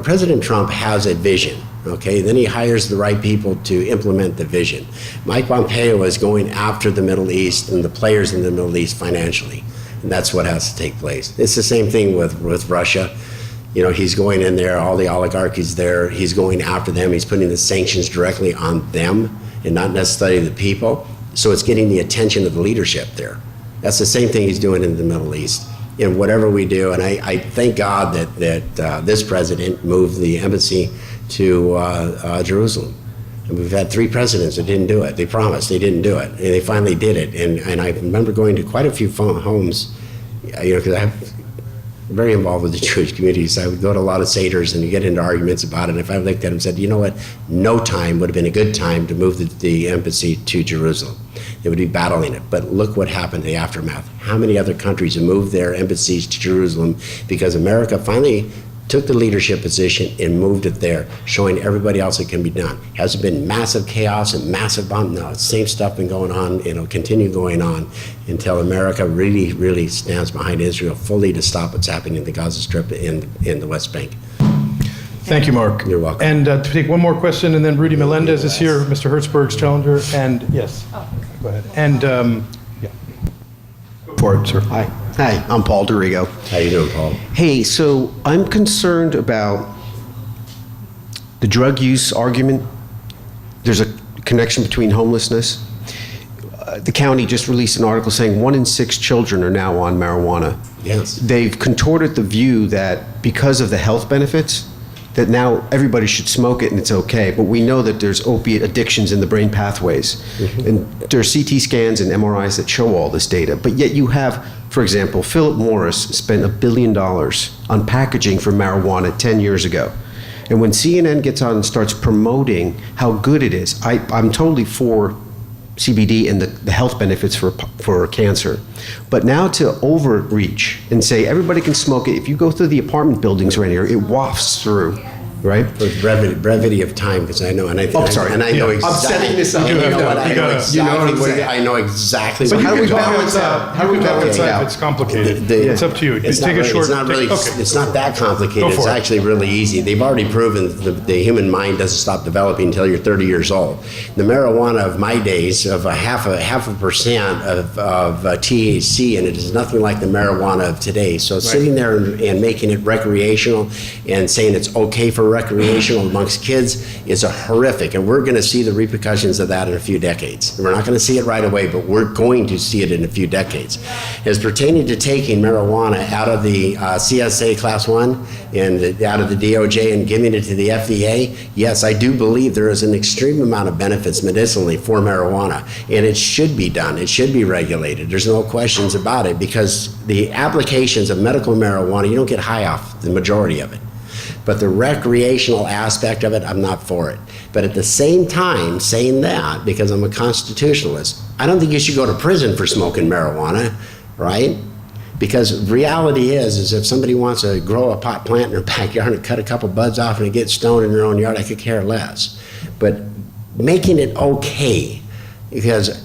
President Trump has a vision. Okay, then he hires the right people to implement the vision. Mike Pompeo is going after the Middle East and the players in the Middle East financially, and that's what has to take place. It's the same thing with Russia. He's going in there, all the oligarchies there, he's going after them, he's putting the sanctions directly on them and not necessarily the people, so it's getting the attention of the leadership there. That's the same thing he's doing in the Middle East. In whatever we do, and I thank God that this president moved the embassy to Jerusalem. And we've had 3 presidents that didn't do it. They promised, they didn't do it, and they finally did it. And I remember going to quite a few homes because I'm very involved with the Jewish community, so I would go to a lot of Seders and you get into arguments about it. And if I looked at them and said, you know what, no time would have been a good time to move the embassy to Jerusalem. They would be battling it. But look what happened in the aftermath. How many other countries have moved their embassies to Jerusalem because America finally took the leadership position and moved it there, showing everybody else it can be done. Has it been massive chaos and massive bomb? No, it's the same stuff been going on. It'll continue going on until America really, really stands behind Israel fully to stop what's happening in the Gaza Strip and in the West Bank. Thank you, Mark. You're welcome. And to take one more question, and then Rudy Melendez is here, Mr. Hertzberg's challenger, and yes, go ahead. And yeah, go for it, sir. Hi, I'm Paul Dorigo. How you doing, Paul? Hey, so I'm concerned about the drug use argument. There's a connection between homelessness. The county just released an article saying 1 in 6 children are now on marijuana. Yes. They've contorted the view that because of the health benefits, that now everybody should smoke it and it's okay. But we know that there's opiate addictions in the brain pathways. Mm-hmm. And there are CT scans and MRIs that show all this data. But yet you have, for example, Philip Morris spent $1 billion on packaging for marijuana 10 years ago. And when CNN gets on and starts promoting how good it is, I'm totally for CBD and the health benefits for cancer. But now to overreach and say everybody can smoke it, if you go through the apartment buildings right here, it wafts through, right? For brevity of time, because I know, and I think, I know exactly. I'm setting this up. I know exactly. So how do we balance out? How do we balance out? It's complicated. It's up to you. It's not really. It's not that complicated. It's actually really easy. They've already proven the human mind doesn't stop developing until you're 30 years old. The marijuana of my days of half a percent of THC, and it is nothing like the marijuana of today. So sitting there and making it recreational and saying it's okay for recreational amongst kids is a horrific, and we're going to see the repercussions of that in a few decades. We're not going to see it right away, but we're going to see it in a few decades. As pertaining to taking marijuana out of the CSA Class 1 and out of the DOJ and giving it to the FDA, yes, I do believe there is an extreme amount of benefits medicinally for marijuana, and it should be done. It should be regulated. There's no questions about it, because the applications of medical marijuana, you don't get high off the majority of it. But the recreational aspect of it, I'm not for it. But at the same time, saying that, because I'm a constitutionalist, I don't think you should go to prison for smoking marijuana, right? Because reality is if somebody wants to grow a pot plant in their backyard and cut a couple buds off and get stoned in their own yard, I could care less. But making it okay, because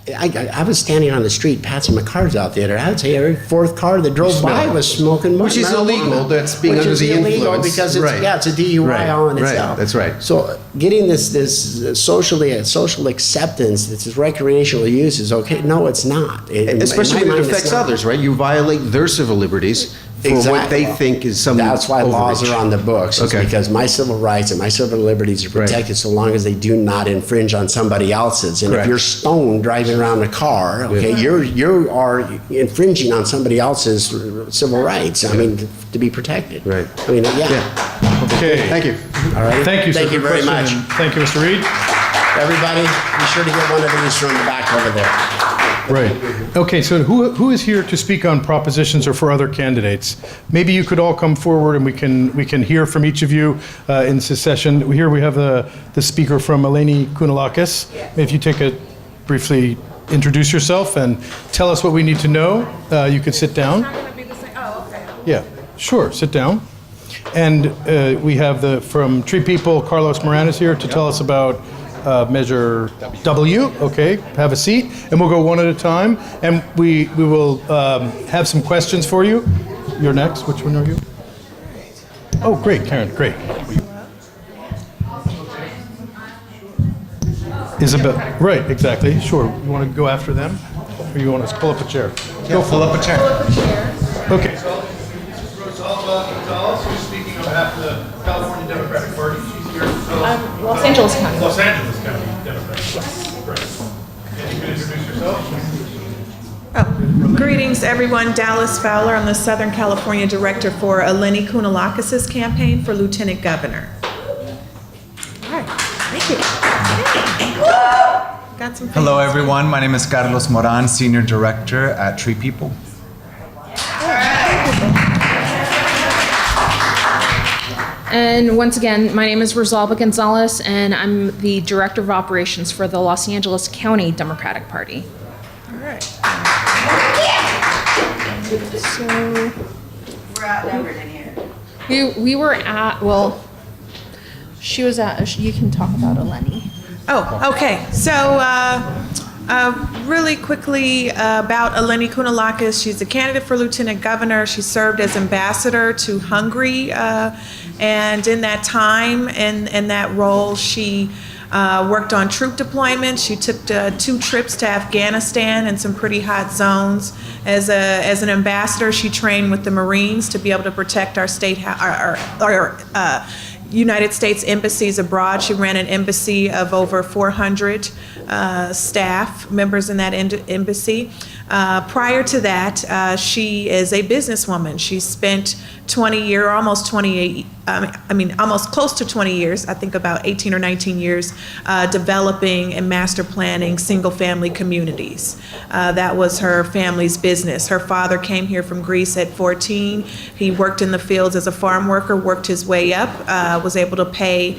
I was standing on the street passing my cars out there. I would say every fourth car that drove by was smoking marijuana. Which is illegal. That's being under the influence. Because it's, it's a DUI all in itself. That's right. So getting this social acceptance, this is recreational use is okay. No, it's not. Especially when it affects others, right? You violate their civil liberties for what they think is some That's why laws are on the books. Okay. Because my civil rights and my civil liberties are protected so long as they do not infringe on somebody else's. And if you're stoned driving around a car, okay, you are infringing on somebody else's civil rights. I mean, to be protected. Right. I mean, Okay. Thank you. All right. Thank you, sir. Thank you very much. Thank you, Mr. Reed. Everybody, be sure to get one of these from the back over there. Right. Okay, so who is here to speak on propositions or for other candidates? Maybe you could all come forward and we can hear from each of you in this session. Here we have the speaker from Eleni Kounalakis. If you briefly introduce yourself and tell us what we need to know. You could sit down. Yeah, sure, sit down. And we have from Tree People, Carlos Moran is here to tell us about Measure W. Okay, have a seat, and we'll go one at a time. And we will have some questions for you. You're next. Which one are you? Oh, great, Karen. Great. Isabel. Right, exactly. Sure. You want to go after them, or you want to pull up a chair? Go pull up a chair. Okay. Rosalba Gonzalez, who's speaking on behalf of the California Democratic Party. She's here from Los Angeles County. Los Angeles County Democratic Party. Great. And you can introduce yourself. Greetings, everyone. Dallas Fowler. I'm the Southern California Director for Eleni Kounalakis' campaign for Lieutenant Governor. All right. Thank you. got some. Hello, fans. everyone. My name is Carlos Moran, Senior Director at Tree People. And once again, my name is Rosalba Gonzalez, and I'm the Director of Operations for the Los Angeles County Democratic Party. All right. So We're outnumbered in here. we were at, well, she was at, you can talk about Eleni. Oh, okay. So, really quickly about Eleni Kounalakis. She's a candidate for lieutenant governor. She served as ambassador to Hungary, and in that time, in that role, she worked on troop deployments. She took 2 trips to Afghanistan and some pretty hot zones. As an ambassador, she trained with the Marines to be able to protect our state, our United States embassies abroad. She ran an embassy of over 400 staff members in that embassy. Prior to that, she is a businesswoman. She spent almost close to 20 years, I think about 18 or 19 years, developing and master planning single-family communities. That was her family's business. Her father came here from Greece at 14. He worked in the fields as a farm worker, worked his way up, was able to pay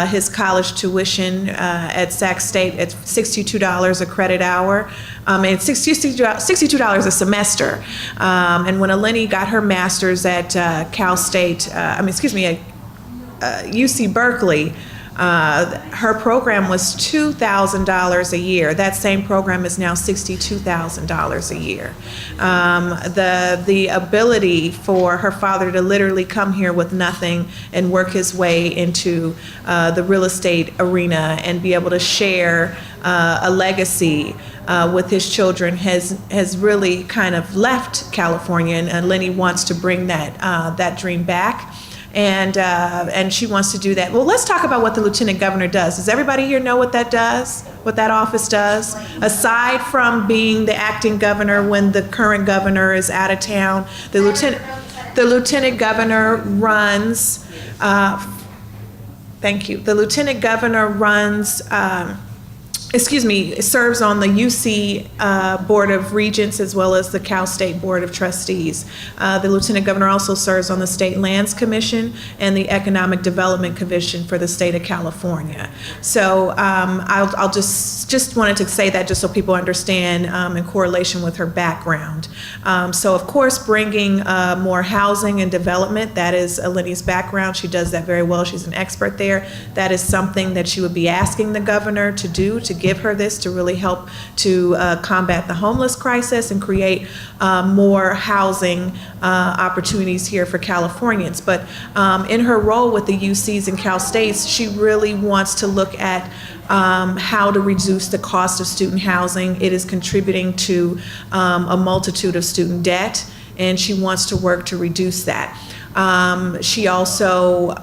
his college tuition at Sac State at $62 a credit hour, and $62 a semester. And when Eleni got her master's at at UC Berkeley, her program was $2,000 a year. That same program is now $62,000 a year. The ability for her father to literally come here with nothing and work his way into the real estate arena and be able to share a legacy with his children has really kind of left California, and Lenny wants to bring that dream back. And she wants to do that. Well, let's talk about what the lieutenant governor does. Does everybody here know what that does? What that office does? Aside from being the acting governor when the current governor is out of town, the lieutenant governor runs. Thank you. The lieutenant governor runs. Serves on the UC Board of Regents as well as the Cal State Board of Trustees. The Lieutenant Governor also serves on the State Lands Commission and the Economic Development Commission for the state of California. So I'll just wanted to say that just so people understand in correlation with her background. So of course, bringing more housing and development, that is Eleni's background. She does that very well. She's an expert there. That is something that she would be asking the governor to do, to give her this to really help to combat the homeless crisis and create more housing opportunities here for Californians. But in her role with the UCs and Cal States, she really wants to look at how to reduce the cost of student housing. It is contributing to a multitude of student debt, and she wants to work to reduce that. She also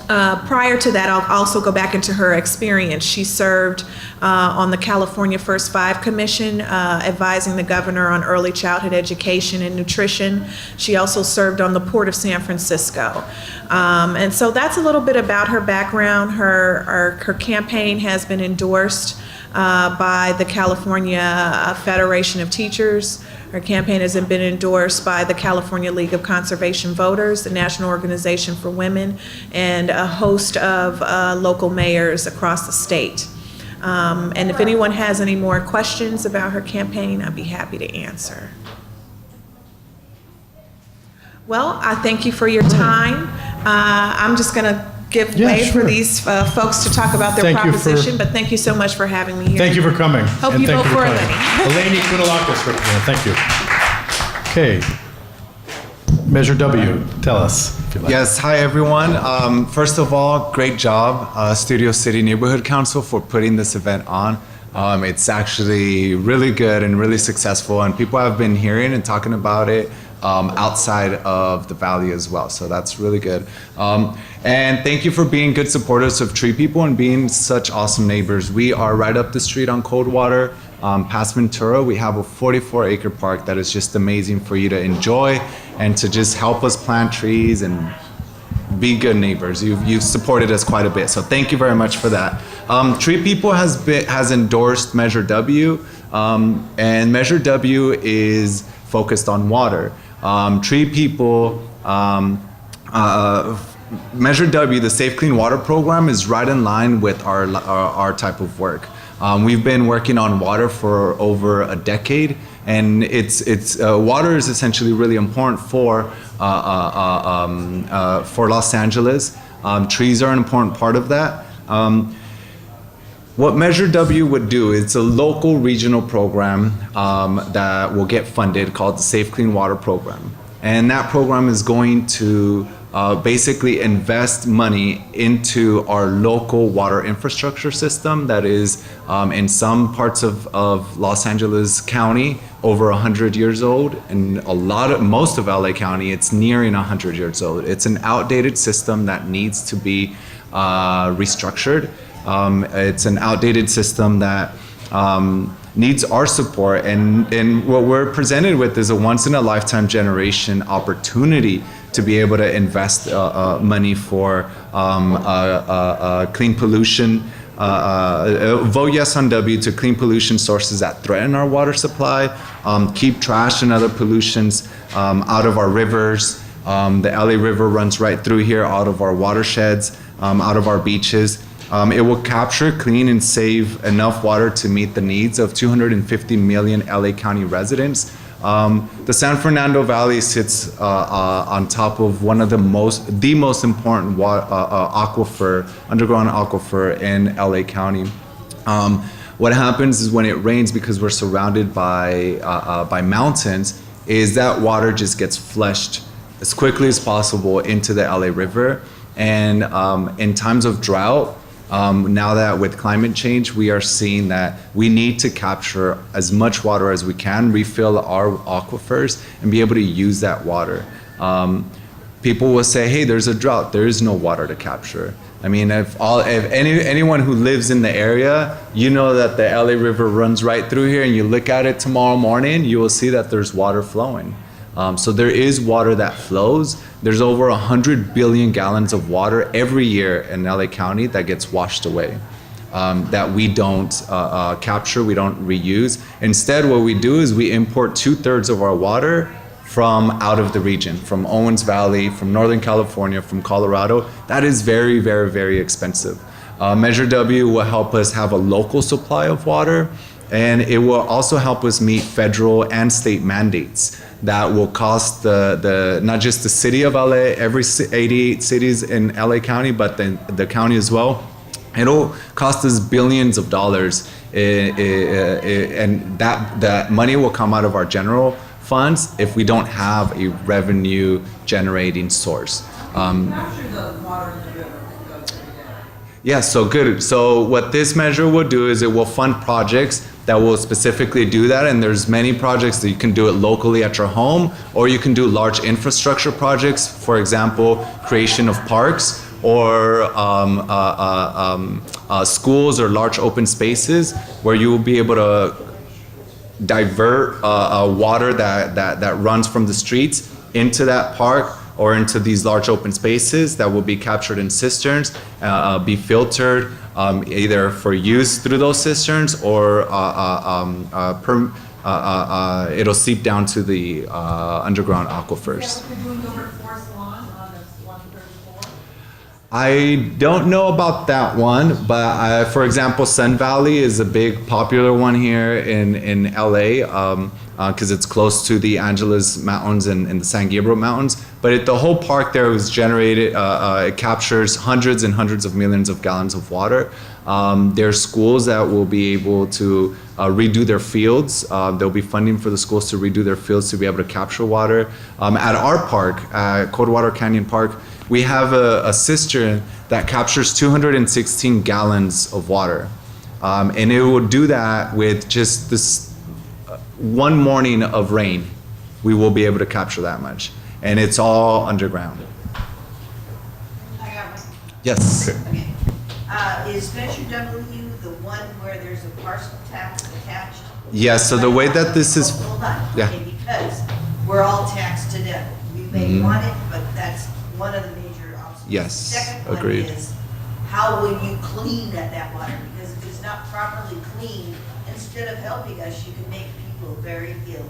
prior to that, I'll also go back into her experience. She served on the California First Five Commission, advising the governor on early childhood education and nutrition. She also served on the Port of San Francisco. And so that's a little bit about her background. Her campaign has been endorsed by the California Federation of Teachers. Her campaign has been endorsed by the California League of Conservation Voters, the National Organization for Women, and a host of local mayors across the state. And if anyone has any more questions about her campaign, I'd be happy to answer. Well, I thank you for your time. I'm just going to give way for these folks to talk about their proposition, but thank you so much for having me here. Thank you for coming. Hope and you thank vote for coming. Eleni. Eleni Kounalakis, representative. Thank you. Okay. Measure W, tell us. If you like. Yes, hi everyone. First of all, great job, Studio City Neighborhood Council, for putting this event on. It's actually really good and really successful, and people have been hearing and talking about it outside of the Valley as well. So that's really good. And thank you for being good supporters of Tree People and being such awesome neighbors. We are right up the street on Coldwater, past Ventura. We have a 44-acre park that is just amazing for you to enjoy and to just help us plant trees and be good neighbors. You've supported us quite a bit, so thank you very much for that. Tree People has endorsed Measure W, and Measure W is focused on water. Tree People, Measure W, the Safe Clean Water program, is right in line with our type of work. We've been working on water for over a decade, and water is essentially really important for Los Angeles. Trees are an important part of that. What Measure W would do, it's a local regional program that will get funded called the Safe Clean Water Program. And that program is going to basically invest money into our local water infrastructure system that is in some parts of Los Angeles County over 100 years old, and most of LA County, it's nearing 100 years old. It's an outdated system that needs to be restructured. It's an outdated system that needs our support, and what we're presented with is a once-in-a-lifetime generation opportunity to be able to invest money for clean pollution. Vote yes on W to clean pollution sources that threaten our water supply, keep trash and other pollutions out of our rivers. The LA River runs right through here, out of our watersheds, out of our beaches. It will capture, clean, and save enough water to meet the needs of 250 million LA County residents. The San Fernando Valley sits on top of one of the most important underground aquifer in LA County. What happens is when it rains, because we're surrounded by mountains, is that water just gets flushed as quickly as possible into the LA River. And in times of drought, now that with climate change, we are seeing that we need to capture as much water as we can, refill our aquifers, and be able to use that water. People will say, hey, there's a drought. There is no water to capture. I mean, if anyone who lives in the area, you know that the LA River runs right through here, and you look at it tomorrow morning, you will see that there's water flowing. So there is water that flows. There's over 100 billion gallons of water every year in LA County that gets washed away, that we don't capture, we don't reuse. Instead, what we do is we import 2/3 of our water from out of the region, from Owens Valley, from Northern California, from Colorado. That is very, very, very expensive. Measure W will help us have a local supply of water, and it will also help us meet federal and state mandates that will cost not just the city of LA, every 88 cities in LA County, but the county as well. It'll cost us billions of dollars, and that money will come out of our general funds if we don't have a revenue generating source. Yeah, so good. So what this measure will do is it will fund projects that will specifically do that, and there's many projects that you can do it locally at your home, or you can do large infrastructure projects, for example, creation of parks, or schools or large open spaces where you will be able to divert water that runs from the streets into that park or into these large open spaces that will be captured in cisterns, be filtered, either for use through those cisterns or it'll seep down to the underground aquifers. I don't know about that one, but for example, Sun Valley is a big popular one here in LA because it's close to the Angeles Mountains and the San Gabriel Mountains. But the whole park there was generated, it captures hundreds and hundreds of millions of gallons of water. There are schools that will be able to redo their fields. There'll be funding for the schools to redo their fields to be able to capture water. At our park, Coldwater Canyon Park, we have a cistern that captures 216 gallons of water. And it will do that with just this one morning of rain. We will be able to capture that much. And it's all underground. I got one. Yes. Okay. Is Measure W the one where there's a parcel tax attached? Yes, so the way that this is... Hold on. Yeah. Okay, because we're all taxed to death. We may want it, but that's one of the major obstacles. Yes, Second agreed. one is how will you clean that water? Because if it's not properly cleaned, instead of helping us, you can make people very ill.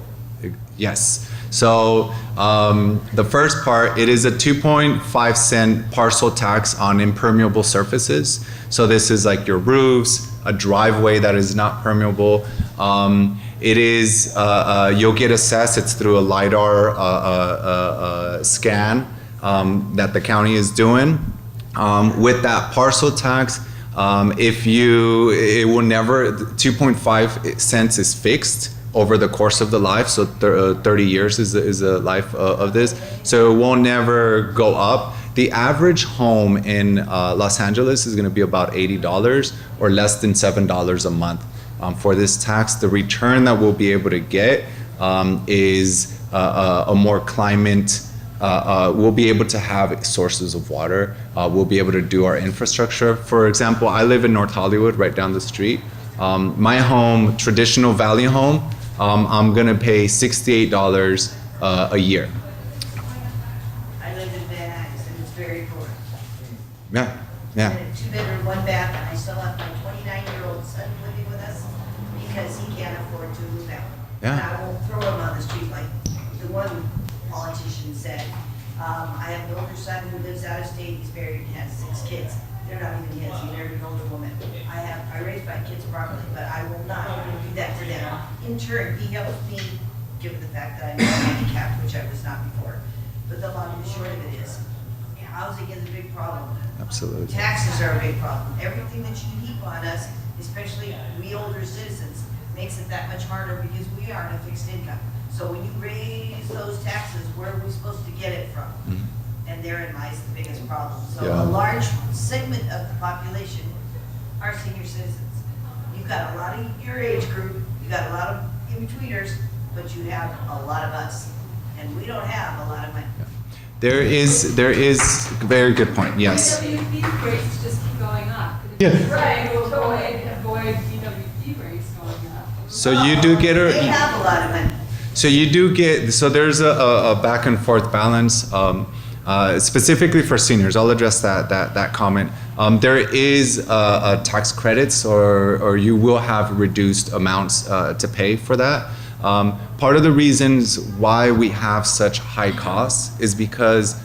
Yes. So the first part, it is a 2.5 cent parcel tax on impermeable surfaces. So this is like your roofs, a driveway that is not permeable. It is, you'll get assessed, it's through a LiDAR scan that the county is doing. With that parcel tax, it will never, 2.5 cents is fixed over the course of the life, so 30 years is the life of this, so it will never go up. The average home in Los Angeles is going to be about $80 or less than $7 a month for this tax. The return that we'll be able to get is a more climate. We'll be able to have sources of water. We'll be able to do our infrastructure. For example, I live in North Hollywood, right down the street. My home, traditional Valley home, I'm gonna pay $68 a year. I live in Van Nuys and it's very poor. Yeah, yeah. And a 2-bedroom, 1 bath, and I still have my 29-year-old son living with us because he can't afford to move out. Yeah. And I won't throw him on the street like the one politician said. I have an older son who lives out of state, he's married and has 6 kids. They're not even his, he married an older woman. I raised my kids properly, but I will not do that to them. In turn, he helps me, given the fact that I'm handicapped, which I was not before. But the long and the short of it is, housing is a big problem. Absolutely. Taxes are a big problem. Everything that you heap on us, especially we older citizens, makes it that much harder because we aren't a fixed income. So when you raise those taxes, where are we supposed to get it from? And therein lies the biggest problem. So Yeah. a large segment of the population are senior citizens. You've got a lot of your age group, you got a lot of in-betweeners, but you have a lot of us. And we don't have a lot of money. There is very good point, yes. DWP rates just keep going up. Yeah. Right, we'll avoid DWP rates going up. So you do get They have a lot of money. So you do get, so there's a back and forth balance, specifically for seniors. I'll address that comment. There is tax credits or you will have reduced amounts to pay for that. Part of the reasons why we have such high costs is because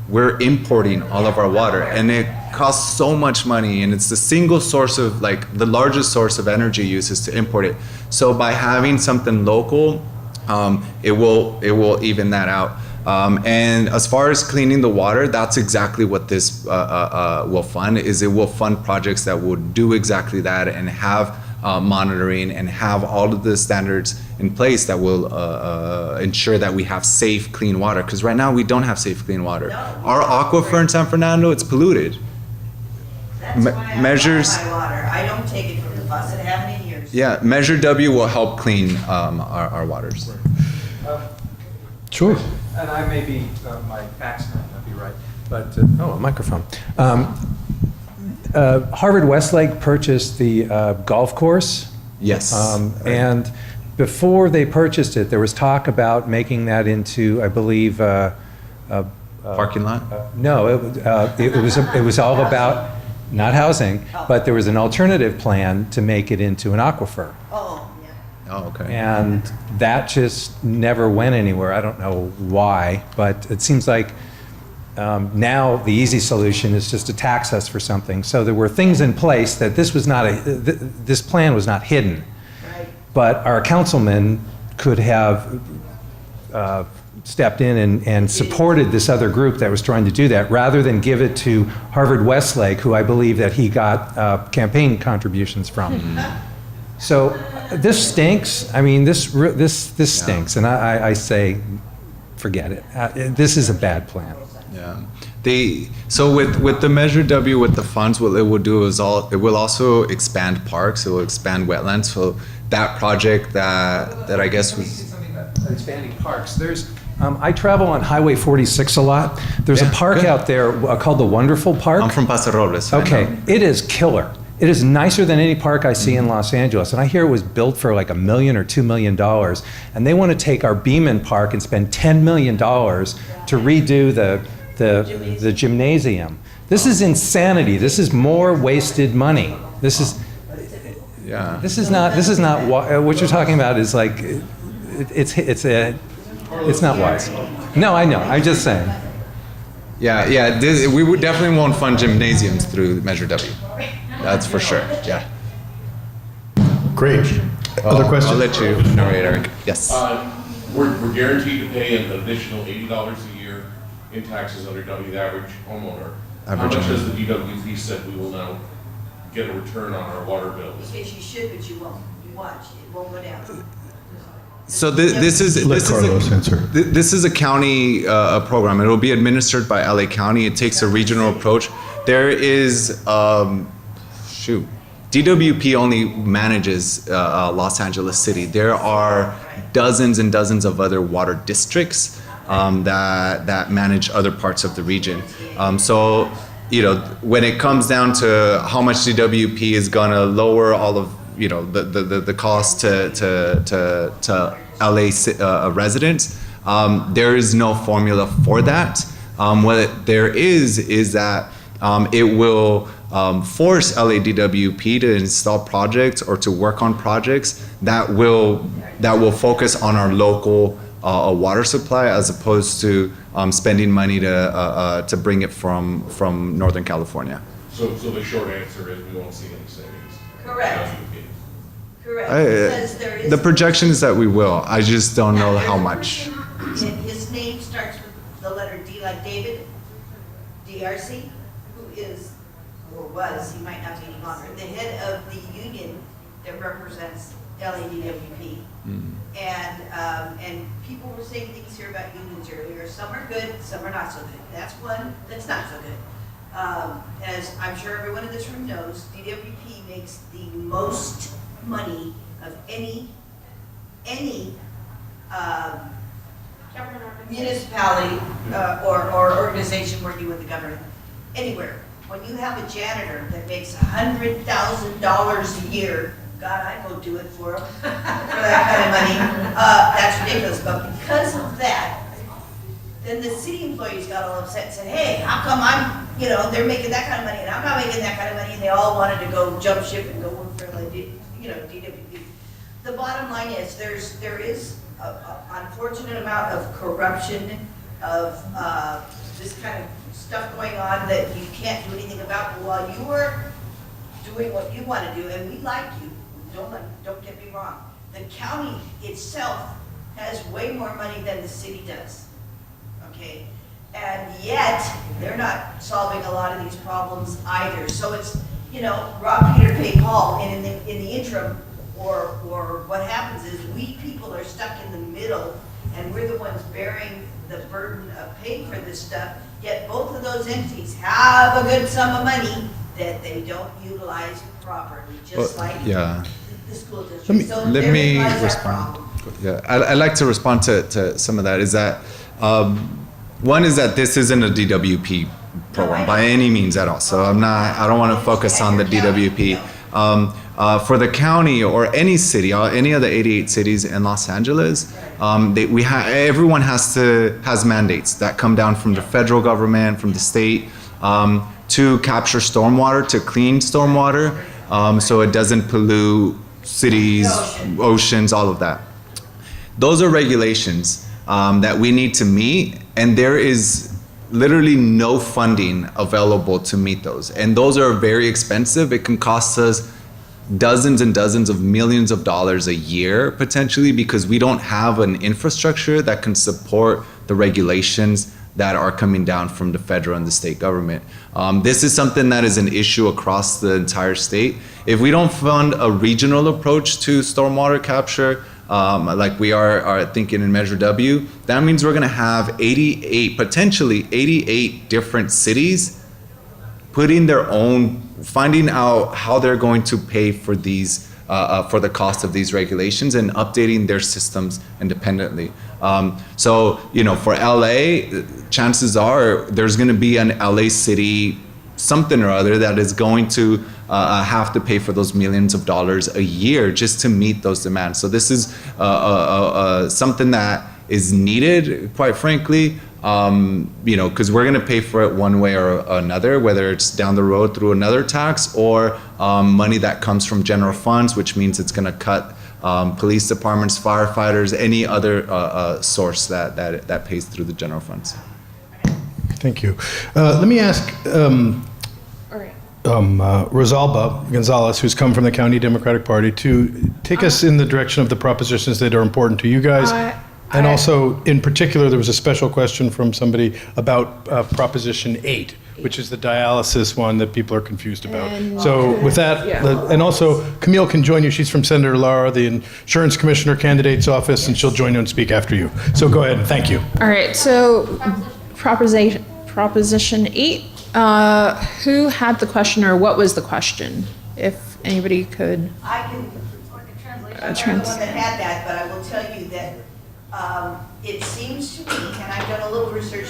we're importing all of our water and it costs so much money and it's the single source of, like, the largest source of energy use is to import it. So by having something local, it will even that out. And as far as cleaning the water, that's exactly what this will fund. It will fund projects that will do exactly that and have monitoring and have all of the standards in place that will ensure that we have safe, clean water. Because right now we don't have safe, clean water. No. Our aquifer in San Fernando, it's polluted. That's why I measures. buy my water. I don't take it from the faucet. I haven't in years. Yeah, Measure W will help clean our waters. Sure. And I may be, my facts might not be right, but, a microphone. Harvard Westlake purchased the golf course. Yes. And before they purchased it, there was talk about making that into, I believe, parking lot? No, it was all about, not housing, but there was an alternative plan to make it into an aquifer. Oh, yeah. Oh, okay. And that just never went anywhere. I don't know why, but it seems like now the easy solution is just to tax us for something. So there were things in place that this plan was not hidden. Right. But our councilman could have stepped in and supported this other group that was trying to do that, rather than give it to Harvard Westlake, who I believe that he got campaign contributions from. So this stinks. I mean, this stinks, and I say, forget it. This is a bad plan. Yeah. So with the Measure W, with the funds, what it will do is it will also expand parks. It will expand wetlands. So that project that I guess was expanding parks. There's I travel on Highway 46 a lot. There's a park out there called the Wonderful Park. I'm from Paso Robles. Okay, it is killer. It is nicer than any park I see in Los Angeles. And I hear it was built for like $1 million or $2 million. And they want to take our Beaman Park and spend $10 million to redo the gymnasium. This is insanity. This is more wasted money. This is not what you're talking about is like, it's not wise. No, I know. I'm just saying. Yeah. We would definitely won't fund gymnasiums through Measure W. That's for sure. Yeah. Great. Other questions? I'll let you narrate, Eric. Yes. We're guaranteed to pay an additional $80 a year in taxes under W, the average homeowner. How much has the DWP said we will now get a return on our water bills? Yes, you should, but you won't. You watch, it won't go down. So this is a county program. It will be administered by LA County. It takes a regional approach. There is DWP only manages Los Angeles City. There are dozens and dozens of other water districts that manage other parts of the region. So, when it comes down to how much DWP is gonna lower all of the cost to LA residents, there is no formula for that. What there is that it will force LADWP to install projects or to work on projects that will focus on our local water supply as opposed to spending money to bring it from Northern California. So the short answer is we won't see any savings. Correct. Because there is The projection is that we will. I just don't know how much. His name starts with the letter D, like David, DRC, who is, or was, he might not be any longer, the head of the union that represents LADWP. And people were saying things here about unions earlier. Some are good, some are not so good. That's one that's not so good. As I'm sure everyone in this room knows, DWP makes the most money of any municipality or organization working with the government anywhere. When you have a janitor that makes $100,000 a year, God, I'd go do it for him for that kind of money. That's ridiculous. But because of that, then the city employees got all upset and said, hey, how come they're making that kind of money and I'm not making that kind of money, and they all wanted to go jump ship and go work for DWP. The bottom line is there is an unfortunate amount of corruption, of this kind of stuff going on that you can't do anything about. But while you are doing what you want to do, and we like you, don't get me wrong, the county itself has way more money than the city does. Okay? And yet, they're not solving a lot of these problems either. So it's, rob Peter, pay Paul, and in the interim, or what happens is we people are stuck in the middle, and we're the ones bearing the burden of paying for this stuff, yet both of those entities have a good sum of money that they don't utilize properly, just like the school district. Let me respond. Yeah, I'd like to respond to some of that. Is that one is that this isn't a DWP program by any means at all. So I don't want to focus on the DWP. For the county or any city, any of the 88 cities in Los Angeles, everyone has mandates that come down from the federal government, from the state, to capture stormwater, to clean stormwater, so it doesn't pollute cities, oceans, all of that. Those are regulations that we need to meet, and there is literally no funding available to meet those. And those are very expensive. It can cost us dozens and dozens of millions of dollars a year, potentially, because we don't have an infrastructure that can support the regulations that are coming down from the federal and the state government. This is something that is an issue across the entire state. If we don't fund a regional approach to stormwater capture, like we are thinking in Measure W, that means we're gonna have potentially 88 different cities putting their own, finding out how they're going to pay for these, for the cost of these regulations and updating their systems independently. So, for LA, chances are there's gonna be an LA City something or other that is going to have to pay for those millions of dollars a year just to meet those demands. So this is something that is needed, quite frankly, because we're going to pay for it one way or another, whether it's down the road through another tax or money that comes from general funds, which means it's going to cut police departments, firefighters, any other source that pays through the general funds. Thank you. Let me ask Rosalba Gonzalez, who's come from the County Democratic Party, to take us in the direction of the propositions that are important to you guys. And also, in particular, there was a special question from somebody about Proposition 8, which is the dialysis one that people are confused about. So with that, and also Camille can join you. She's from Senator Lara, the Insurance Commissioner candidate's office, and she'll join you and speak after you. So go ahead and thank you. All right, so Proposition 8, who had the question or what was the question? If anybody could. I can translate. I'm the one that had that, but I will tell you that it seems to me, and I've done a little research,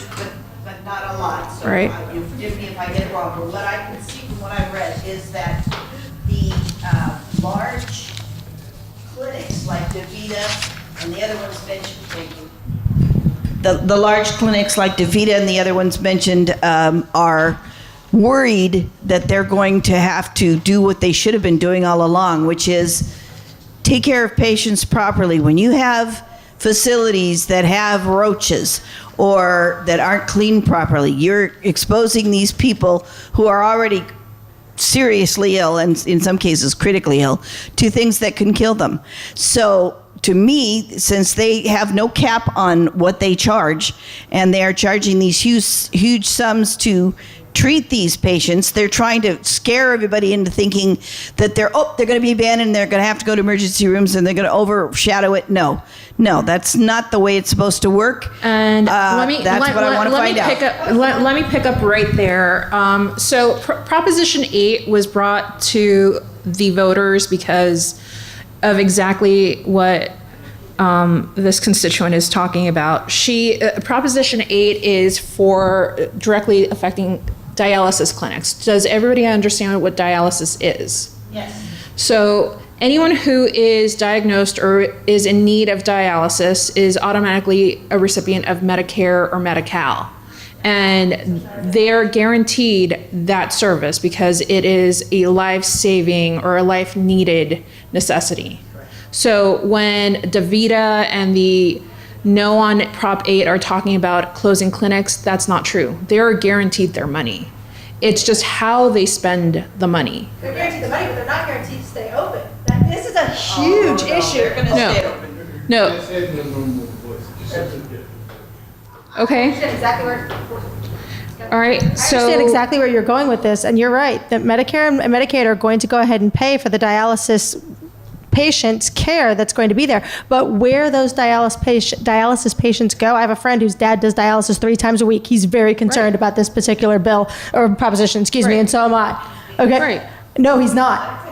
but not a lot, so you forgive me if I get it wrong, but what I can see from what I've read is that the large clinics like DaVita and the other ones mentioned, The large clinics like DaVita and the other ones mentioned are worried that they're going to have to do what they should have been doing all along, which is take care of patients properly. When you have facilities that have roaches or that aren't cleaned properly, you're exposing these people who are already seriously ill and in some cases critically ill to things that can kill them. So to me, since they have no cap on what they charge and they are charging these huge sums to treat these patients, they're trying to scare everybody into thinking that they're going to be abandoned, they're going to have to go to emergency rooms and they're going to overshadow it. No, that's not the way it's supposed to work. And Let me pick up right there. So Proposition 8 was brought to the voters because of exactly what this constituent is talking about. Proposition 8 is for directly affecting dialysis clinics. Does everybody understand what dialysis is? Yes. So anyone who is diagnosed or is in need of dialysis is automatically a recipient of Medicare or Medi-Cal. And they're guaranteed that service because it is a life-saving or a life-needed necessity. So when DaVita and the No on Prop 8 are talking about closing clinics, that's not true. They're guaranteed their money. It's just how they spend the money. They're guaranteed the money, but they're not guaranteed to stay open. This is a huge issue. No. Okay. Exactly where. All right. I understand exactly where you're going with this, and you're right that Medicare and Medicaid are going to go ahead and pay for the dialysis patients' care that's going to be there. But where those dialysis patients go, I have a friend whose dad does dialysis 3 times a week. He's very concerned about this particular bill or proposition, excuse me, and so am I. Okay. Right. No, he's not.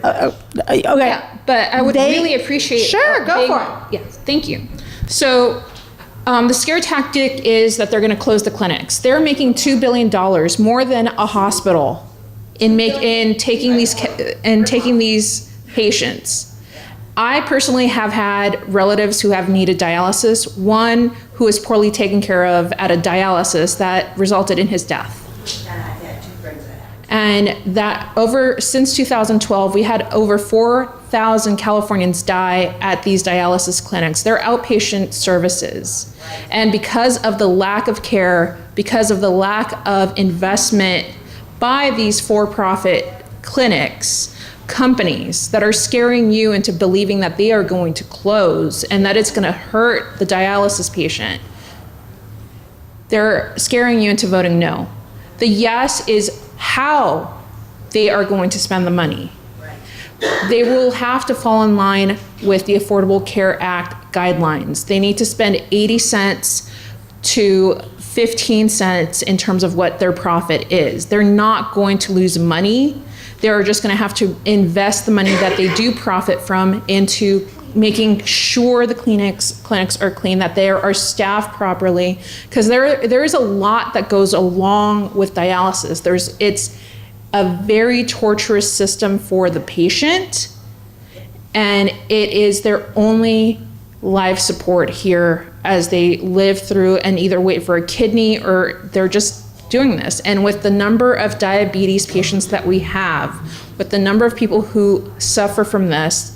Okay. Yeah, but I would really appreciate. Sure, go for it. Yes, thank you. So the scare tactic is that they're going to close the clinics. They're making $2 billion more than a hospital in taking these patients. I personally have had relatives who have needed dialysis. One who was poorly taken care of at a dialysis that resulted in his death. And that since 2012, we had over 4,000 Californians die at these dialysis clinics. They're outpatient services. And because of the lack of care, because of the lack of investment by these for-profit companies that are scaring you into believing that they are going to close and that it's going to hurt the dialysis patient, they're scaring you into voting no. The yes is how they are going to spend the money. They will have to fall in line with the Affordable Care Act guidelines. They need to spend 80 cents to 15 cents in terms of what their profit is. They're not going to lose money. They're just going to have to invest the money that they do profit from into making sure the clinics are clean, that they are staffed properly, because there is a lot that goes along with dialysis. It's a very torturous system for the patient, and it is their only life support here as they live through and either wait for a kidney or they're just doing this. And with the number of diabetes patients that we have, with the number of people who suffer from this,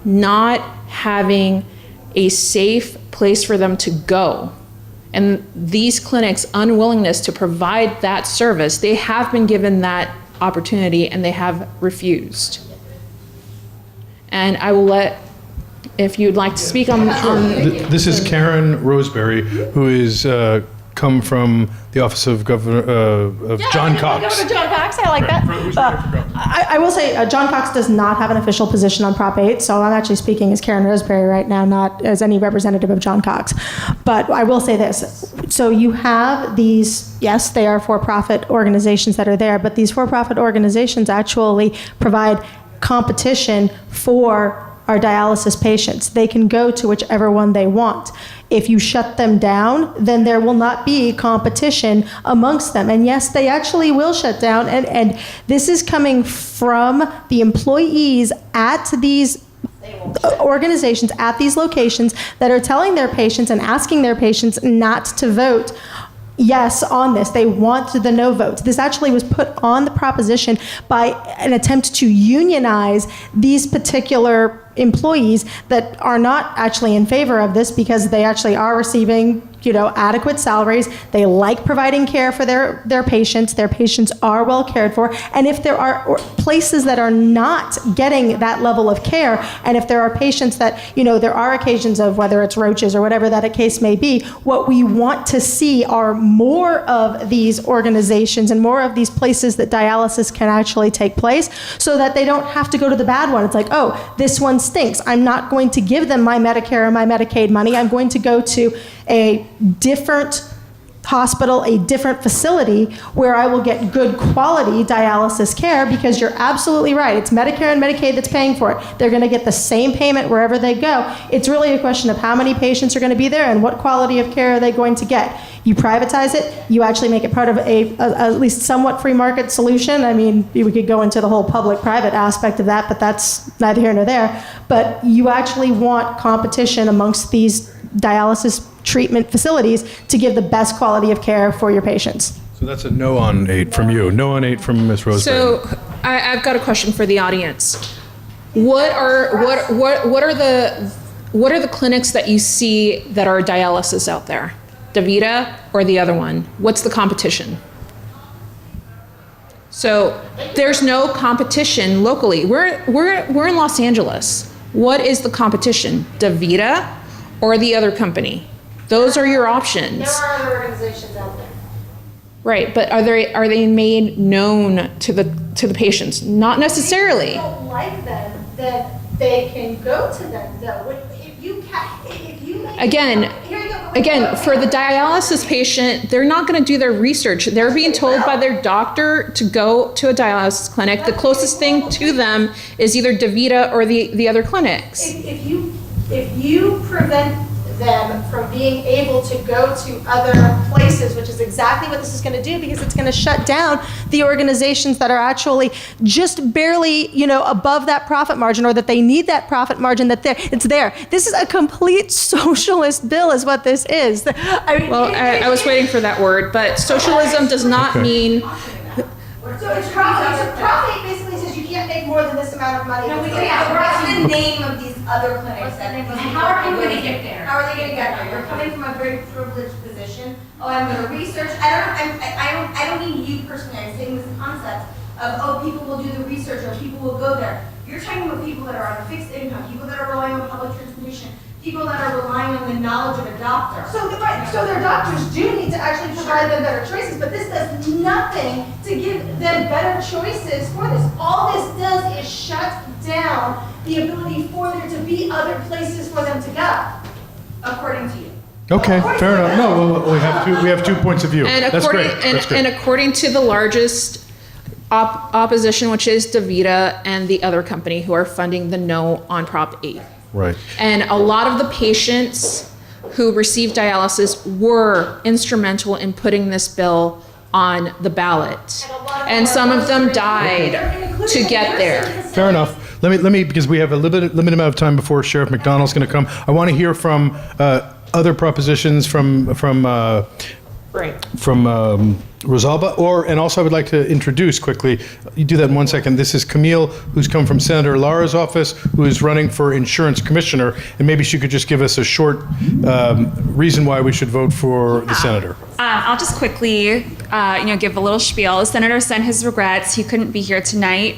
not having a safe place for them to go, and these clinics' unwillingness to provide that service, they have been given that opportunity and they have refused. And I will let, if you'd like to speak on. This is Karen Roseberry, who is come from the office of Governor of John Cox. Governor John Cox, I like that. I will say John Cox does not have an official position on Prop 8, so I'm actually speaking as Karen Roseberry right now, not as any representative of John Cox. But I will say this. So you have these, yes, they are for-profit organizations that are there, but these for-profit organizations actually provide competition for our dialysis patients. They can go to whichever one they want. If you shut them down, then there will not be competition amongst them. And yes, they actually will shut down. And this is coming from the employees at these organizations, at these locations, that are telling their patients and asking their patients not to vote yes on this. They want the no votes. This actually was put on the proposition by an attempt to unionize these particular employees that are not actually in favor of this, because they actually are receiving, adequate salaries. They like providing care for their patients. Their patients are well cared for. And if there are places that are not getting that level of care, and if there are patients that, there are occasions of whether it's roaches or whatever that a case may be, what we want to see are more of these organizations and more of these places that dialysis can actually take place, so that they don't have to go to the bad one. It's like, oh, this one stinks. I'm not going to give them my Medicare or my Medicaid money. I'm going to go to a different hospital, a different facility where I will get good quality dialysis care, because you're absolutely right. It's Medicare and Medicaid that's paying for it. They're going to get the same payment wherever they go. It's really a question of how many patients are going to be there and what quality of care are they going to get. You privatize it, you actually make it part of a at least somewhat free market solution. I mean, we could go into the whole public-private aspect of that, but that's neither here nor there. But you actually want competition amongst these dialysis treatment facilities to give the best quality of care for your patients. So that's a no on 8 from you. No on 8 from Ms. Roseberry. So I've got a question for the audience. What are the clinics that you see that are dialysis out there? DaVita or the other one? What's the competition? So there's no competition locally. We're in Los Angeles. What is the competition? DaVita or the other company? Those are your options. There are other organizations out there. Right, but are they made known to the patients? Not necessarily. If you don't like them, then they can go to them, though. Again, for the dialysis patient, they're not going to do their research. They're being told by their doctor to go to a dialysis clinic. The closest thing to them is either DaVita or the other clinics. If you prevent them from being able to go to other places, which is exactly what this is going to do, because it's going to shut down the organizations that are actually just barely, above that profit margin, or that they need that profit margin, it's there. This is a complete socialist bill is what this is. I was waiting for that word, but socialism does not mean... So it's profit basically says you can't make more than this amount of money. No, what's the name of these other clinics? And how are people going to get there? How are they going to get there? You're coming from a very privileged position. Oh, I'm going to research. I don't mean you personally. I'm saying this concept of, people will do the research or people will go there. You're talking about people that are on a fixed income, people that are relying on public transportation, people that are relying on the knowledge of a doctor. So their doctors do need to actually provide them better choices, but this does nothing to give them better choices for this. All this does is shut down the ability for there to be other places for them to go, according to you. Okay, fair enough. No, well, we have two points of view. That's great. And according to the largest opposition, which is DaVita and the other company who are funding the no on Prop 8. Right. And a lot of the patients who received dialysis were instrumental in putting this bill on the ballot. And some of them died to get there. Fair enough. Let me, because we have a limited amount of time before Sheriff McDonald's going to come. I want to hear from other propositions from Rosalba, and also I would like to introduce quickly, you do that in 1 second, this is Camille, who's come from Senator Lara's office, who is running for insurance commissioner, and maybe she could just give us a short reason why we should vote for the senator. I'll just quickly, give a little spiel. The senator sent his regrets. He couldn't be here tonight.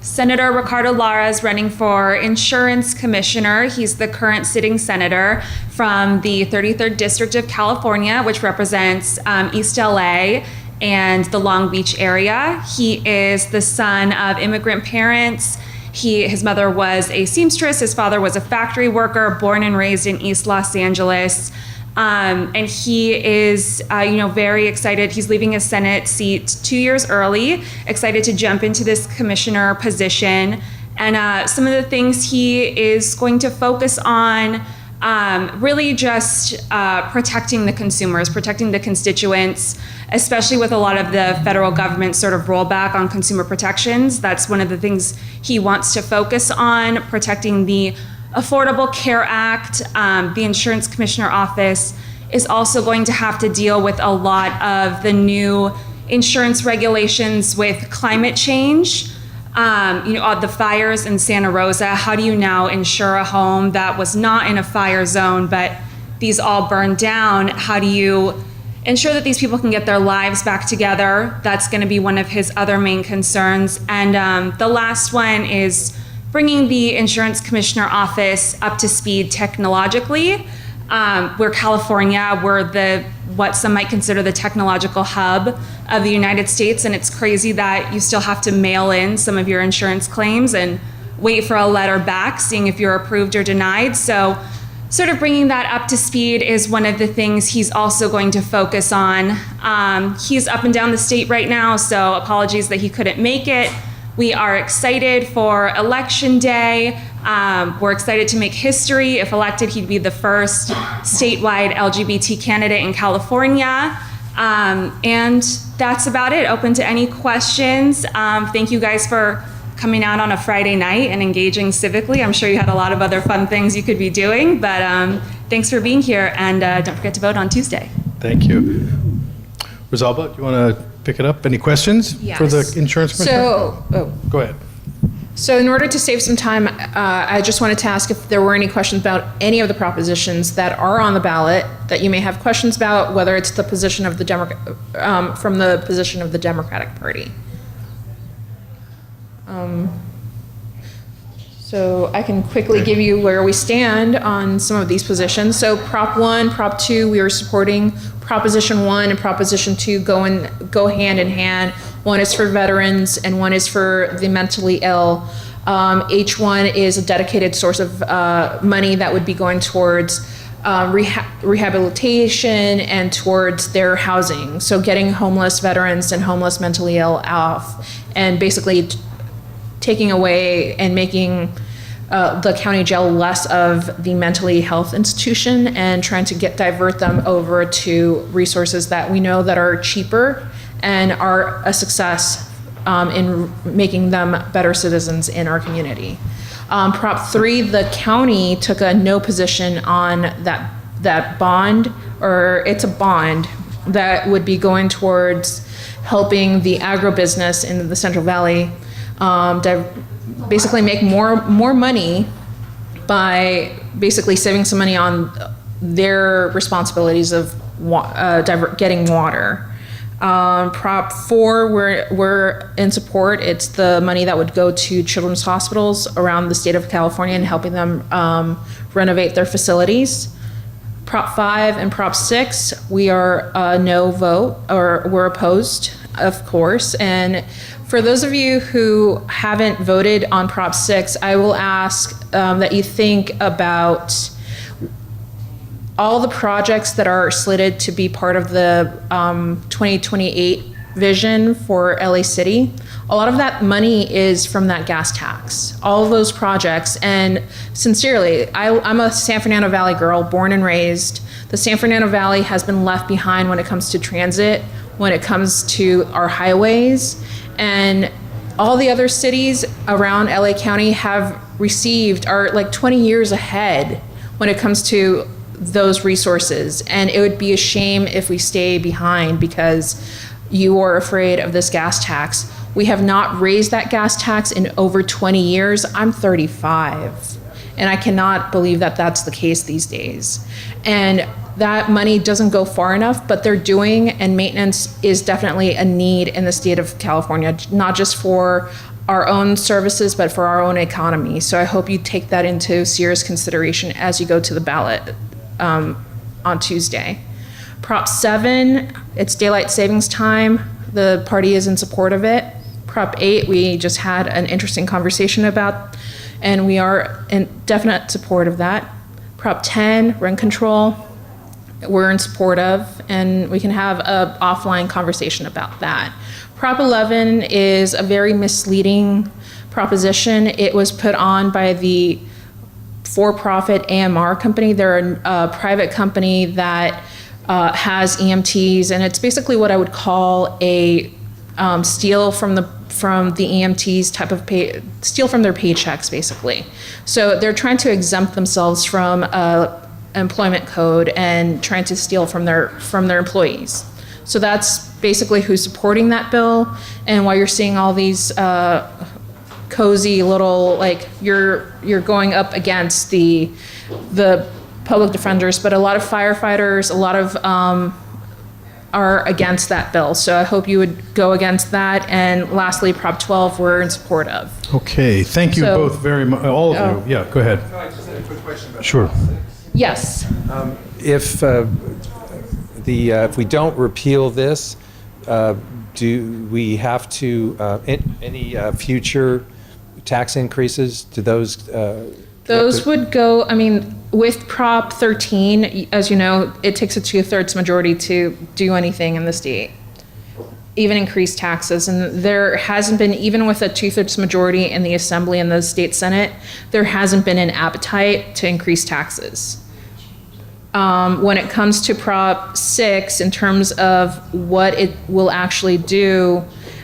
Senator Ricardo Lara is running for insurance commissioner. He's the current sitting senator from the 33rd District of California, which represents East LA and the Long Beach area. He is the son of immigrant parents. His mother was a seamstress. His father was a factory worker, born and raised in East Los Angeles. And he is, very excited. He's leaving his Senate seat 2 years early, excited to jump into this commissioner position. And some of the things he is going to focus on, really just protecting the consumers, protecting the constituents, especially with a lot of the federal government sort of rollback on consumer protections. That's one of the things he wants to focus on, protecting the Affordable Care Act. The Insurance Commissioner Office is also going to have to deal with a lot of the new insurance regulations with climate change. The fires in Santa Rosa. How do you now insure a home that was not in a fire zone, but these all burned down? How do you ensure that these people can get their lives back together? That's going to be one of his other main concerns. And the last one is bringing the Insurance Commissioner Office up to speed technologically. We're California, we're what some might consider the technological hub of the United States, and it's crazy that you still have to mail in some of your insurance claims and wait for a letter back, seeing if you're approved or denied. So sort of bringing that up to speed is one of the things he's also going to focus on. He's up and down the state right now, so apologies that he couldn't make it. We are excited for Election Day. We're excited to make history. If elected, he'd be the first statewide LGBT candidate in California. And that's about it. Open to any questions. Thank you guys for coming out on a Friday night and engaging civically. I'm sure you had a lot of other fun things you could be doing, but thanks for being here, and don't forget to vote on Tuesday. Thank you. Rosalba, do you want to pick it up? Any questions for the insurance commissioner? Go ahead. So in order to save some time, I just wanted to ask if there were any questions about any of the propositions that are on the ballot that you may have questions about, whether it's the position of the from the position of the Democratic Party. So I can quickly give you where we stand on some of these positions. So Prop 1, Prop 2, we are supporting. Proposition 1 and Proposition 2 go hand in hand. One is for veterans and one is for the mentally ill. H1 is a dedicated source of money that would be going towards rehabilitation and towards their housing. So getting homeless veterans and homeless mentally ill off, and basically taking away and making the county jail less of the mentally health institution, and trying to divert them over to resources that we know that are cheaper and are a success in making them better citizens in our community. Prop 3, the county took a no position on that bond, or it's a bond that would be going towards helping the agribusiness in the Central Valley basically make more money by basically saving some money on their responsibilities of getting water. Prop 4, we're in support. It's the money that would go to children's hospitals around the state of California and helping them renovate their facilities. Prop 5 and Prop 6, we are a no vote, or we're opposed, of course. And for those of you who haven't voted on Prop 6, I will ask that you think about all the projects that are slated to be part of the 2028 vision for LA City. A lot of that money is from that gas tax, all of those projects. And sincerely, I'm a San Fernando Valley girl, born and raised. The San Fernando Valley has been left behind when it comes to transit, when it comes to our highways. And all the other cities around LA County have received, are like 20 years ahead when it comes to those resources. And it would be a shame if we stay behind because you are afraid of this gas tax. We have not raised that gas tax in over 20 years. I'm 35, and I cannot believe that that's the case these days. And that money doesn't go far enough, but they're doing, and maintenance is definitely a need in the state of California, not just for our own services, but for our own economy. So I hope you take that into serious consideration as you go to the ballot on Tuesday. Prop 7, it's daylight savings time. The party is in support of it. Prop 8, we just had an interesting conversation about, and we are in definite support of that. Prop 10, rent control, we're in support of, and we can have an offline conversation about that. Prop 11 is a very misleading proposition. It was put on by the for-profit AMR company. They're a private company that has EMTs, and it's basically what I would call a steal from the EMTs type of steal from their paychecks, basically. So they're trying to exempt themselves from employment code and trying to steal from their employees. So that's basically who's supporting that bill, and why you're seeing all these cozy little, like, you're going up against the public defenders, but a lot of firefighters, a lot of are against that bill. So I hope you would go against that. And lastly, Prop 12, we're in support of. Okay, thank you both very much, all of you. Yeah, go ahead. No, I just had a quick question about Sure. Yes. If we don't repeal this, do we have to any future tax increases? Do those? Those would go, I mean, with Prop 13, as you know, it takes a 2/3 majority to do anything in the state, even increase taxes. And there hasn't been, even with a 2/3 majority in the Assembly and the State Senate, there hasn't been an appetite to increase taxes. When it comes to Prop 6, in terms of what it will actually do,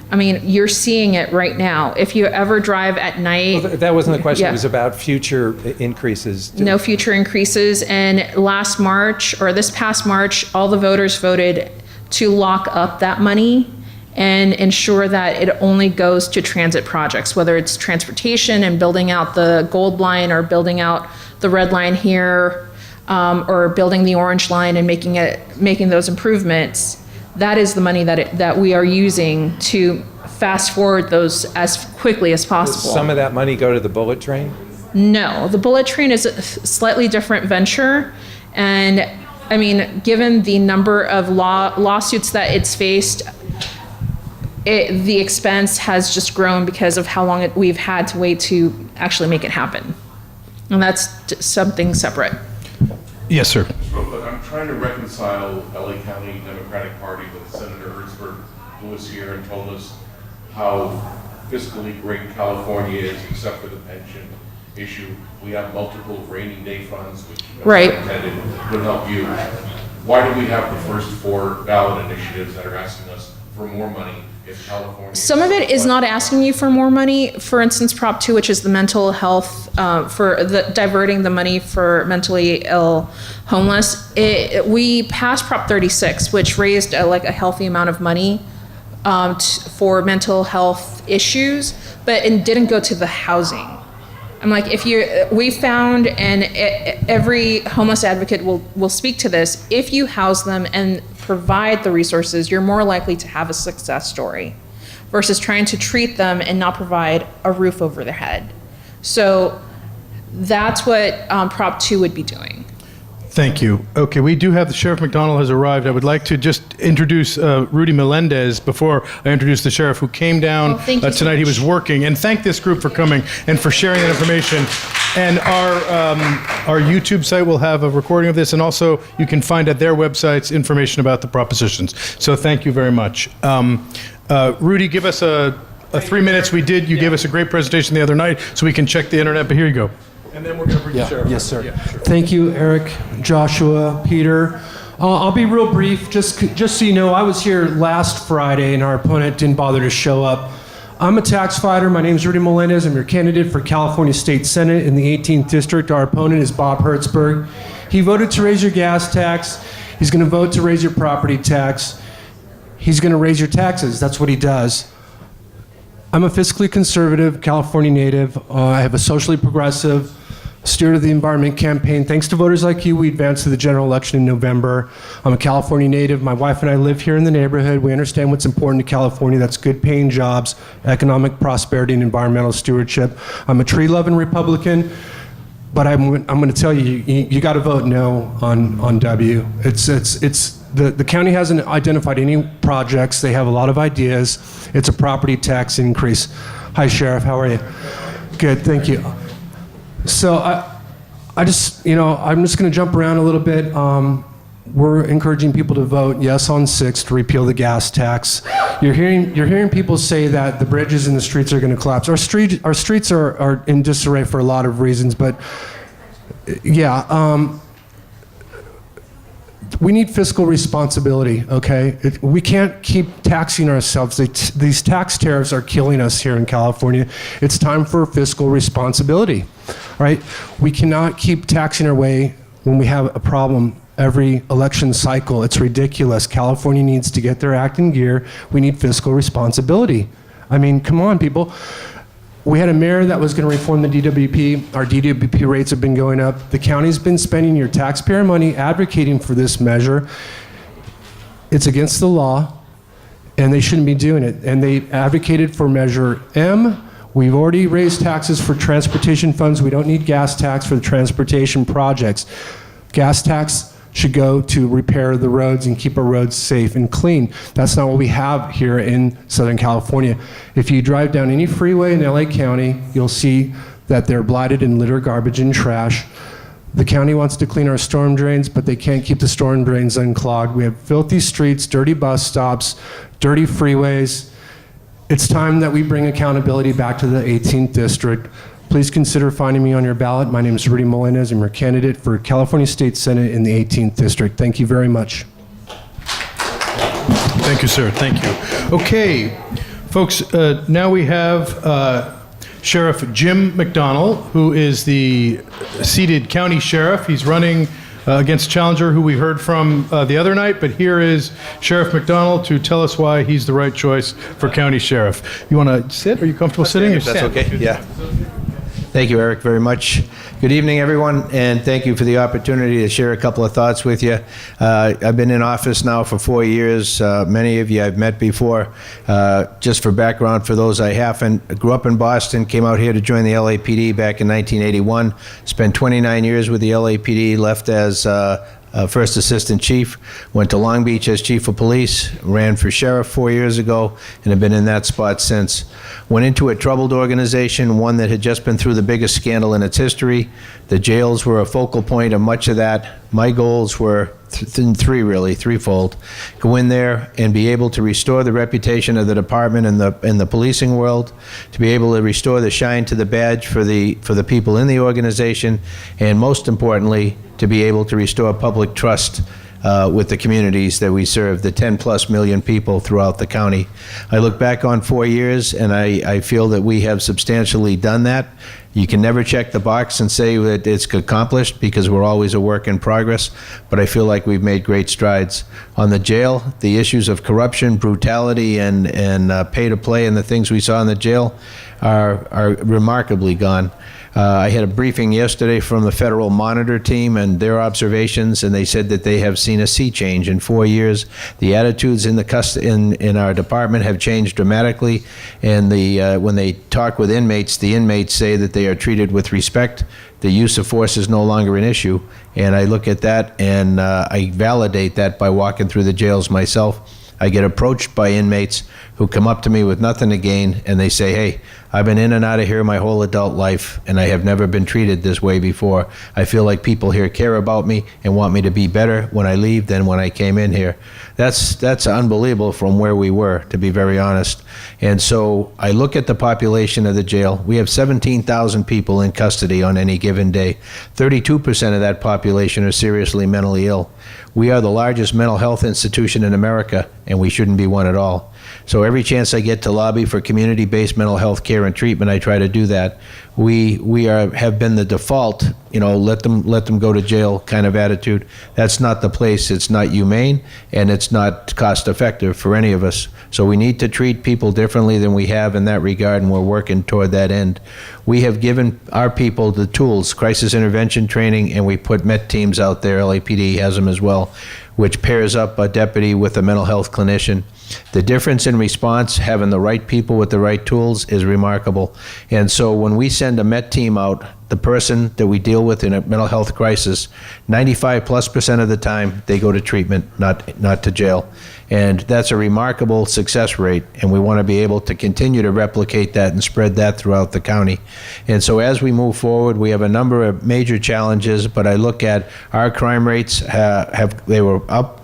I mean, you're seeing it right now. If you ever drive at night. Well, that wasn't the question. Yeah. It was about future increases. No future increases. And last March, or this past March, all the voters voted to lock up that money and ensure that it only goes to transit projects, whether it's transportation and building out the Gold Line or building out the Red Line here, or building the Orange Line and making those improvements. That is the money that we are using to fast forward those as quickly as possible. Does some of that money go to the bullet train? No, the bullet train is a slightly different venture. And I mean, given the number of lawsuits that it's faced, the expense has just grown because of how long we've had to wait to actually make it happen. And that's something separate. Yes, sir. But I'm trying to reconcile LA County Democratic Party with Senator Hertzberg, who was here and told us how fiscally great California is, except for the pension issue. We have multiple rainy day funds, which Right. intended would help you. Why do we have the first 4 ballot initiatives that are asking us for more money if California? Some of it is not asking you for more money. For instance, Prop 2, which is the mental health, for diverting the money for mentally ill homeless. We passed Prop 36, which raised a healthy amount of money for mental health issues, but it didn't go to the housing. I'm like, we found, and every homeless advocate will speak to this, if you house them and provide the resources, you're more likely to have a success story versus trying to treat them and not provide a roof over their head. So that's what Prop 2 would be doing. Thank you. Okay, we do have the Sheriff McDonald has arrived. I would like to just introduce Rudy Melendez before I introduce the sheriff who came down thank you so tonight. He much. was working, and thank this group for coming and for sharing that information. And our YouTube site will have a recording of this, and also you can find at their websites information about the propositions. So thank you very much. Rudy, give us a 3 minutes. You gave us a great presentation the other night, so we can check the internet, but here you go. And then we're going to bring the sheriff. Yes, sir. Yeah, sure. Thank you, Eric, Joshua, Peter. I'll be real brief. Just so you know, I was here last Friday, and our opponent didn't bother to show up. I'm a tax fighter. My name is Rudy Melendez. I'm your candidate for California State Senate in the 18th District. Our opponent is Bob Hertzberg. He voted to raise your gas tax. He's going to vote to raise your property tax. He's going to raise your taxes. That's what he does. I'm a fiscally conservative California native. I have a socially progressive Steward of the Environment campaign. Thanks to voters like you, we advanced to the general election in November. I'm a California native. My wife and I live here in the neighborhood. We understand what's important to California. That's good paying jobs, economic prosperity, and environmental stewardship. I'm a tree-loving Republican, but I'm going to tell you, you got to vote no on W. The county hasn't identified any projects. They have a lot of ideas. It's a property tax increase. Hi, Sheriff. How are you? Good. Thank you. So I'm just going to jump around a little bit. We're encouraging people to vote yes on 6 to repeal the gas tax. You're hearing people say that the bridges and the streets are going to collapse. Our streets are in disarray for a lot of reasons, but yeah. We need fiscal responsibility, okay? We can't keep taxing ourselves. These tax tariffs are killing us here in California. It's time for fiscal responsibility, right? We cannot keep taxing our way when we have a problem every election cycle. It's ridiculous. California needs to get their act in gear. We need fiscal responsibility. I mean, come on, people. We had a mayor that was going to reform the DWP. Our DWP rates have been going up. The county's been spending your taxpayer money advocating for this measure. It's against the law, and they shouldn't be doing it. And they advocated for Measure M. We've already raised taxes for transportation funds. We don't need gas tax for the transportation projects. Gas tax should go to repair the roads and keep our roads safe and clean. That's not what we have here in Southern California. If you drive down any freeway in LA County, you'll see that they're blighted in litter, garbage, and trash. The county wants to clean our storm drains, but they can't keep the storm drains unclogged. We have filthy streets, dirty bus stops, dirty freeways. It's time that we bring accountability back to the 18th district. Please consider finding me on your ballot. My name is Rudy Molina. I'm your candidate for California State Senate in the 18th District. Thank you very much. Thank you, sir. Thank you. Okay, folks, now we have Sheriff Jim McDonnell, who is the seated county sheriff. He's running against challenger who we heard from the other night, but here is Sheriff McDonnell to tell us why he's the right choice for county sheriff. You want to sit? Are you comfortable sitting? That's okay, yeah. Thank you, Eric, very much. Good evening, everyone, and thank you for the opportunity to share a couple of thoughts with you. I've been in office now for 4 years. Many of you I've met before. Just for background, for those I haven't, I grew up in Boston, came out here to join the LAPD back in 1981, spent 29 years with the LAPD, left as First Assistant Chief, went to Long Beach as Chief of Police, ran for Sheriff 4 years ago, and have been in that spot since. Went into a troubled organization, one that had just been through the biggest scandal in its history. The jails were a focal point of much of that. My goals were threefold. Go in there and be able to restore the reputation of the department in the policing world, to be able to restore the shine to the badge for the people in the organization, and most importantly, to be able to restore public trust with the communities that we serve, the 10+ million people throughout the county. I look back on 4 years and I feel that we have substantially done that. You can never check the box and say that it's accomplished because we're always a work in progress, but I feel like we've made great strides. On the jail, the issues of corruption, brutality, and pay to play and the things we saw in the jail are remarkably gone. I had a briefing yesterday from the Federal Monitor team and their observations, and they said that they have seen a sea change in 4 years. The attitudes in our department have changed dramatically, and when they talk with inmates, the inmates say that they are treated with respect. The use of force is no longer an issue, and I look at that and I validate that by walking through the jails myself. I get approached by inmates who come up to me with nothing to gain, and they say, hey, I've been in and out of here my whole adult life, and I have never been treated this way before. I feel like people here care about me and want me to be better when I leave than when I came in here. That's unbelievable from where we were, to be very honest. And so I look at the population of the jail. We have 17,000 people in custody on any given day. 32% of that population are seriously mentally ill. We are the largest mental health institution in America, and we shouldn't be one at all. So every chance I get to lobby for community-based mental health care care and treatment, I try to do that. We have been the default, let them go to jail kind of attitude. That's not the place. It's not humane, and it's not cost effective for any of us. So we need to treat people differently than we have in that regard, and we're working toward that end. We have given our people the tools, crisis intervention training, and we put MET teams out there. LAPD has them as well, which pairs up a deputy with a mental health clinician. The difference in response, having the right people with the right tools, is remarkable. And so when we send a MET team out, the person that we deal with in a mental health crisis, 95+% of the time, they go to treatment, not to jail. And that's a remarkable success rate, and we want to be able to continue to replicate that and spread that throughout the county. And so as we move forward, we have a number of major challenges, but I look at our crime rates, they were up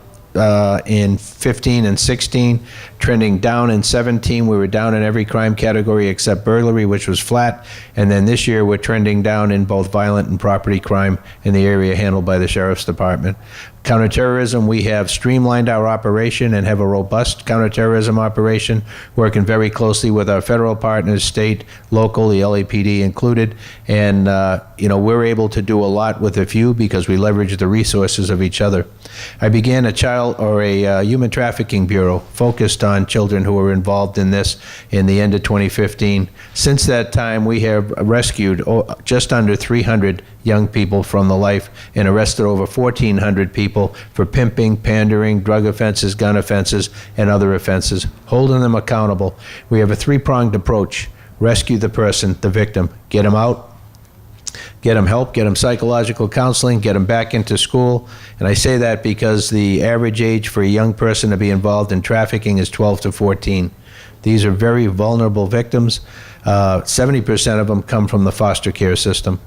in 15 and 16, trending down in 17. We were down in every crime category except burglary, which was flat. And then this year we're trending down in both violent and property crime in the area handled by the Sheriff's Department. Counterterrorism, we have streamlined our operation and have a robust counterterrorism operation, working very closely with our federal partners, state, local, the LAPD included. And, we're able to do a lot with a few because we leverage the resources of each other. I began a human trafficking bureau focused on children who were involved in this in the end of 2015. Since that time, we have rescued just under 300 young people from the life and arrested over 1,400 people for pimping, pandering, drug offenses, gun offenses, and other offenses, holding them accountable. We have a three-pronged approach. Rescue the person, the victim, get them out, get them help, get them psychological counseling, get them back into school. And I say that because the average age for a young person to be involved in trafficking is 12 to 14. These are very vulnerable victims. 70% of them come from the foster care system.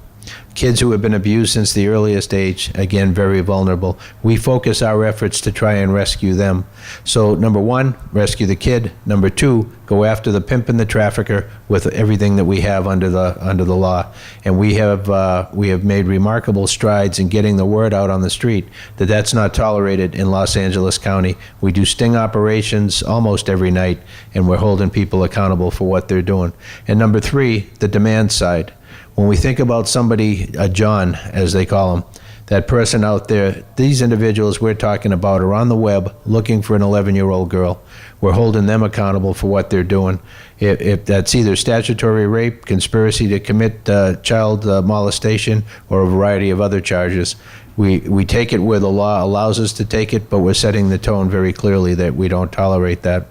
Kids who have been abused since the earliest age, again, very vulnerable. We focus our efforts to try and rescue them. So number one, rescue the kid. Number two, go after the pimp and the trafficker with everything that we have under the law. And we have made remarkable strides in getting the word out on the street that that's not tolerated in Los Angeles County. We do sting operations almost every night, and we're holding people accountable for what they're doing. And number three, the demand side. When we think about somebody, a John, as they call him, that person out there, these individuals we're talking about are on the web looking for an 11-year-old girl. We're holding them accountable for what they're doing. If that's either statutory rape, conspiracy to commit child molestation, or a variety of other charges. We take it where the law allows us to take it, but we're setting the tone very clearly that we don't tolerate that.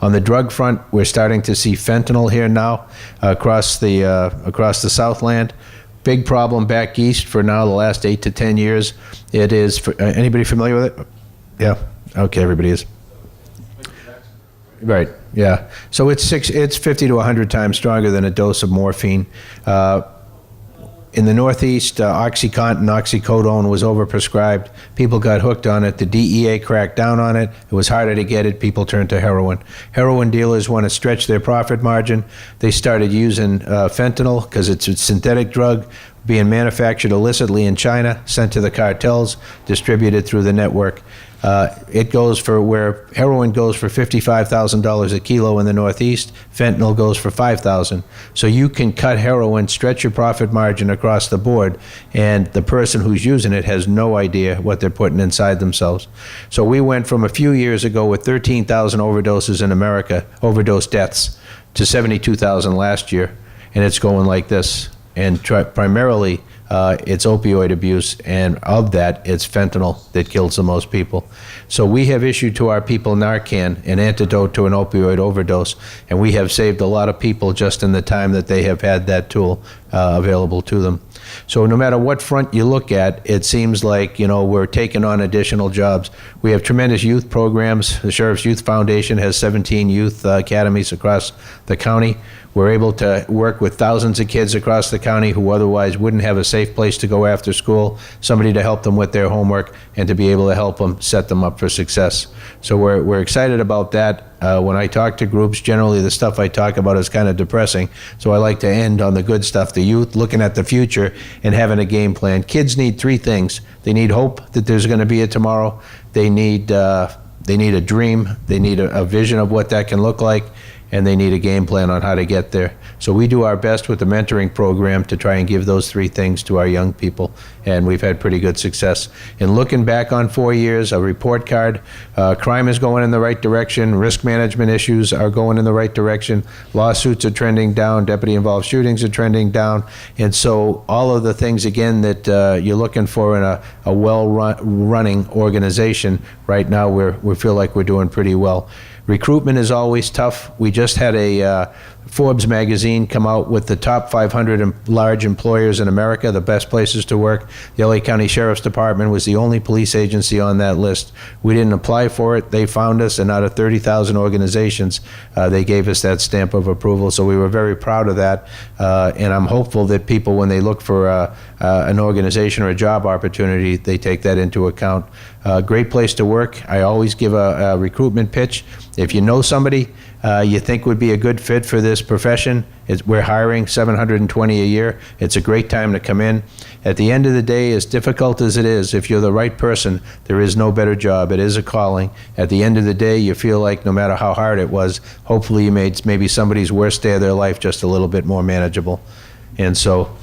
On the drug front, we're starting to see fentanyl here now across the Southland. Big problem back east for now the last 8 to 10 years. It is, anybody familiar with it? Yeah, okay, everybody is. Right, yeah. So it's 50 to 100 times stronger than a dose of morphine. In the Northeast, OxyContin, oxycodone was overprescribed. People got hooked on it. The DEA cracked down on it. It was harder to get it. People turned to heroin. Heroin dealers want to stretch their profit margin. They started using fentanyl because it's a synthetic drug being manufactured illicitly in China, sent to the cartels, distributed through the network. It goes for where heroin goes for $55,000 a kilo in the Northeast, fentanyl goes for $5,000. So you can cut heroin, stretch your profit margin across the board, and the person who's using it has no idea what they're putting inside themselves. So we went from a few years ago with 13,000 overdoses in America, overdose deaths, to 72,000 last year, and it's going like this. And primarily, it's opioid abuse, and of that, it's fentanyl that kills the most people. So we have issued to our people Narcan, an antidote to an opioid overdose, and we have saved a lot of people just in the time that they have had that tool available to them. So no matter what front you look at, it seems like, we're taking on additional jobs. We have tremendous youth programs. The Sheriff's Youth Foundation has 17 youth academies across the county. We're able to work with thousands of kids across the county who otherwise wouldn't have a safe place to go after school, somebody to help them with their homework, and to be able to help them set them up for success. So we're excited about that. When I talk to groups, generally the stuff I talk about is kind of depressing. So I like to end on the good stuff, the youth looking at the future and having a game plan. Kids need three things. They need hope that there's going to be a tomorrow. They need a dream. They need a vision of what that can look like. and they need a game plan on how to get there. So we do our best with the mentoring program to try and give those 3 things to our young people, and we've had pretty good success. In looking back on 4 years, a report card, crime is going in the right direction, risk management issues are going in the right direction, lawsuits are trending down, deputy-involved shootings are trending down, and so all of the things, again, that you're looking for in a well-running organization, right now we feel like we're doing pretty well. Recruitment is always tough. We just had a Forbes magazine come out with the top 500 large employers in America, the best places to work. The LA County Sheriff's Department was the only police agency on that list. We didn't apply for it. They found us, and out of 30,000 organizations, they gave us that stamp of approval. So we were very proud of that. And I'm hopeful that people, when they look for an organization or a job opportunity, they take that into account. Great place to work. I always give a recruitment pitch. If you know somebody you think would be a good fit for this profession, we're hiring $720 a year. It's a great time to come in. At the end of the day, as difficult as it is, if you're the right person, there is no better job. It is a calling. At the end of the day, you feel like no matter how hard it was, hopefully you made maybe somebody's worst day of their life just a little bit more manageable. And so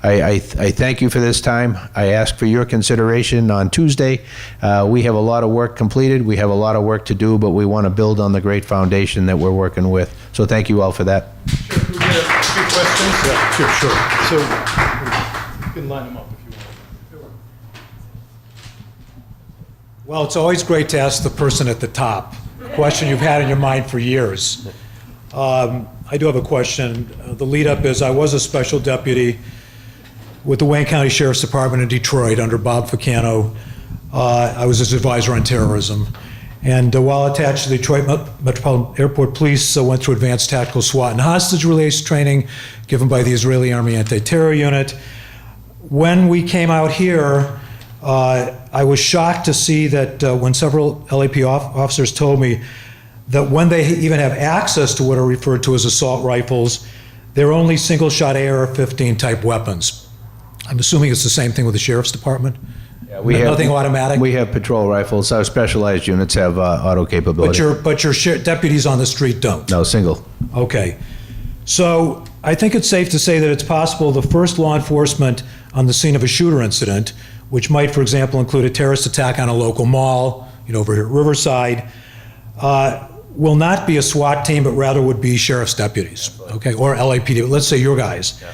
I thank you for this time. I ask for your consideration on Tuesday. We have a lot of work completed. We have a lot of work to do, but we want to build on the great foundation that we're working with. So thank you all for that. Sure. Can we get a few questions? Yeah, sure. So you can line them up if you want. Well, it's always great to ask the person at the top a question you've had in your mind for years. I do have a question. The lead up is I was a special deputy with the Wayne County Sheriff's Department in Detroit under Bob Ficano. I was his advisor on terrorism. And while attached to the Detroit Metropolitan Airport Police, went through advanced tactical SWAT and hostage release training given by the Israeli Army Anti-Terror Unit. When we came out here, I was shocked to see that when several LAP officers told me that when they even have access to what are referred to as assault rifles, they're only single-shot AR-15 type weapons. I'm assuming it's the same thing with the Sheriff's Department? Yeah, we have nothing automatic? We have patrol rifles. Our specialized units have auto capability. But your deputies on the street don't? No, single. Okay. So I think it's safe to say that it's possible the first law enforcement on the scene of a shooter incident, which might, for example, include a terrorist attack on a local mall, over here at Riverside, will not be a SWAT team, but rather would be sheriff's deputies, okay, or LAPD. Let's say your guys. Yeah.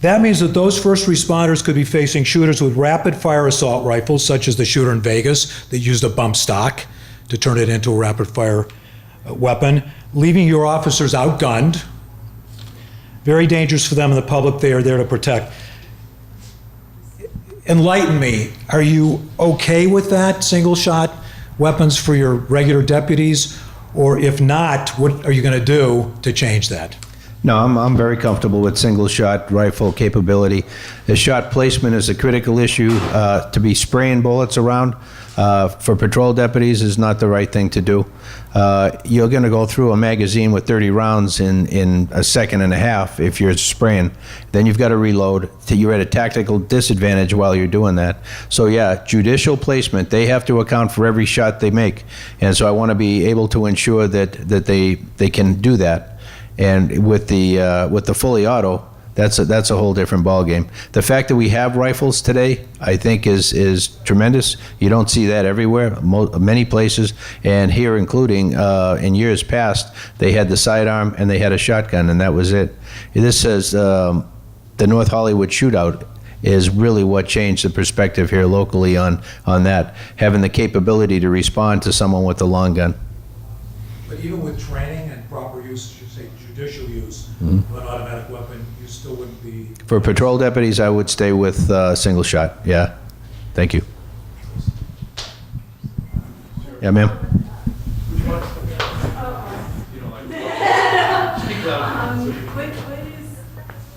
That means that those first responders could be facing shooters with rapid-fire assault rifles, such as the shooter in Vegas that used a bump stock to turn it into a rapid-fire weapon, leaving your officers outgunned. Very dangerous for them and the public they are there to protect. Enlighten me. Are you okay with that, single-shot weapons for your regular deputies? Or if not, what are you going to do to change that? No, I'm very comfortable with single-shot rifle capability. The shot placement is a critical issue. To be spraying bullets around for patrol deputies is not the right thing to do. You're going to go through a magazine with 30 rounds in a second and a half if you're spraying. Then you've got to reload. You're at a tactical disadvantage while you're doing that. So yeah, judicial placement. They have to account for every shot they make. And so I want to be able to ensure that they can do that. And with the fully auto, that's a whole different ballgame. The fact that we have rifles today, I think, is tremendous. You don't see that everywhere, many places, and here, including in years past, they had the sidearm and they had a shotgun, and that was it. This says the North Hollywood shootout is really what changed the perspective here locally on that, having the capability to respond to someone with a long gun. But even with training and proper use, I should say judicial use of an automatic weapon, you still wouldn't be... For patrol deputies, I would stay with single shot, yeah. Thank you. Yeah, ma'am?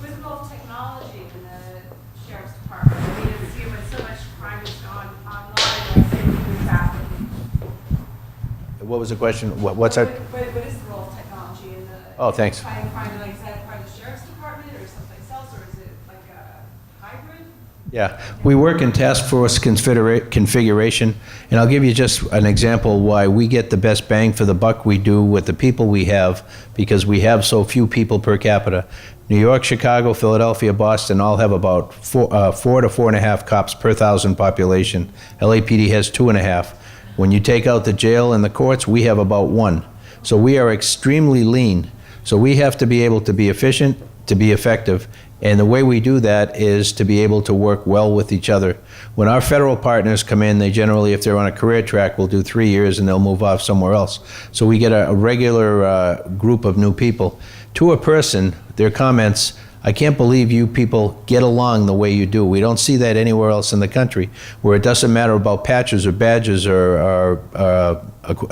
With involved technology in the Sheriff's Department, I mean, it's when so much crime is gone online, like say, traffic. What was the question? What's that? What is the role of technology in the... Oh, thanks. Fighting crime, like, is that part of the Sheriff's Department or someplace else, or is it like a hybrid? Yeah, we work in task force configuration, and I'll give you just an example why we get the best bang for the buck we do with the people we have, because we have so few people per capita. New York, Chicago, Philadelphia, Boston all have about 4 to 4.5 cops per 1,000 population. LAPD has 2.5. When you take out the jail and the courts, we have about 1. So we are extremely lean. So we have to be able to be efficient, to be effective. And the way we do that is to be able to work well with each other. When our federal partners come in, they generally, if they're on a career track, will do 3 years and they'll move off somewhere else. So we get a regular group of new people. To a person, their comments, I can't believe you people get along the way you do. We don't see that anywhere else in the country, where it doesn't matter about patches or badges or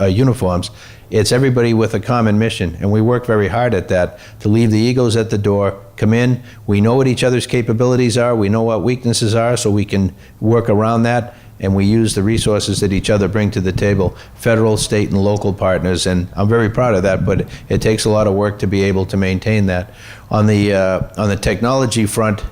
uniforms. It's everybody with a common mission, and we work very hard at that, to leave the egos at the door, come in, we know what each other's capabilities are, we know what weaknesses are, so we can work around that, and we use the resources that each other bring to the table, federal, state, and local partners, and I'm very proud of that, but it takes a lot of work to be able to maintain that. On the technology front,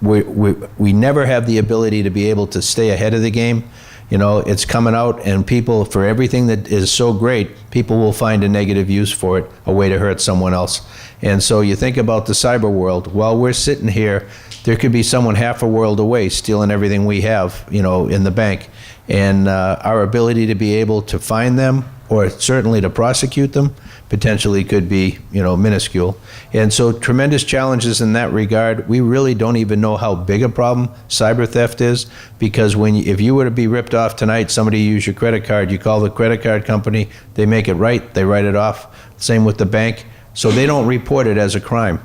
we never have the ability to be able to stay ahead of the game. You know, it's coming out, and people, for everything that is so great, people will find a negative use for it, a way to hurt someone else. And so you think about the cyber world. While we're sitting here, there could be someone half a world away stealing everything we have, you know, in the bank. And our ability to be able to find them, or certainly to prosecute them, potentially could be, you know, minuscule. And so tremendous challenges in that regard. We really don't even know how big a problem cyber theft is, because if you were to be ripped off tonight, somebody use your credit card, you call the credit card company, they make it right, they write it off. Same with the bank. So they don't report it as a crime.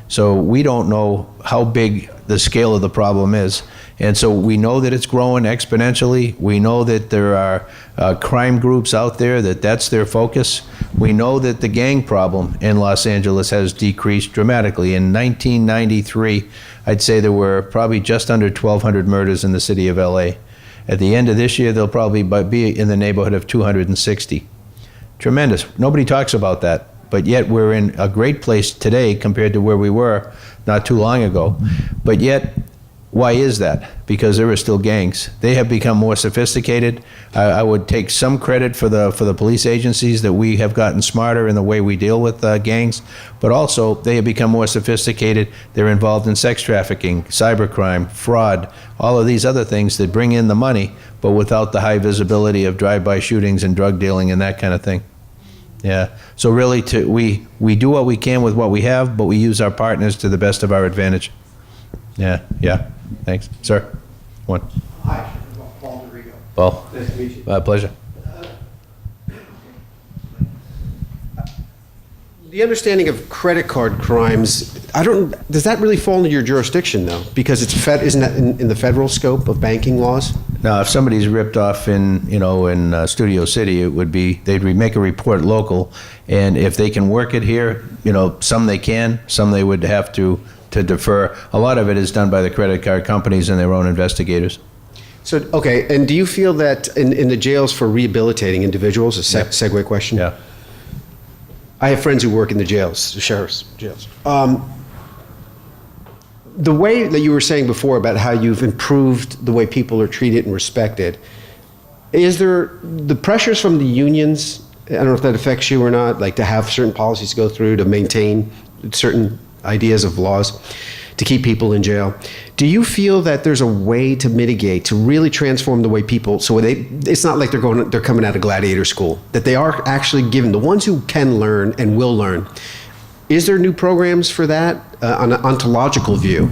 So we don't know how big the scale of the problem is. And so we know that it's growing exponentially. We know that there are crime groups out there that's their focus. We know that the gang problem in Los Angeles has decreased dramatically. In 1993, I'd say there were probably just under 1,200 murders in the city of LA. At the end of this year, there'll probably be in the neighborhood of 260. Tremendous. Nobody talks about that. But yet we're in a great place today compared to where we were not too long ago. But yet, why is that? Because there are still gangs. They have become more sophisticated. I would take some credit for the police agencies that we have gotten smarter in the way we deal with gangs, but also they have become more sophisticated. They're involved in sex trafficking, cybercrime, fraud, all of these other things that bring in the money, but without the high visibility of drive-by shootings and drug dealing and that kind of thing. Yeah, so really we do what we can with what we have, but we use our partners to the best of our advantage. Yeah, thanks. Sir, one. Hi, Paul Dorigo. Paul. Nice to meet you. Pleasure. The understanding of credit card crimes, does that really fall into your jurisdiction though? Because isn't that in the federal scope of banking laws? Now, if somebody's ripped off in Studio City, it would be, they'd make a report local, and if they can work it here, some they can, some they would have to defer. A lot of it is done by the credit card companies and their own investigators. So, okay, and do you feel that in the jails for rehabilitating individuals, segue question? Yeah. I have friends who work in the jails, the sheriff's jails. The way that you were saying before about how you've improved the way people are treated and respected, is there the pressures from the unions, I don't know if that affects you or not, like to have certain policies to go through to maintain certain ideas of laws to keep people in jail. Do you feel that there's a way to mitigate, to really transform the way people, so it's not like they're coming out of gladiator school, that they are actually given, the ones who can learn and will learn. Is there new programs for that? On an ontological view,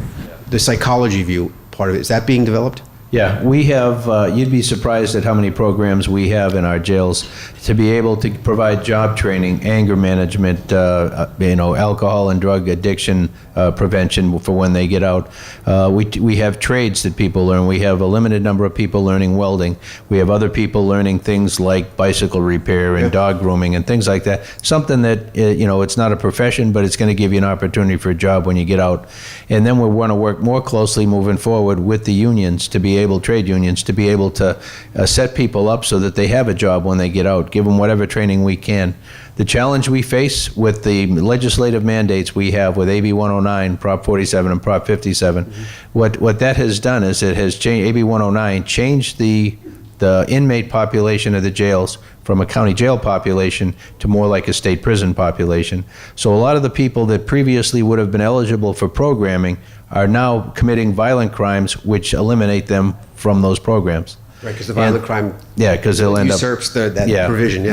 the psychology view part of it, is that being developed? Yeah, we have, you'd be surprised at how many programs we have in our jails to be able to provide job training, anger management, alcohol and drug addiction prevention for when they get out. We have trades that people learn. We have a limited number of people learning welding. We have other people learning things like bicycle repair and dog grooming and things like that. Something that, it's not a profession, but it's going to give you an opportunity for a job when you get out. And then we want to work more closely moving forward with the unions to be able trade unions to be able to set people up so that they have a job when they get out, give them whatever training we can. The challenge we face with the legislative mandates we have with AB 109, Prop 47, and Prop 57, what that has done is it has changed, AB 109 changed the inmate population of the jails from a county jail population to more like a state prison population. So a lot of the people that previously would have been eligible for programming are now committing violent crimes, which eliminate them from those programs. Right, because the violent crime because they'll end up usurps that provision.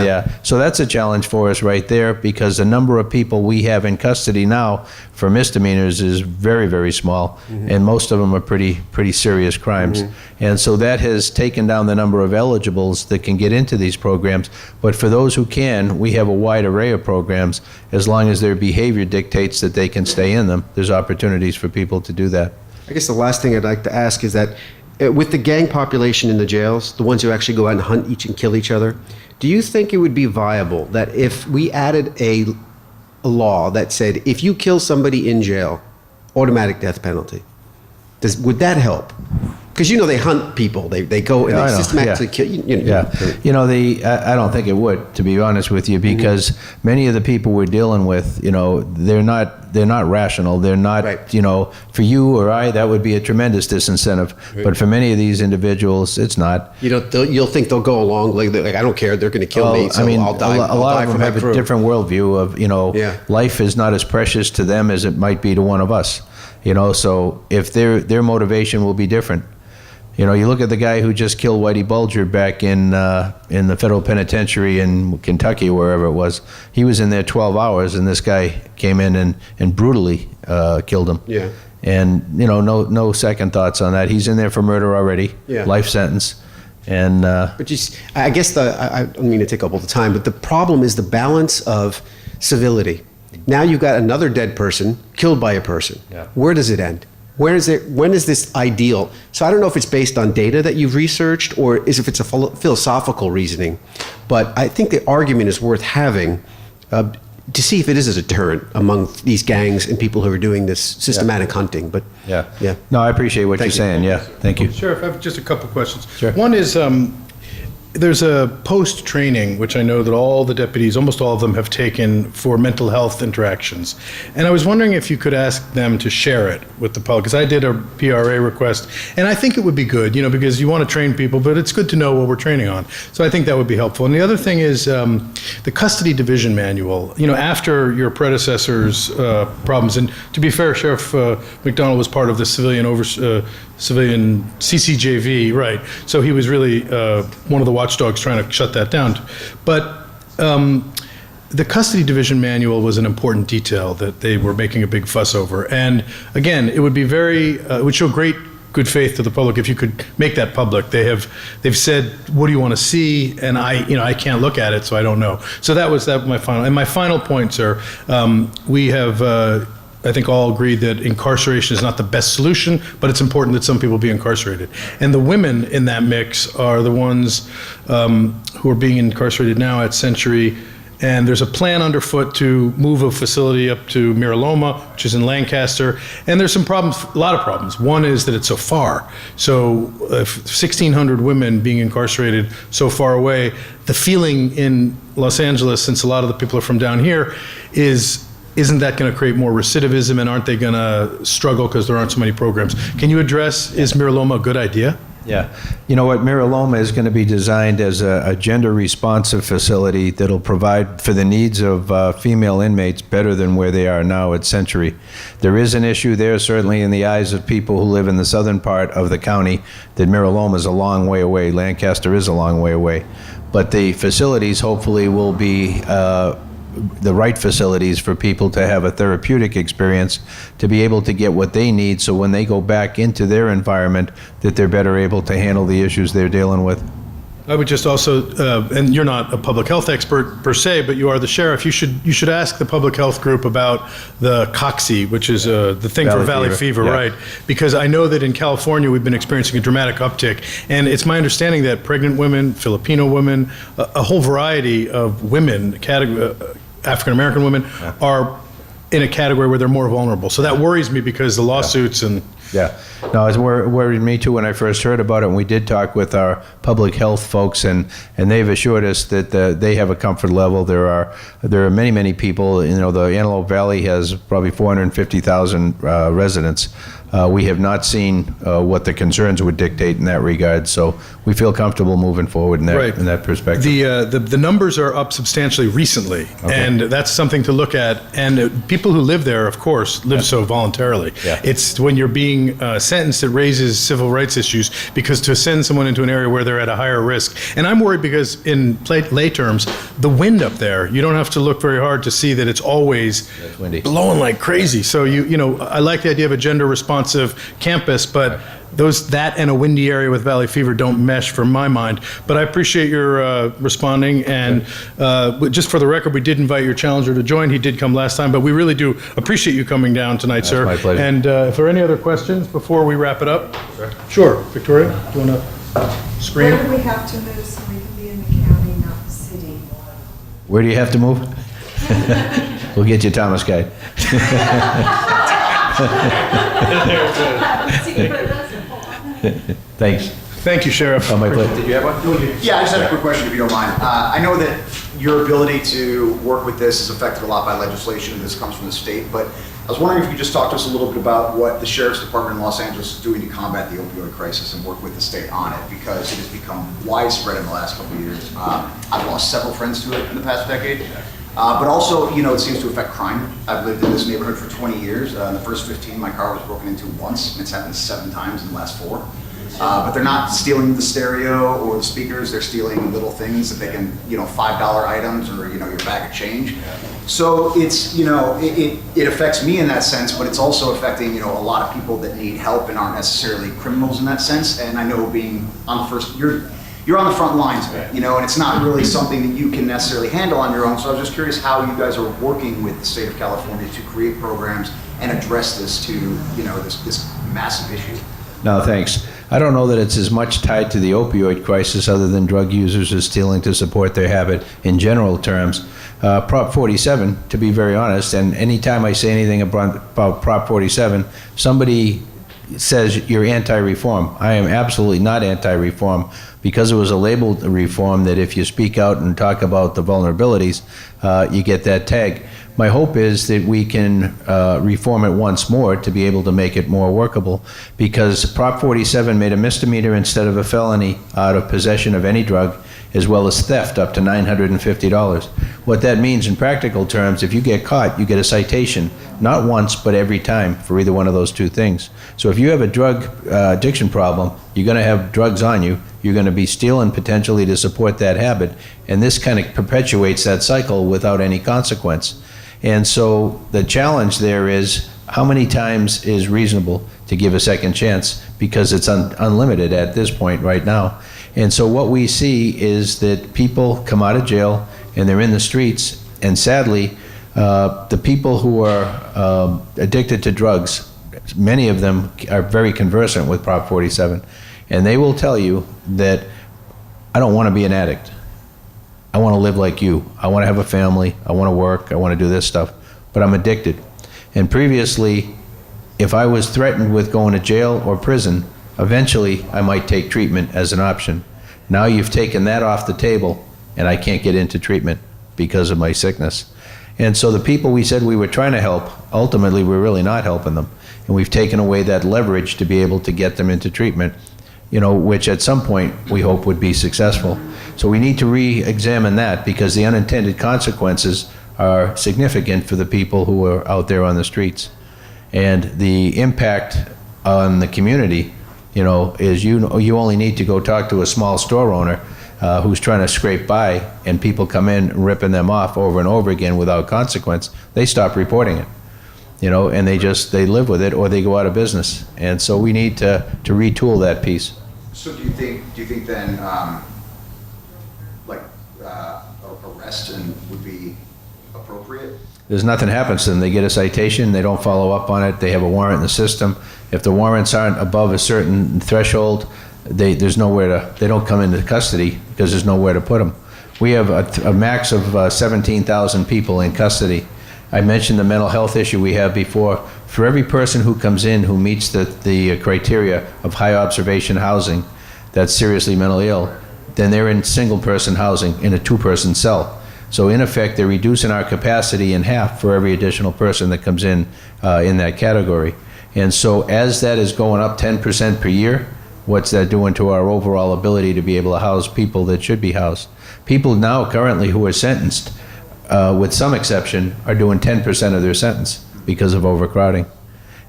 So that's a challenge for us right there, because the number of people we have in custody now for misdemeanors is very, very small, and most of them are pretty serious crimes. And so that has taken down the number of eligibles that can get into these programs. But for those who can, we have a wide array of programs. As long as their behavior dictates that they can stay in them, there's opportunities for people to do that. I guess the last thing I'd like to ask is that with the gang population in the jails, the ones who actually go out and hunt and kill each other, do you think it would be viable that if we added a law that said if you kill somebody in jail, automatic death penalty? Would that help? Because they hunt people, they go and they systematically kill. I don't think it would, to be honest with you, because many of the people we're dealing with, they're not rational. They're not, for you or I, that would be a tremendous disincentive. Right. But for many of these individuals, it's not. You'll think they'll go along like I don't care, they're going to kill me, so I'll die. A lot of them have a different worldview of, life is not as precious to them as it might be to one of us. So if their motivation will be different. You look at the guy who just killed Whitey Bulger back in the federal penitentiary in Kentucky, wherever it was. He was in there 12 hours, and this guy came in and brutally killed him. Yeah. And no second thoughts on that. He's in there for murder already. Yeah. Life sentence. And but I guess I don't mean to take up all the time, but the problem is the balance of civility. Now you've got another dead person killed by a person. Yeah. Where does it end? When is this ideal? So I don't know if it's based on data that you've researched or if it's a philosophical reasoning, but I think the argument is worth having to see if it is a deterrent among these gangs and people who are doing this systematic hunting. But no, I appreciate what you're saying. Yeah, thank you. Sheriff, I have just a couple questions. Sure. One is, there's a post-training, which I know that all the deputies, almost all of them, have taken for mental health interactions. And I was wondering if you could ask them to share it with the public, because I did a PRA request, and I think it would be good, because you want to train people, but it's good to know what we're training on. So I think that would be helpful. And the other thing is the custody division manual. After your predecessor's problems, and to be fair, Sheriff McDonald was part of the civilian CCJV, right? So he was really one of the watchdogs trying to shut that down. But the custody division manual was an important detail that they were making a big fuss over. And again, it would be it would show great good faith to the public if you could make that public. They've said, what do you want to see? And I can't look at it, so I don't know. So that was my final. And my final points are, we have, I think all agreed that incarceration is not the best solution, but it's important that some people be incarcerated. And the women in that mix are the ones who are being incarcerated now at Century. And there's a plan underfoot to move a facility up to Mira Loma, which is in Lancaster. And there's some problems, a lot of problems. One is that it's so far. So 1,600 women being incarcerated so far away, the feeling in Los Angeles, since a lot of the people are from down here, isn't that going to create more recidivism, and aren't they going to struggle because there aren't so many programs? Can you address, is Mira Loma a good idea? Yeah. You know what, Mira Loma is going to be designed as a gender-responsive facility that'll provide for the needs of female inmates better than where they are now at Century. There is an issue there, certainly in the eyes of people who live in the southern part of the county, that Mira Loma is a long way away. Lancaster is a long way away. But the facilities hopefully will be the right facilities for people to have a therapeutic experience, to be able to get what they need, so when they go back into their environment, that they're better able to handle the issues they're dealing with. I would just also, and you're not a public health expert per se, but you are the sheriff. You should ask the public health group about the COXI, which is the thing for Valley Fever, yeah. Right? Because I know that in California we've been experiencing a dramatic uptick, and it's my understanding that pregnant women, Filipino women, a whole variety of women, African-American women, are in a category where they're more vulnerable. So that worries me because the lawsuits and Yeah. No, it worried me too when I first heard about it. And we did talk with our public health folks, and they've assured us that they have a comfort level. There are many people. You know, the Antelope Valley has probably 450,000 residents. We have not seen what the concerns would dictate in that regard. So we feel comfortable moving forward in that perspective. The numbers are up substantially recently, and that's something to look at. And people who live there, of course, live so voluntarily. Yeah. It's when you're being sentenced, it raises civil rights issues, because to send someone into an area where they're at a higher risk. And I'm worried because in lay terms, the wind up there, you don't have to look very hard to see that it's always blowing like crazy. So you know, I like the idea of a gender responsive campus, but that and a windy area with valley fever don't mesh for my mind. But I appreciate your responding, and just for the record, we did invite your challenger to join. He did come last time, but we really do appreciate you coming down tonight, sir. My pleasure. And if there are any other questions before we wrap it up? Sure. Victoria, do you want to scream? Where do we have to move so we can be in the county, not the city? Where do you have to move? We'll get you Thomas Guide. Thanks. Thank you, Sheriff. Oh, my pleasure. Did you have one? Yeah, I just had a quick question, if you don't mind. I know that your ability to work with this is affected a lot by legislation, and this comes from the state, but I was wondering if you could just talk to us a little bit about what the Sheriff's Department in Los Angeles is doing to combat the opioid crisis and work with the state on it, because it has become widespread in the last couple of years. I've lost several friends to it in the past decade. But also, you know, it seems to affect crime. I've lived in this neighborhood for 20 years. In the first 15, my car was broken into once, and it's happened 7 times in the last 4. But they're not stealing the stereo or the speakers. They're stealing little things that they can, you know, $5 items or, you know, your bag of change. So it's, you know, it affects me in that sense, but it's also affecting, you know, a lot of people that need help and aren't necessarily criminals in that sense. And I know being on the first, you're on the front lines of it, you know, and it's not really something that you can necessarily handle on your own. So I was just curious how you guys are working with the state of California to create programs and address this to, you know, this massive issue. No, thanks. I don't know that it's as much tied to the opioid crisis other than drug users are stealing to support their habit in general terms. Prop 47, to be very honest, and anytime I say anything about Prop 47, somebody says you're anti-reform. I am absolutely not anti-reform, because it was a labeled reform that if you speak out and talk about the vulnerabilities, you get that tag. My hope is that we can reform it once more to be able to make it more workable, because Prop 47 made a misdemeanor instead of a felony out of possession of any drug, as well as theft up to $950. What that means in practical terms, if you get caught, you get a citation, not once, but every time for either one of those two things. So if you have a drug addiction problem, you're going to have drugs on you, you're going to be stealing potentially to support that habit, and this kind of perpetuates that cycle without any consequence. And so the challenge there is, how many times is reasonable to give a second chance, because it's unlimited at this point right now. And so what we see is that people come out of jail and they're in the streets, and sadly, the people who are addicted to drugs, many of them are very conversant with Prop 47, and they will tell you that, I don't want to be an addict. I want to live like you. I want to have a family. I want to work. I want to do this stuff, but I'm addicted. And previously, if I was threatened with going to jail or prison, eventually I might take treatment as an option. Now you've taken that off the table, and I can't get into treatment because of my sickness. And so the people we said we were trying to help, ultimately we're really not helping them. And we've taken away that leverage to be able to get them into treatment, you know, which at some point we hope would be successful. So we need to re-examine that, because the unintended consequences are significant for the people who are out there on the streets. And the impact on the community, you know, is you only need to go talk to a small store owner who's trying to scrape by, and people come in ripping them off over and over again without consequence. They stop reporting it, you know, and they live with it, or they go out of business. And so we need to retool that piece. So do you think then, arrest would be appropriate? There's nothing happens to them. They get a citation, they don't follow up on it, they have a warrant in the system. If the warrants aren't above a certain threshold, they don't come into custody, because there's nowhere to put them. We have a max of 17,000 people in custody. I mentioned the mental health issue we have before. for every person who comes in who meets the criteria of high observation housing that's seriously mentally ill, then they're in single-person housing in a two-person cell. So in effect, they're reducing our capacity in half for every additional person that comes in that category. And so as that is going up 10% per year, what's that doing to our overall ability to be able to house people that should be housed? People now currently who are sentenced, with some exception, are doing 10% of their sentence because of overcrowding.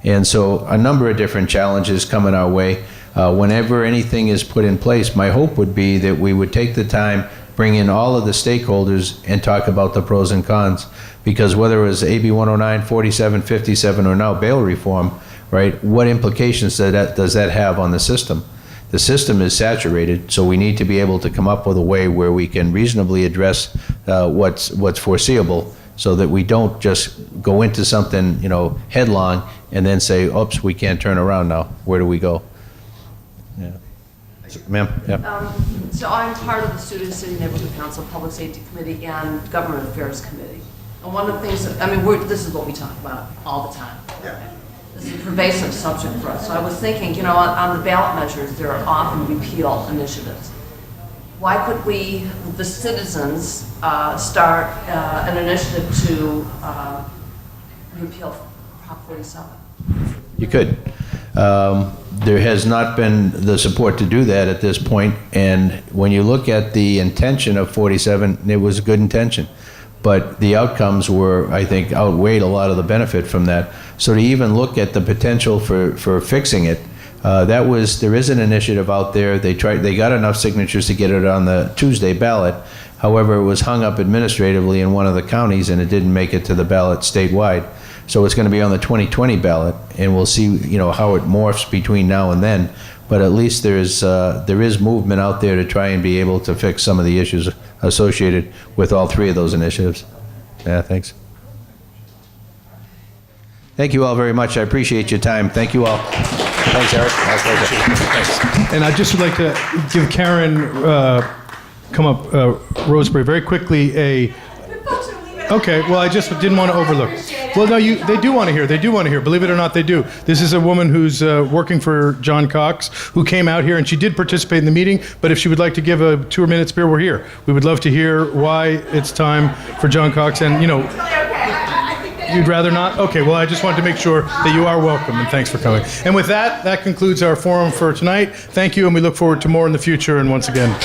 And so a number of different challenges coming our way. Whenever anything is put in place, my hope would be that we would take the time, bring in all of the stakeholders and talk about the pros and cons. Because whether it was AB 109, 47, 57, or now bail reform, right, what implications does that have on the system? The system is saturated, so we need to be able to come up with a way where we can reasonably address what's foreseeable, so that we don't just go into something, headlong and then say, oops, we can't turn around now. Where do we go? Yeah. Ma'am? Yeah. So I'm part of the Studio City Neighborhood Council, Public Safety Committee, and Government Affairs Committee. And one of the things this is what we talk about all the time. This is a pervasive subject for us. So I was thinking, on the ballot measures, there are often repeal initiatives. Why could we, the citizens, start an initiative to repeal Prop 47? You could. There has not been the support to do that at this point, and when you look at the intention of 47, it was a good intention. But the outcomes were, I think, outweighed a lot of the benefit from that. So to even look at the potential for fixing it, there is an initiative out there. They got enough signatures to get it on the Tuesday ballot. However, it was hung up administratively in one of the counties, and it didn't make it to the ballot statewide. So it's going to be on the 2020 ballot, and we'll see, how it morphs between now and then. But at least there is movement out there to try and be able to fix some of the issues associated with all three of those initiatives. Yeah, thanks. Thank you all very much. I appreciate your time. Thank you all. Thanks, Eric. My pleasure. Thanks. And I'd just like to give Karen, Roseberry, very quickly Okay, well, I just didn't want to overlook. Well, no, they do want to hear. They do want to hear. Believe it or not, they do. This is a woman who's working for John Cox, who came out here, and she did participate in the meeting, but if she would like to give a 2-minute spiel, we're here. We would love to hear why it's time for John Cox, and, you'd rather not? Okay, well, I just wanted to make sure that you are welcome, and thanks for coming. And with that concludes our forum for tonight. Thank you, and we look forward to more in the future, and once again.